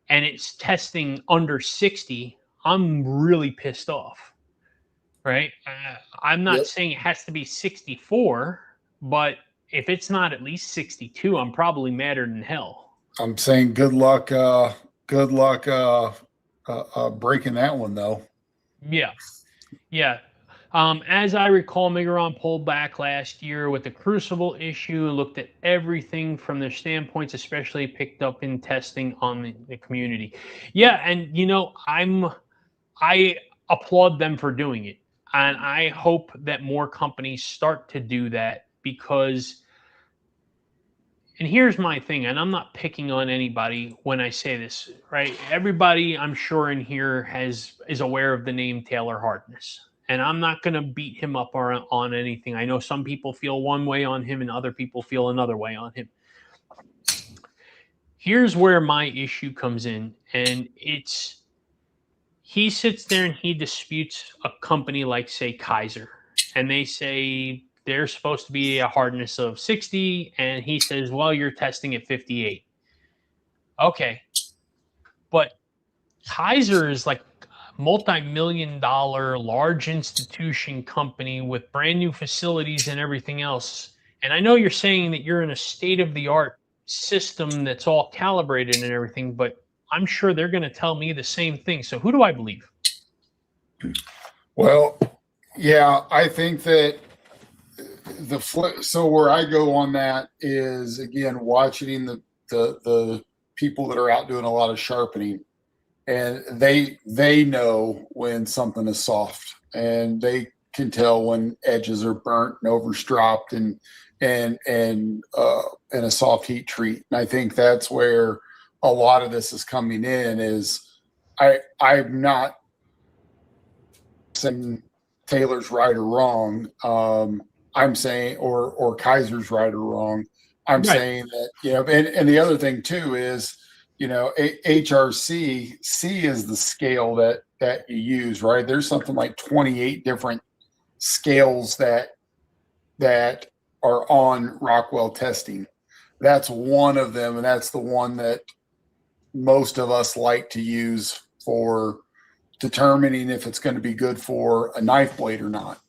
and it's testing under 60, I'm really pissed off, right? I'm not saying it has to be 64, but if it's not at least 62, I'm probably madder than hell. I'm saying good luck breaking that one, though. Yeah. As I recall, Migron pulled back last year with the Crucible issue, looked at everything from their standpoints, especially picked up in testing on the community. Yeah, and I applaud them for doing it, and I hope that more companies start to do that, because, and here's my thing, and I'm not picking on anybody when I say this, right? Everybody, I'm sure, in here is aware of the name Taylor Hardness. And I'm not going to beat him up on anything. I know some people feel one way on him and other people feel another way on him. Here's where my issue comes in. And he sits there and he disputes a company like, say, Kaiser. and they say they're supposed to be a hardness of 60, and he says, well, you're testing at 58. Okay. But Kaiser is like a multi-million dollar large institution company with brand new facilities and everything else. And I know you're saying that you're in a state-of-the-art system that's all calibrated and everything, but I'm sure they're going to tell me the same thing. So who do I believe? Well, yeah, I think that the flip. So where I go on that is, again, watching the people that are out doing a lot of sharpening, and they know when something is soft, and they can tell when edges are burnt and overstropped and a soft heat treat. And I think that's where a lot of this is coming in. Is I'm not saying Taylor's right or wrong. I'm saying, or Kaiser's right or wrong. I'm saying that, and the other thing too is, HRC, C is the scale that you use, right? There's something like 28 different scales that are on Rockwell testing. That's one of them, and that's the one that most of us like to use for determining if it's going to be good for a knife blade or not.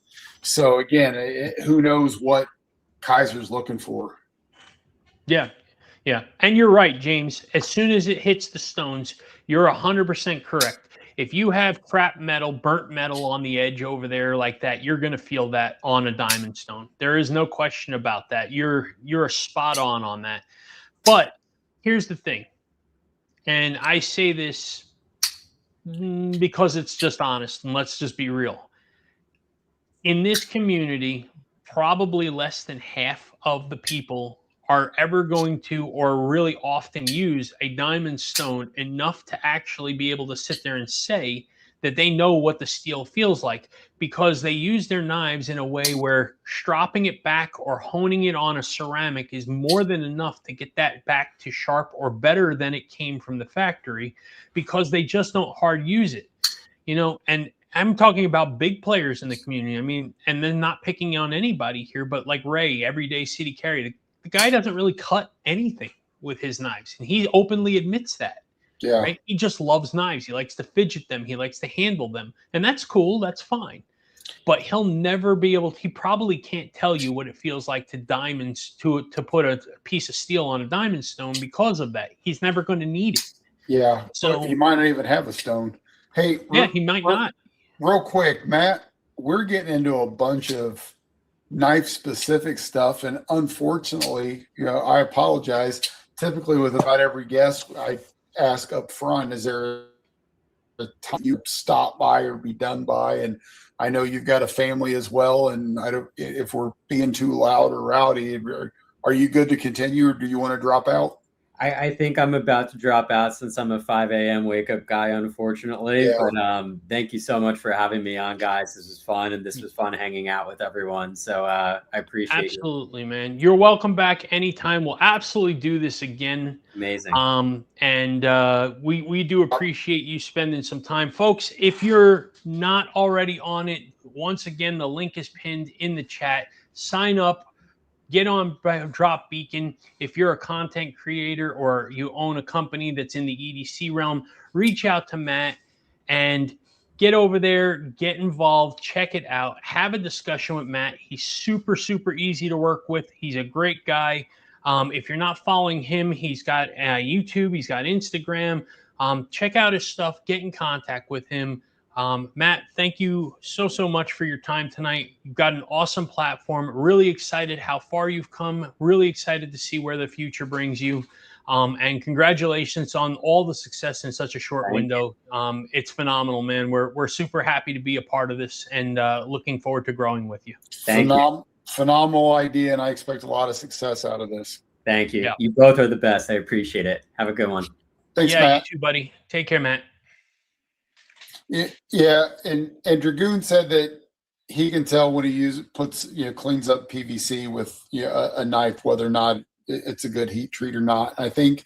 So again, who knows what Kaiser's looking for? Yeah. Yeah. And you're right, James. As soon as it hits the stones, you're 100% correct. If you have crap metal, burnt metal on the edge over there like that, you're going to feel that on a diamond stone. There is no question about that. You're spot on that. But here's the thing. And I say this because it's just honest, and let's just be real. In this community, probably less than half of the people are ever going to, or really often use, a diamond stone enough to actually be able to sit there and say that they know what the steel feels like, because they use their knives in a way where stropping it back or honing it on a ceramic is more than enough to get that back to sharp or better than it came from the factory, because they just don't hard use it, and I'm talking about big players in the community. I mean, and then not picking on anybody here, but like Ray, everyday city carry, the guy doesn't really cut anything with his knives, and he openly admits that. Yeah. Right? He just loves knives. He likes to fidget them. He likes to handle them, and that's cool. That's fine. But he'll never be able to, he probably can't tell you what it feels like to put a piece of steel on a diamond stone because of that. He's never going to need it. Yeah. So he might not even have a stone. Hey, yeah, he might not. Real quick, Matt, we're getting into a bunch of knife specific stuff, and unfortunately, I apologize. Typically, with about every guest, I ask up front, is there a time you stop by or be done by? And I know you've got a family as well, and I don't, if we're being too loud or rowdy, are you good to continue, or do you want to drop out? I think I'm about to drop out since I'm a 5 a.m. wake up guy, unfortunately. Yeah. But thank you so much for having me on, guys. This was fun, and this was fun hanging out with everyone. So I appreciate it. Absolutely, man. You're welcome back anytime. We'll absolutely do this again. Amazing. We do appreciate you spending some time. Folks, if you're not already on it, once again, the link is pinned in the chat. Sign up. Get on Drop Beacon. If you're a content creator or you own a company that's in the EDC realm, reach out to Matt and get over there, get involved, check it out, have a discussion with Matt. He's super, super easy to work with. He's a great guy. If you're not following him, he's got YouTube, he's got Instagram. Check out his stuff, get in contact with him. Matt, thank you so much for your time tonight. You've got an awesome platform. Really excited how far you've come. Really excited to see where the future brings you. And congratulations on all the success in such a short window. It's phenomenal, man. We're super happy to be a part of this, and looking forward to growing with you. Thank you. Phenomenal idea, and I expect a lot of success out of this. Thank you. Yeah. You both are the best. I appreciate it. Have a good one. Thanks, yeah, Matt. You too, buddy. Take care, Matt. Yeah, and Dragoon said that he can tell when he cleans up PVC with a knife whether or not it's a good heat treat or not. I think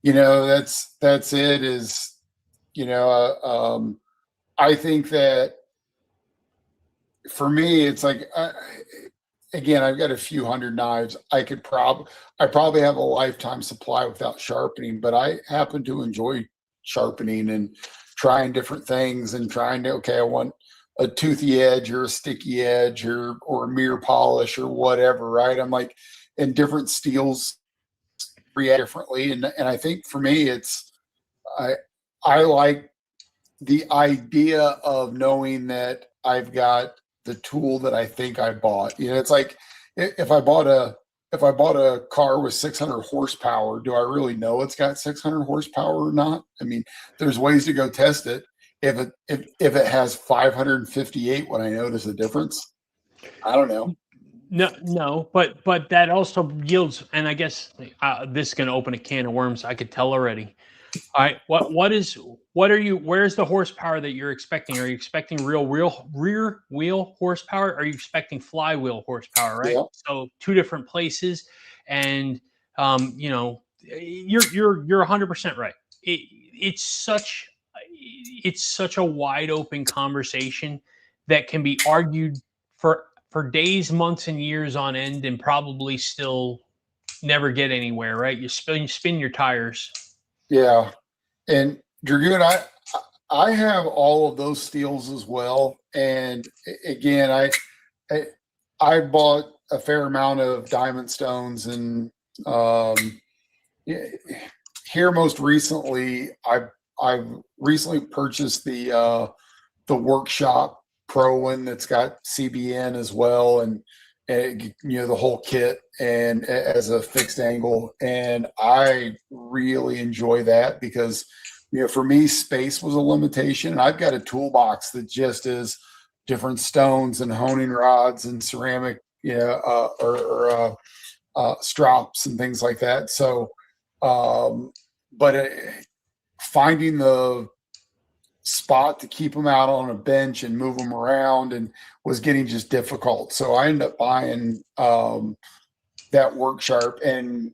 that's it. Is I think that for me, it's like, again, I've got a few hundred knives. I probably have a lifetime supply without sharpening, but I happen to enjoy sharpening and trying different things and trying to, okay, I want a toothy edge or a sticky edge or a mirror polish or whatever, right? I'm like, and different steels react differently. And I think for me, I like the idea of knowing that I've got the tool that I think I bought. You know, it's like if I bought a car with 600 horsepower, do I really know it's got 600 horsepower or not? I mean, there's ways to go test it. If it has 558, when I notice a difference, I don't know. No, but that also yields, and I guess this is going to open a can of worms. I could tell already. All right, where's the horsepower that you're expecting? Are you expecting rear wheel horsepower? Are you expecting flywheel horsepower? Right. Yeah. So two different places, and you're 100% right. It's such a wide open conversation that can be argued for days, months, and years on end, and probably still never get anywhere. Right? You spin your tires. Yeah. And Dragoon, I have all of those steels as well. And again, I bought a fair amount of diamond stones, and here most recently, I've recently purchased the Workshop Pro one that's got CBN as well, and the whole kit and as a fixed angle. And I really enjoy that because, for me, space was a limitation. And I've got a toolbox that just is different stones and honing rods and ceramic, strops and things like that. So, but finding the spot to keep them out on a bench and move them around and was getting just difficult. So I ended up buying that Workshop, and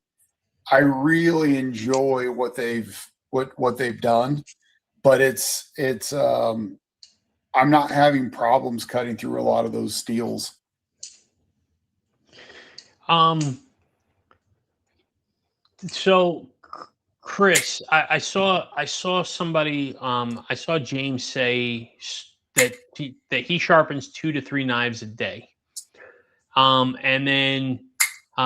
I really enjoy what they've done. But it's I'm not having problems cutting through a lot of those steels. So Chris, I saw somebody, I saw James say that he sharpens 2 to 3 knives a day. And then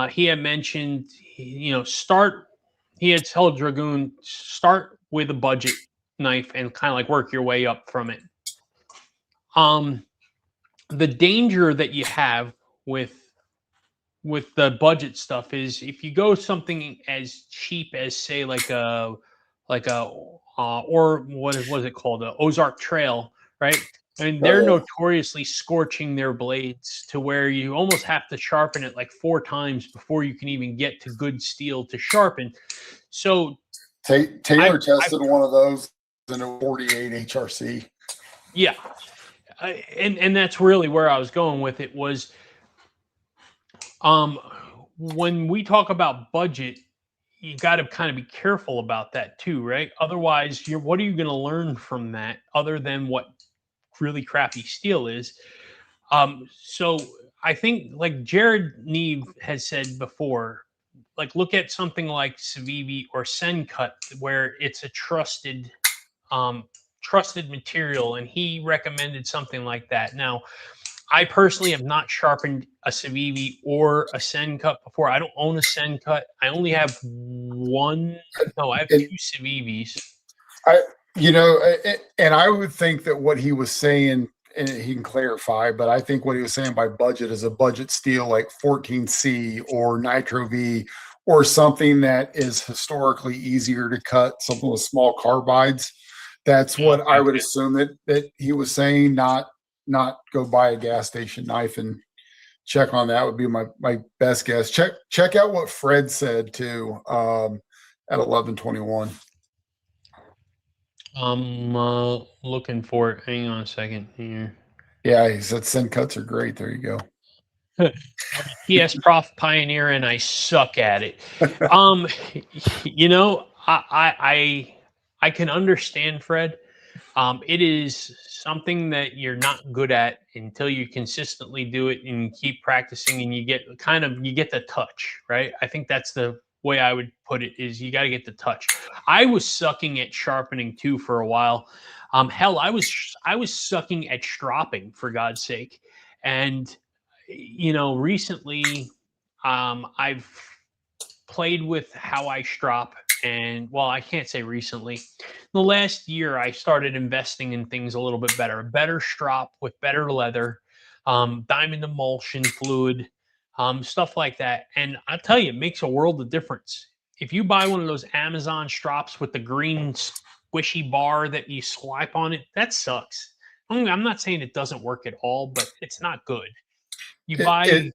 he had mentioned, he had told Dragoon, start with a budget knife and kind of like work your way up from it. The danger that you have with the budget stuff is if you go something as cheap as, say, like a or what was it called, the Ozark Trail, right? I mean, they're notoriously scorching their blades to where you almost have to sharpen it like 4 times before you can even get to good steel to sharpen. So Taylor tested one of those in a 48 HRC. Yeah, and that's really where I was going with it was. When we talk about budget, you got to kind of be careful about that too, right? Otherwise, what are you going to learn from that other than what really crappy steel is? So I think, like Jared Neve has said before, like look at something like Civivi or Sencut, where it's a trusted material, and he recommended something like that. Now, I personally have not sharpened a Civivi or a Sencut before. I don't own a Sencut. I only have one. No, I have 2 Civivis. And I would think that what he was saying, and he can clarify, but I think what he was saying by budget is a budget steel like 14C or Nitro V or something that is historically easier to cut, something with small carbides. That's what I would assume that he was saying, not go buy a gas station knife and check on that would be my best guess. Check out what Fred said too at 11:21. I'm looking for it. Hang on a second here. Yeah, he said Sencuts are great. There you go. PS Prof Pioneer, and I suck at it. I can understand, Fred. It is something that you're not good at until you consistently do it and keep practicing, and you get the touch, right? I think that's the way I would put it, is you got to get the touch. I was sucking at sharpening too for a while. Hell, I was sucking at stropping, for God's sake. And recently, I've played with how I strop, and well, I can't say recently. The last year, I started investing in things a little bit better. A better strop with better leather, diamond emulsion fluid, stuff like that. And I tell you, it makes a world of difference. If you buy one of those Amazon strops with the green squishy bar that you swipe on it, that sucks. I'm not saying it doesn't work at all, but it's not good. You buy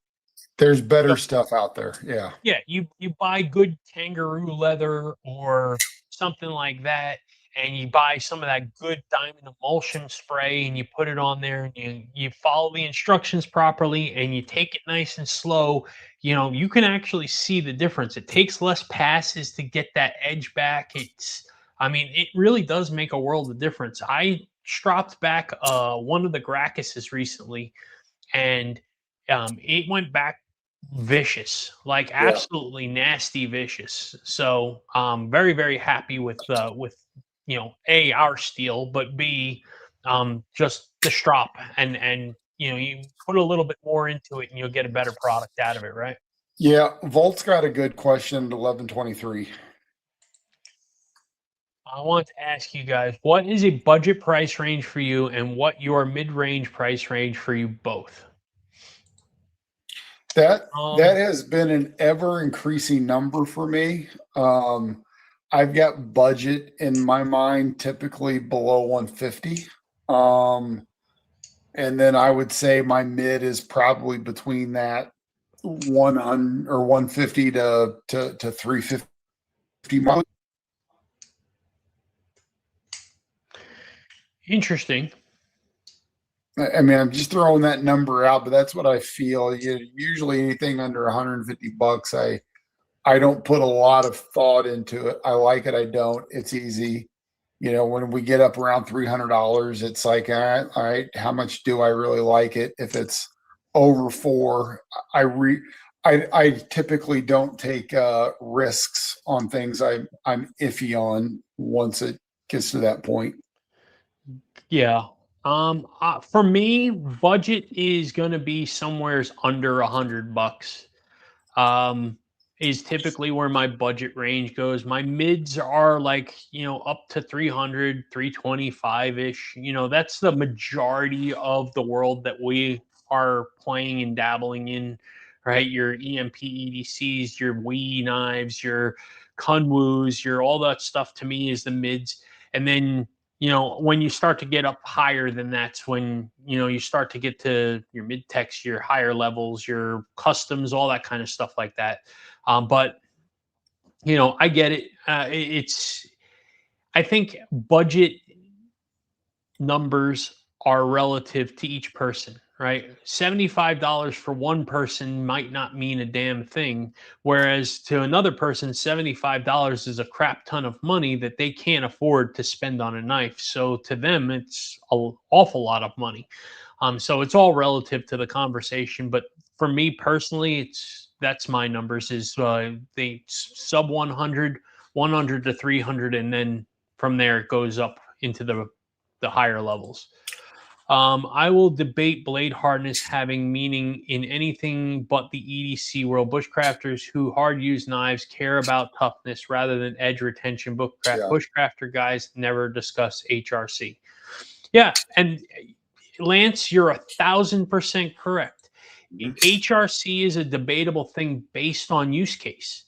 There's better stuff out there. Yeah. Yeah, you buy good kangaroo leather or something like that, and you buy some of that good diamond emulsion spray, and you put it on there, and you follow the instructions properly, and you take it nice and slow. You can actually see the difference. It takes less passes to get that edge back. I mean, it really does make a world of difference. I stropped back one of the Gracchuses recently, and it went back vicious, like Yeah. absolutely nasty vicious. So very, very happy with A, our steel, but B, just the strop, and you put a little bit more into it and you'll get a better product out of it, right? Yeah. Volt's got a good question at 1123. I want to ask you guys, what is a budget price range for you, and what your mid-range price range for you both? That has been an ever increasing number for me. I've got budget in my mind typically below 150. And then I would say my mid is probably between that 100 or 150 to 350 mark. Interesting. I mean, I'm just throwing that number out, but that's what I feel. Usually anything under 150 bucks, I don't put a lot of thought into it. I like it. I don't. It's easy. When we get up around $300, it's like, all right, how much do I really like it? If it's over four, I typically don't take risks on things I'm iffy on once it gets to that point. Yeah. For me, budget is going to be somewheres under $100. Is typically where my budget range goes. My mids are like, up to 300, 325 ish. That's the majority of the world that we are playing and dabbling in, right? Your EMP EDCs, your Wii knives, your Kunwus, your all that stuff to me is the mids. And then when you start to get up higher than that's when, you start to get to your mid techs, your higher levels, your customs, all that kind of stuff like that. But, I get it. I think budget numbers are relative to each person, right? $75 for one person might not mean a damn thing, whereas to another person, $75 is a crap ton of money that they can't afford to spend on a knife. So to them, it's an awful lot of money. So it's all relative to the conversation. But for me personally, that's my numbers is they sub 100, 100 to 300, and then from there it goes up into the higher levels. I will debate blade hardness having meaning in anything but the EDC world. Bushcrafters who hard use knives care about toughness rather than edge retention. Bushcrafter guys never discuss HRC. Yeah, and Lance, you're 1,000% correct. HRC is a debatable thing based on use case.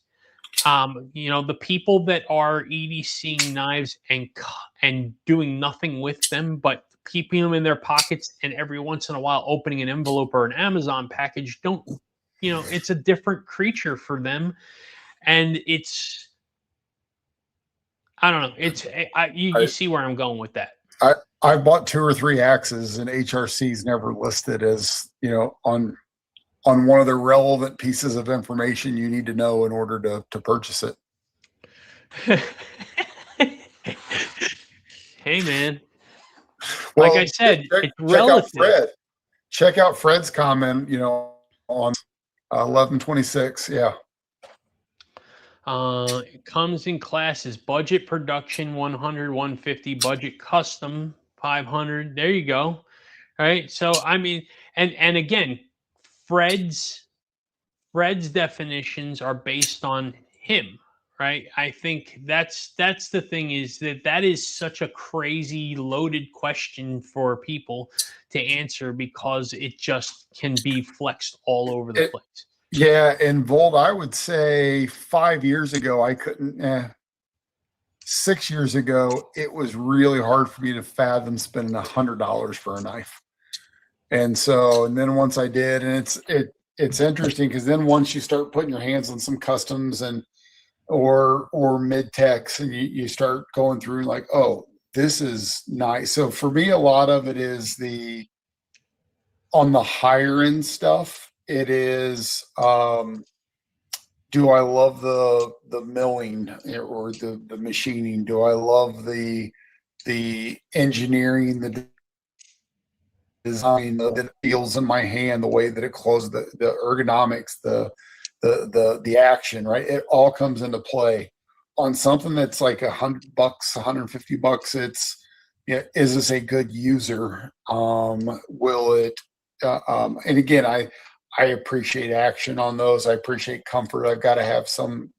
The people that are EDCing knives and doing nothing with them, but keeping them in their pockets and every once in a while opening an envelope or an Amazon package, it's a different creature for them. And I don't know. You see where I'm going with that. I bought 2 or 3 axes, and HRC's never listed as, on one of the relevant pieces of information you need to know in order to purchase it. Hey, man. Like I said, it's relative. Check out Fred's comment, on 1126. Yeah. It comes in classes: budget production 100, 150, budget custom 500. There you go. All right. So I mean, and again, Fred's definitions are based on him, right? I think that's the thing, is that is such a crazy loaded question for people to answer, because it just can be flexed all over the place. Yeah, and Volt, I would say 5 years ago, I couldn't. 6 years ago, it was really hard for me to fathom spending $100 for a knife. And then once I did, and it's interesting, because then once you start putting your hands on some customs or mid techs, and you start going through like, oh, this is nice. So for me, a lot of it is on the higher end stuff. It is, do I love the milling or the machining? Do I love the engineering, the design that it feels in my hand, the way that it closes, the ergonomics, the action, right? It all comes into play. On something that's like $100, $150, it's, is this a good user? Will it, and again, I appreciate action on those. I appreciate comfort. I've got to have some,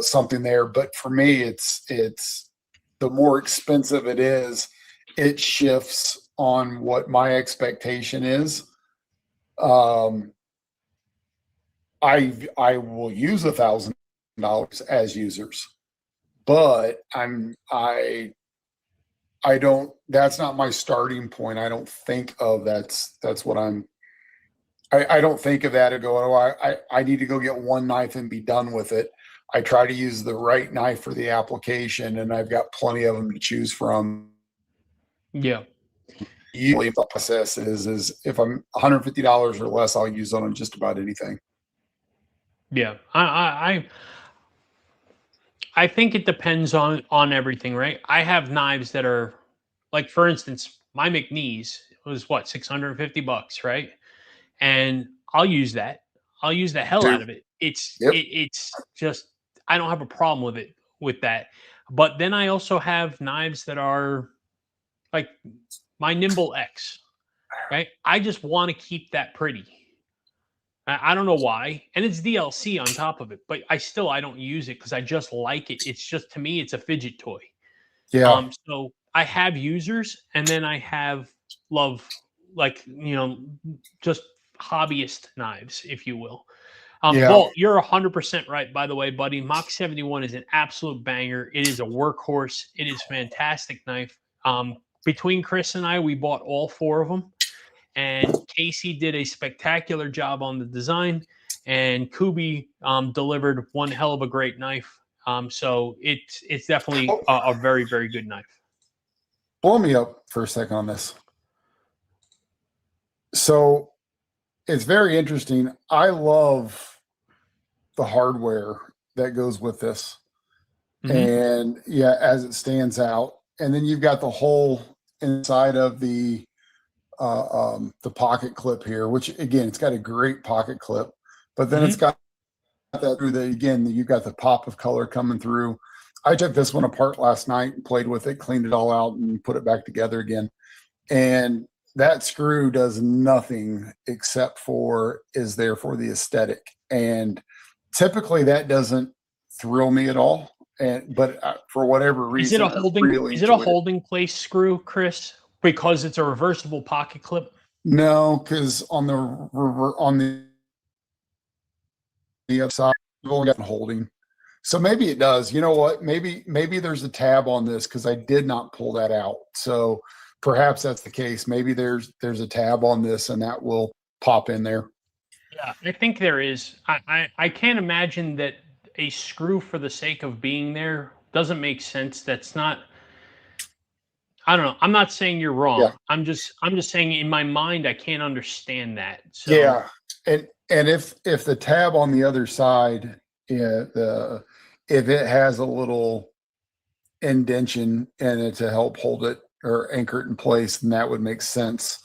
something there. But for me, it's the more expensive it is, it shifts on what my expectation is. I will use $1,000 as users, but I don't. That's not my starting point. I don't think of that's what I'm. I don't think of that and go, oh, I need to go get one knife and be done with it. I try to use the right knife for the application, and I've got plenty of them to choose from. Yeah. Usually the process is if I'm $150 or less, I'll use it on just about anything. Yeah. I think it depends on everything, right? I have knives that are, like, for instance, my McNeese was what, $650, right? And I'll use that. I'll use the hell out of it. It's just, I don't have a problem with that. But then I also have knives that are like my Nimble X, right? I just want to keep that pretty. I don't know why, and it's DLC on top of it, but I don't use it because I just like it. It's just, to me, it's a fidget toy. Yeah. So I have users, and then I have like, just hobbyist knives, if you will. Walt, you're 100% right, by the way, buddy. Mach 71 is an absolute banger. It is a workhorse. It is a fantastic knife. Between Chris and I, we bought all 4 of them, and Casey did a spectacular job on the design, and Kubi delivered one hell of a great knife. So it's definitely a very, very good knife. Blow me up for a second on this. So it's very interesting. I love the hardware that goes with this. And as it stands out. And then you've got the whole inside of the pocket clip here, which again, it's got a great pocket clip, but then it's got that through you've got the pop of color coming through. I took this one apart last night and played with it, cleaned it all out, and put it back together again. And that screw does nothing except is there for the aesthetic. And typically that doesn't thrill me at all. But for whatever reason, is it a holding place screw, Chris? Because it's a reversible pocket clip? No, because on the other side, you've only got holding. So maybe it does. You know what? Maybe there's a tab on this, because I did not pull that out. So perhaps that's the case. Maybe there's a tab on this, and that will pop in there. Yeah, I think there is. I can't imagine that a screw for the sake of being there doesn't make sense. That's not. I don't know. I'm not saying you're wrong. Yeah. I'm just saying, in my mind, I can't understand that. So. Yeah, and if the tab on the other side, if it has a little indention in it to help hold it, or anchor it in place, then that would make sense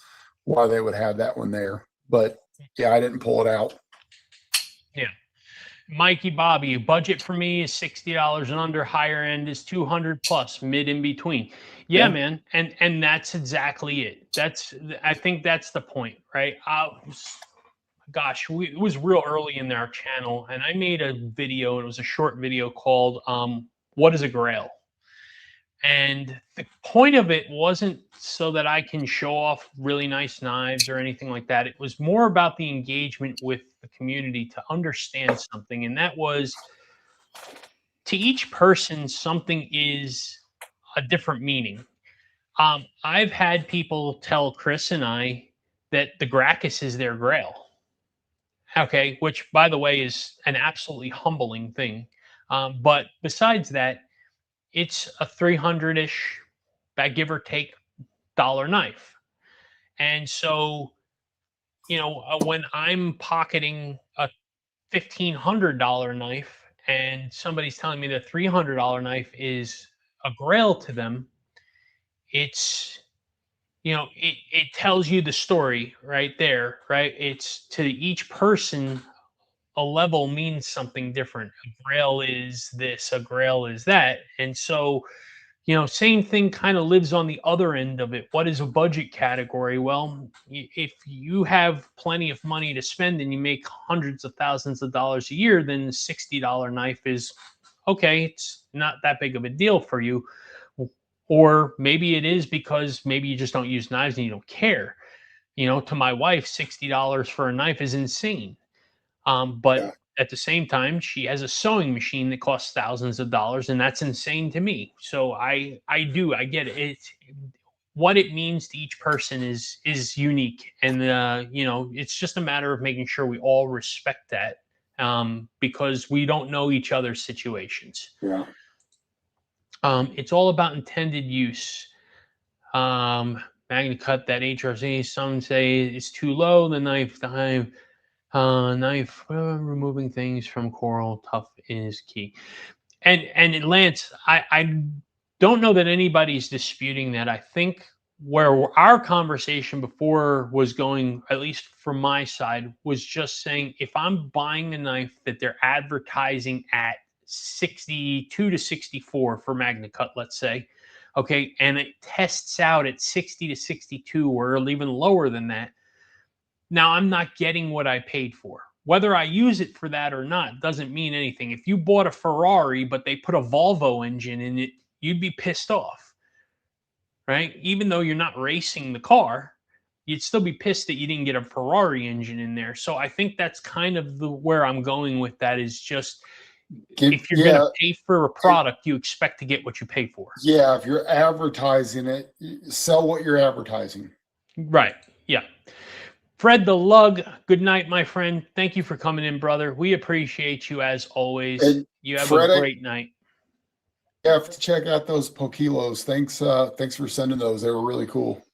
why they would have that one there. But yeah, I didn't pull it out. Yeah. Mikey Bobby, budget for me is $60 and under, higher end is 200 plus, mid in between. Yeah, man. And that's exactly it. I think that's the point, right? It was real early in our channel, and I made a video, and it was a short video called What is a Grail? And the point of it wasn't so that I can show off really nice knives or anything like that. It was more about the engagement with the community to understand something. And that was, to each person, something is a different meaning. I've had people tell Chris and I that the Gracchus is their grail. Okay, which, by the way, is an absolutely humbling thing. But besides that, it's a 300-ish, that give or take, dollar knife. And so, when I'm pocketing a $1,500 knife and somebody's telling me the $300 knife is a grail to them, it's, it tells you the story right there, right? It's, to each person, a level means something different. A grail is this, a grail is that. And so, same thing kind of lives on the other end of it. What is a budget category? Well, if you have plenty of money to spend and you make hundreds of thousands of dollars a year, then the $60 knife is okay. It's not that big of a deal for you. Or maybe it is because maybe you just don't use knives and you don't care. To my wife, $60 for a knife is insane. But at the same time, she has a sewing machine that costs thousands of dollars, and that's insane to me. So I get it. It's what it means to each person is unique, and it's just a matter of making sure we all respect that, because we don't know each other's situations. Yeah. It's all about intended use. Magna cut that HRC. Some say it's too low. The knife. Removing things from coral tough is key. And Lance, I don't know that anybody's disputing that. I think where our conversation before was going, at least from my side, was just saying, if I'm buying a knife that they're advertising at 62 to 64 for Magna Cut, let's say, okay, and it tests out at 60 to 62 or even lower than that, now I'm not getting what I paid for. Whether I use it for that or not doesn't mean anything. If you bought a Ferrari, but they put a Volvo engine in it, you'd be pissed off, right? Even though you're not racing the car, you'd still be pissed that you didn't get a Ferrari engine in there. So I think that's kind of where I'm going with that, is just, if you're going to pay for a product, you expect to get what you pay for. Yeah, if you're advertising it, sell what you're advertising. Right, yeah. Fred the Lug, good night, my friend. Thank you for coming in, brother. We appreciate you as always. And you have a great night. You have to check out those Pokilos. Thanks for sending those. They were really cool.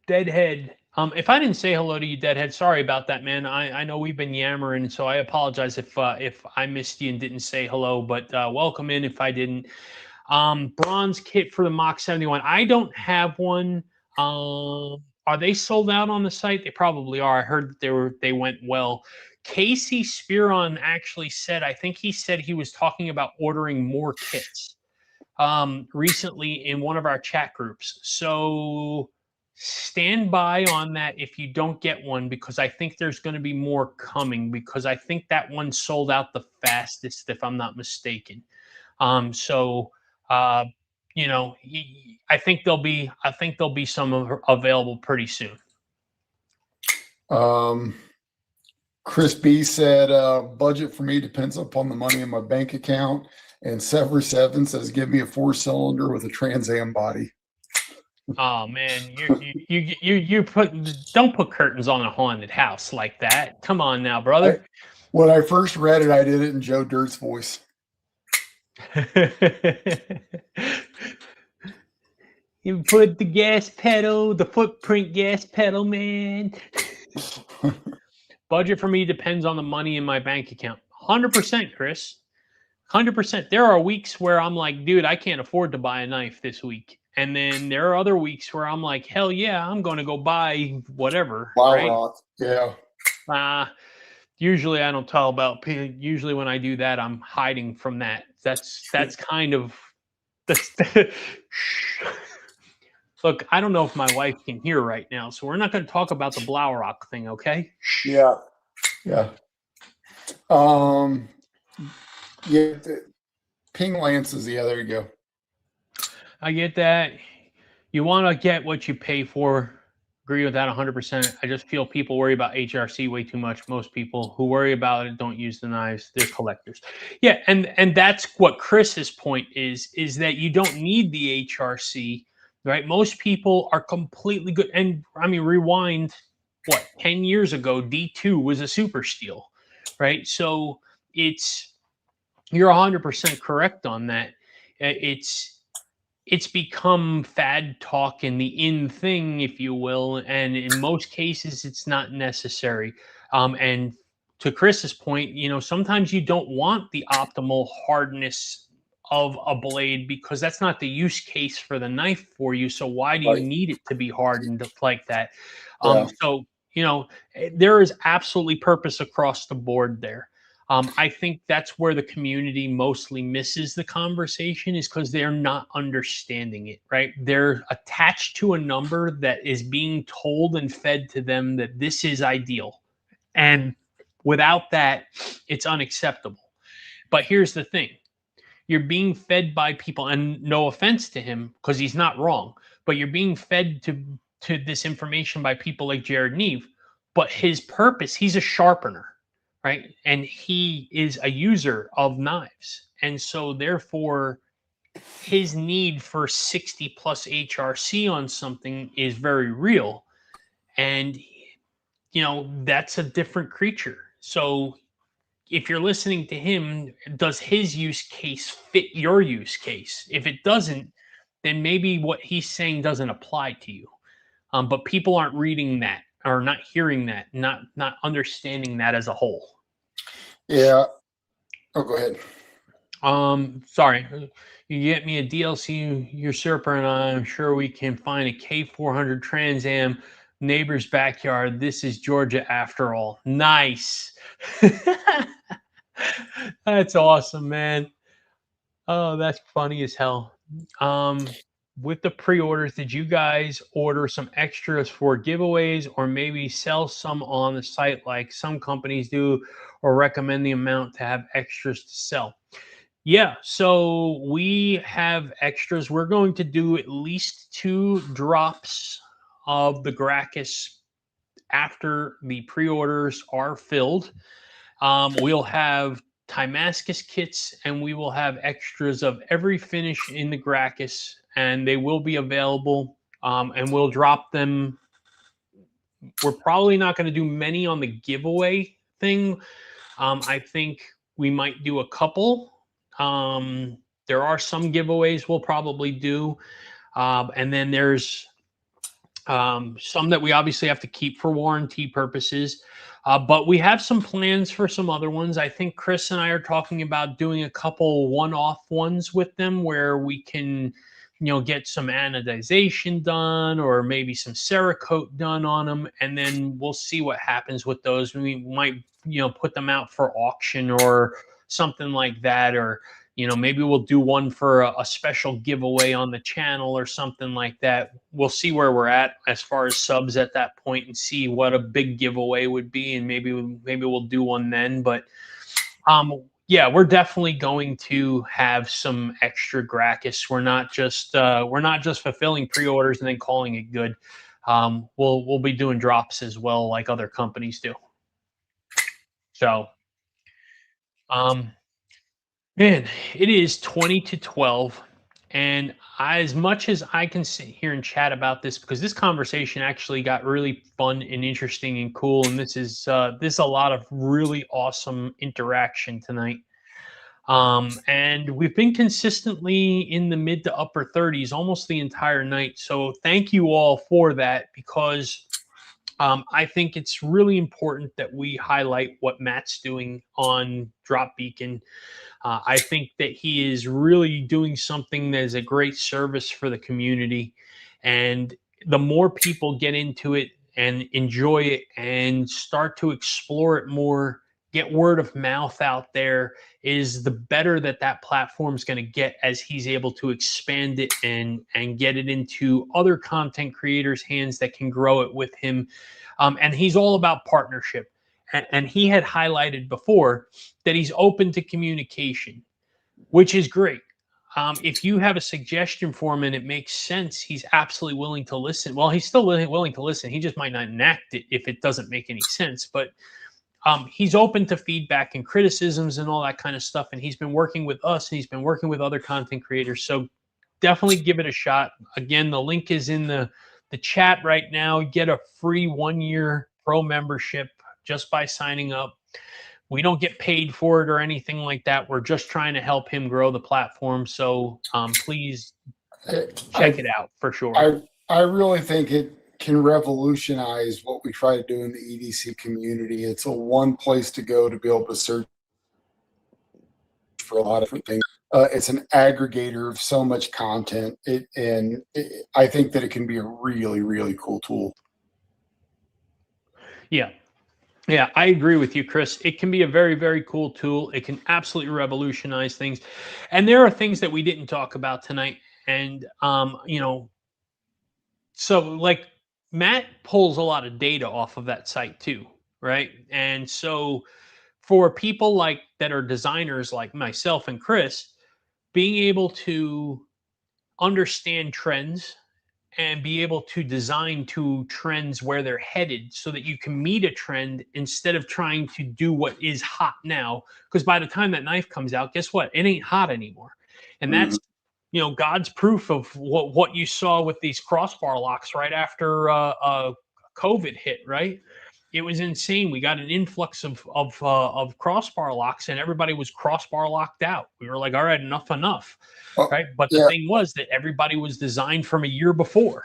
Deadhead. If I didn't say hello to you, Deadhead, sorry about that, man. I know we've been yammering, so I apologize if I missed you and didn't say hello, but welcome in if I didn't. Bronze kit for the Mach 71. I don't have one. Are they sold out on the site? They probably are. I heard that they went well. Casey Spearon actually said, I think he said he was talking about ordering more kits recently in one of our chat groups. So stand by on that if you don't get one, because I think there's going to be more coming, because I think that one sold out the fastest, if I'm not mistaken. I think there'll be some available pretty soon. Chris B said, budget for me depends upon the money in my bank account. And Severus Evans says, give me a 4-cylinder with a Trans Am body. Oh man, don't put curtains on a haunted house like that. Come on now, brother. When I first read it, I did it in Joe Dirt's voice. You put the footprint gas pedal, man. Budget for me depends on the money in my bank account. 100%, Chris. 100%. There are weeks where I'm like, dude, I can't afford to buy a knife this week. And then there are other weeks where I'm like, hell yeah, I'm going to go buy whatever. Wow, Right. rock. Yeah. Usually I don't tell about, usually when I do that, I'm hiding from that. That's kind of, that's, look, I don't know if my wife can hear right now, so we're not going to talk about the Blaurock thing, okay? Yeah. Yeah. Yeah. Ping Lances. Yeah, there you go. I get that. You want to get what you pay for. Agree with that 100%. I just feel people worry about HRC way too much. Most people who worry about it don't use the knives. They're collectors. Yeah, and that's what Chris's point is that you don't need the HRC, right? Most people are completely good. And I mean, rewind, 10 years ago, D2 was a super steel, right? So you're 100% correct on that. It's become fad talk and the in thing, if you will, and in most cases, it's not necessary. And to Chris's point, sometimes you don't want the optimal hardness of a blade because that's not the use case for the knife for you. So why do you Right. need it to be hardened like that? Yeah. So there is absolutely purpose across the board there. I think that's where the community mostly misses the conversation is because they're not understanding it, right? They're attached to a number that is being told and fed to them that this is ideal. And without that, it's unacceptable. But here's the thing. You're being fed by people, and no offense to him, because he's not wrong, but you're being fed to this information by people like Jared Neve. But his purpose, he's a sharpener, right? And he is a user of knives. And so therefore his need for 60 plus HRC on something is very real. And that's a different creature. So if you're listening to him, does his use case fit your use case? If it doesn't, then maybe what he's saying doesn't apply to you. But people aren't reading that or not hearing that, not understanding that as a whole. Yeah. Oh, go ahead. Sorry. You get me a DLC usurper, and I'm sure we can find a K400 Trans Am neighbor's backyard. This is Georgia after all. Nice. That's awesome, man. Oh, that's funny as hell. With the pre-orders, did you guys order some extras for giveaways or maybe sell some on the site like some companies do, or recommend the amount to have extras to sell? Yeah, so we have extras. We're going to do at least 2 drops of the Gracchus after the pre-orders are filled. We'll have Timascus kits, and we will have extras of every finish in the Gracchus, and they will be available. And we'll drop them. We're probably not going to do many on the giveaway thing. I think we might do a couple. There are some giveaways we'll probably do. And then there's some that we obviously have to keep for warranty purposes. But we have some plans for some other ones. I think Chris and I are talking about doing a couple one-off ones with them where we can, get some anodization done or maybe some Cerakote done on them. And then we'll see what happens with those. We might, put them out for auction or something like that. Or, maybe we'll do one for a special giveaway on the channel or something like that. We'll see where we're at as far as subs at that point and see what a big giveaway would be, and maybe we'll do one then. But yeah, we're definitely going to have some extra Gracchus. We're not just fulfilling pre-orders and then calling it good. We'll be doing drops as well, like other companies do. So, man, it is 20 to 12. And as much as I can sit here and chat about this, because this conversation actually got really fun and interesting and cool, and this is a lot of really awesome interaction tonight. And we've been consistently in the mid to upper 30s almost the entire night. So thank you all for that, because I think it's really important that we highlight what Matt's doing on Drop Beacon. I think that he is really doing something that is a great service for the community. And the more people get into it and enjoy it and start to explore it more, get word of mouth out there, is the better that that platform is going to get as he's able to expand it and get it into other content creators' hands that can grow it with him. And he's all about partnership. And he had highlighted before that he's open to communication, which is great. If you have a suggestion for him and it makes sense, he's absolutely willing to listen. Well, he's still willing to listen. He just might not enact it if it doesn't make any sense. But he's open to feedback and criticisms and all that kind of stuff. And he's been working with us and he's been working with other content creators. So definitely give it a shot. Again, the link is in the chat right now. Get a free 1-year pro membership just by signing up. We don't get paid for it or anything like that. We're just trying to help him grow the platform. So please check it out for sure. I really think it can revolutionize what we try to do in the EDC community. It's a one place to go to be able to search for a lot of different things. It's an aggregator of so much content. I think that it can be a really, really cool tool. Yeah, I agree with you, Chris. It can be a very, very cool tool. It can absolutely revolutionize things. And there are things that we didn't talk about tonight. And, so like Matt pulls a lot of data off of that site too, right? And so for people like that are designers like myself and Chris, being able to understand trends and be able to design to trends where they're headed so that you can meet a trend instead of trying to do what is hot now. Because by the time that knife comes out, guess what? It ain't hot anymore. And that's, God's proof of what you saw with these crossbar locks right after COVID hit, right? It was insane. We got an influx of crossbar locks, and everybody was crossbar locked out. We were like, all right, enough. Right. But the thing was that everybody was designed from a year before.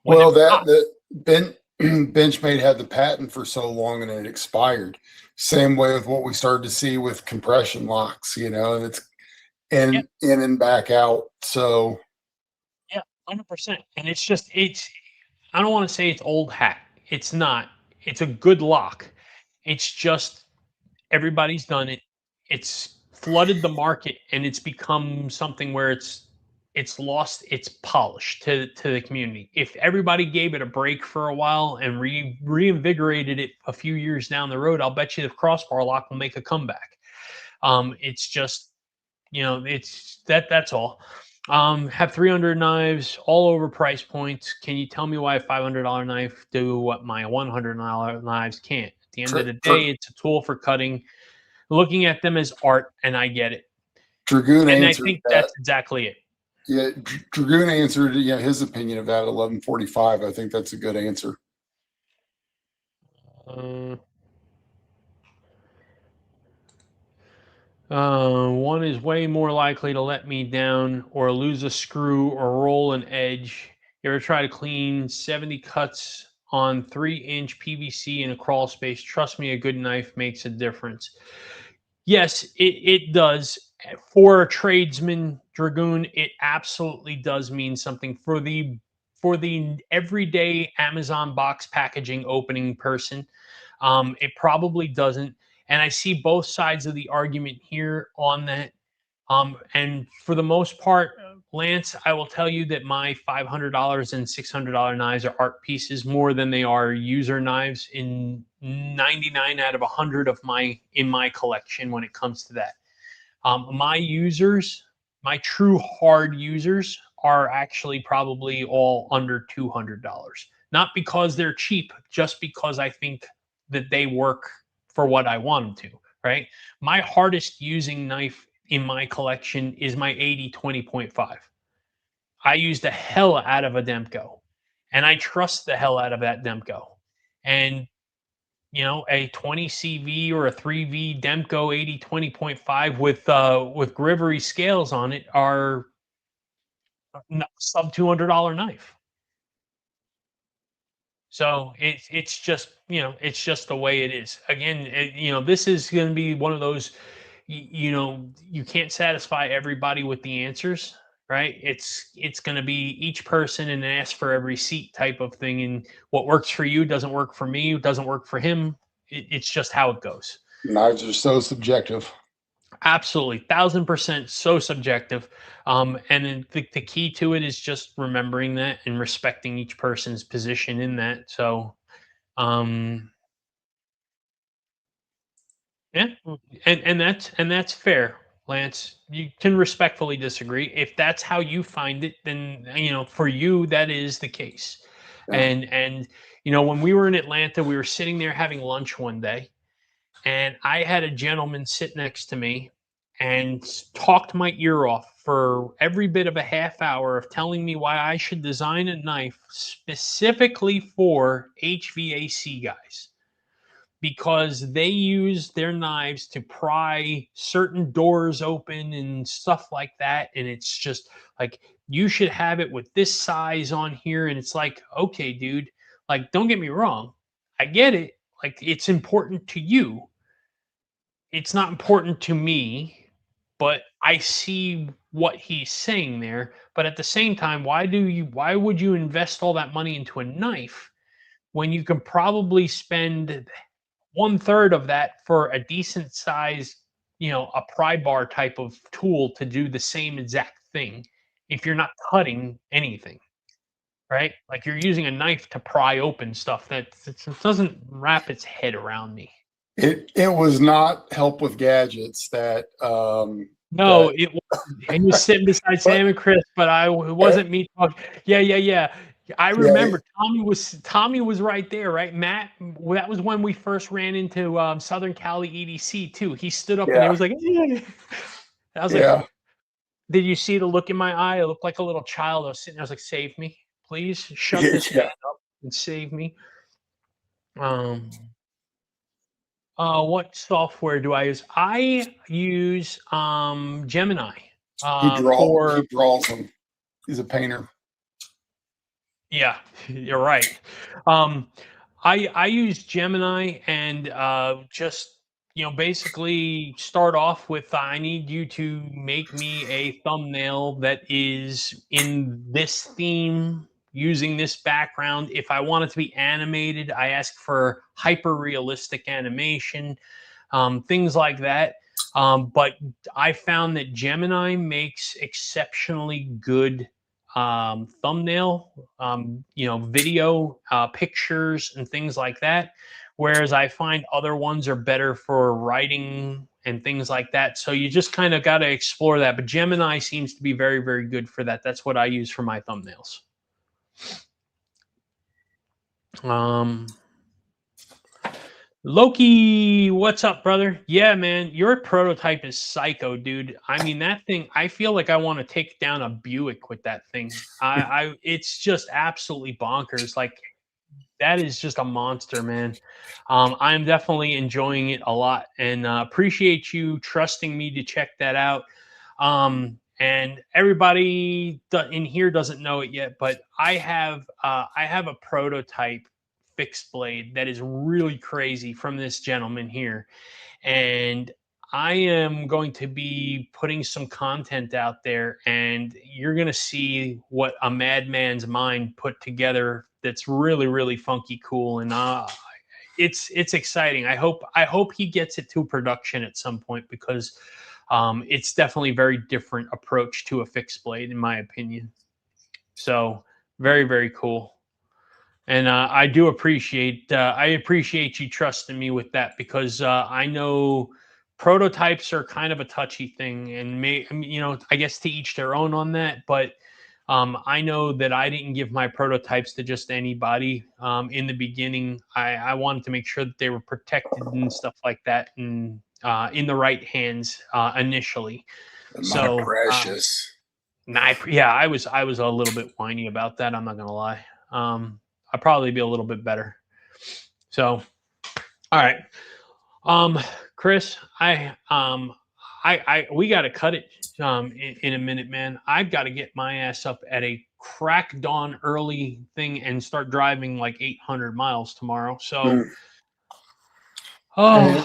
Well, Benchmade had the patent for so long and it expired. Same way with what we started to see with compression locks, and it's in and back out. So yeah, 100%. And I don't want to say it's old hat. It's not. It's a good lock. It's just everybody's done it. It's flooded the market, and it's become something where it's lost its polish to the community. If everybody gave it a break for a while and reinvigorated it a few years down the road, I'll bet you the crossbar lock will make a comeback. It's just, it's that's all. Have 300 knives all over price points. Can you tell me why a $500 knife do what my $100 knives can't? At the end of the day, it's a tool for cutting. Looking at them as art, and I get it. Dragoon and answered I think that. that's exactly it. Yeah, Dragoon answered his opinion of that at 11:45. I think that's a good answer. One is way more likely to let me down or lose a screw or roll an edge. You ever try to clean 70 cuts on 3-inch PVC in a crawl space? Trust me, a good knife makes a difference. Yes, it does. For a tradesman, Dragoon, it absolutely does mean something. For the everyday Amazon box packaging opening person, it probably doesn't. And I see both sides of the argument here on that. And for the most part, Lance, I will tell you that my $500 and $600 knives are art pieces more than they are user knives in 99 out of 100 of in my collection when it comes to that. My users, my true hard users, are actually probably all under $200. Not because they're cheap, just because I think that they work for what I want them to, right? My hardest using knife in my collection is my 80-20.5. I use the hell out of a Demko, and I trust the hell out of that Demko. And a 20 CV or a 3V Demko 80-20.5 with Grivery scales on it are sub $200 knife. So it's just, it's just the way it is. Again, this is going to be one of those, you can't satisfy everybody with the answers, right? It's going to be each person and ask for every seat type of thing, and what works for you doesn't work for me, doesn't work for him. It's just how it goes. Knives are so subjective. Absolutely, 1000% so subjective. And then the key to it is just remembering that and respecting each person's position in that. So, um, yeah, and that's fair, Lance. You can respectfully disagree. If that's how you find it, then for you that is the case. Yeah. And when we were in Atlanta, we were sitting there having lunch one day, and I had a gentleman sit next to me and talked my ear off for every bit of a half hour of telling me why I should design a knife specifically for HVAC guys, because they use their knives to pry certain doors open and stuff like that. And it's just like, you should have it with this size on here. And it's like, okay, dude, like, don't get me wrong. I get it. Like, it's important to you. It's not important to me, but I see what he's saying there. But at the same time, why would you invest all that money into a knife when you can probably spend one third of that for a decent size, a pry bar type of tool to do the same exact thing if you're not cutting anything, right? Like, you're using a knife to pry open stuff that it doesn't wrap its head around me. It was not help with gadgets that No, that, it wasn't. And you're sitting beside Sam and Chris, but it wasn't me talking. Yeah. I remember Tommy was right there, right? Matt, that was when we first ran into Southern Cali EDC too. He stood up and he yeah, was like, I was like, yeah, did you see the look in my eye? I looked like a little child. I was sitting there, I was like, save me, please. Shut this man yeah. up and save me. What software do I use? I use Gemini He for draws them. He's a painter. yeah, you're right. Um, I use Gemini and just basically start off with, I need you to make me a thumbnail that is in this theme using this background. If I want it to be animated, I ask for hyper realistic animation, things like that. But I found that Gemini makes exceptionally good thumbnail, video, pictures, and things like that. Whereas I find other ones are better for writing and things like that. So you just kind of got to explore that. But Gemini seems to be very, very good for that. That's what I use for my thumbnails. Loki, what's up, brother? Yeah, man, your prototype is psycho, dude. I mean, that thing, I feel like I want to take down a Buick with that thing. It's just absolutely bonkers. Like, that is just a monster, man. I'm definitely enjoying it a lot, and appreciate you trusting me to check that out. And everybody in here doesn't know it yet, but I have a prototype fixed blade that is really crazy from this gentleman here, and I am going to be putting some content out there, and you're going to see what a madman's mind put together. That's really, really funky cool, and it's exciting. I hope he gets it to production at some point, because it's definitely a very different approach to a fixed blade, in my opinion. So very, very cool. And I appreciate you trusting me with that, because I know prototypes are kind of a touchy thing, and I guess to each their own on that. But I know that I didn't give my prototypes to just anybody. In the beginning, I wanted to make sure that they were protected and stuff like that, and in the right hands initially. So Precious. I was a little bit whiny about that. I'm not gonna lie. I'll probably be a little bit better. So, all right, Chris, we got to cut it in a minute, man. I've got to get my ass up at a crack dawn early thing and start driving like 800 miles tomorrow. So, And, I'm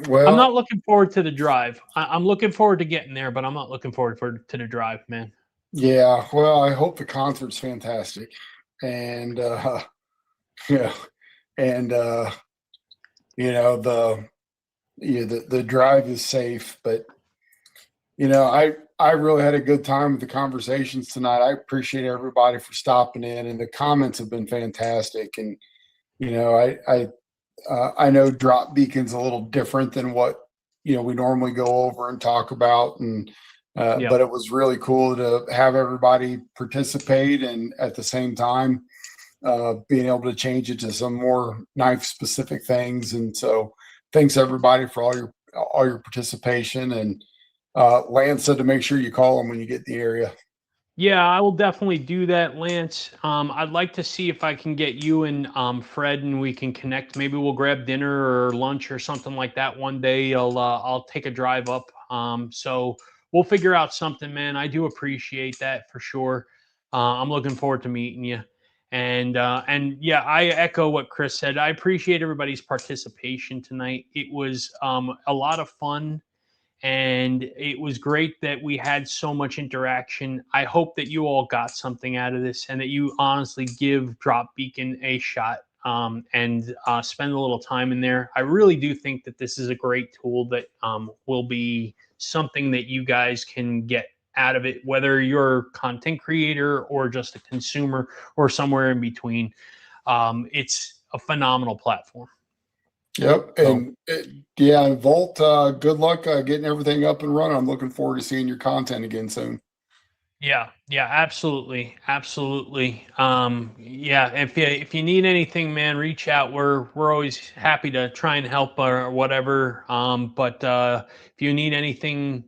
well, not looking forward to the drive. I'm looking forward to getting there, but I'm not looking forward to the drive, man. yeah, well, I hope the concert's fantastic. And, yeah, and, the drive is safe, but, I really had a good time with the conversations tonight. I appreciate everybody for stopping in, and the comments have been fantastic. And, I know Drop Beacon's a little different than what, we normally go over and talk about. And, Yeah. but it was really cool to have everybody participate, and at the same time, being able to change it to some more knife specific things. And so thanks everybody for all your participation. And Lance said to make sure you call them when you get in the area. Yeah, I will definitely do that, Lance. I'd like to see if I can get you and Fred, and we can connect. Maybe we'll grab dinner or lunch or something like that one day. I'll take a drive up. So we'll figure out something, man. I do appreciate that for sure. I'm looking forward to meeting you. And yeah, I echo what Chris said. I appreciate everybody's participation tonight. It was a lot of fun. And it was great that we had so much interaction. I hope that you all got something out of this, and that you honestly give Drop Beacon a shot, and spend a little time in there. I really do think that this is a great tool that will be something that you guys can get out of it, whether you're a content creator or just a consumer or somewhere in between. It's a phenomenal platform. Yep. So, And yeah, Volt, good luck getting everything up and running. I'm looking forward to seeing your content again soon. yeah, absolutely, absolutely. Yeah, if you need anything, man, reach out. We're always happy to try and help or whatever. But if you need anything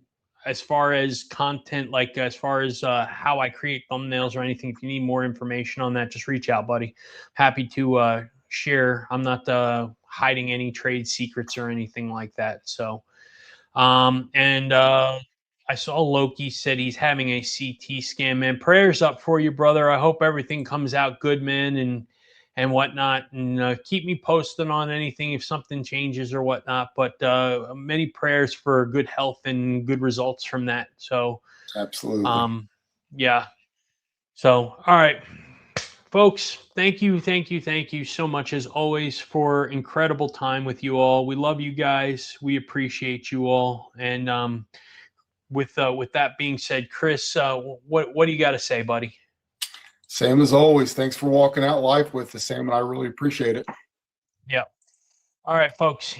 as far as content, like as far as how I create thumbnails or anything, if you need more information on that, just reach out, buddy. Happy to share. I'm not hiding any trade secrets or anything like that. So, and I saw Loki said he's having a CT scan, man. Prayers up for you, brother. I hope everything comes out good, man, and whatnot. And keep me posted on anything if something changes or whatnot. But many prayers for good health and good results from that. So, Absolutely. yeah. So, all right, folks, thank you so much as always for incredible time with you all. We love you guys. We appreciate you all. And with that being said, Chris, what do you got to say, buddy? Same as always. Thanks for walking out life with us, Sam, and I really appreciate it. Yeah. All right, folks.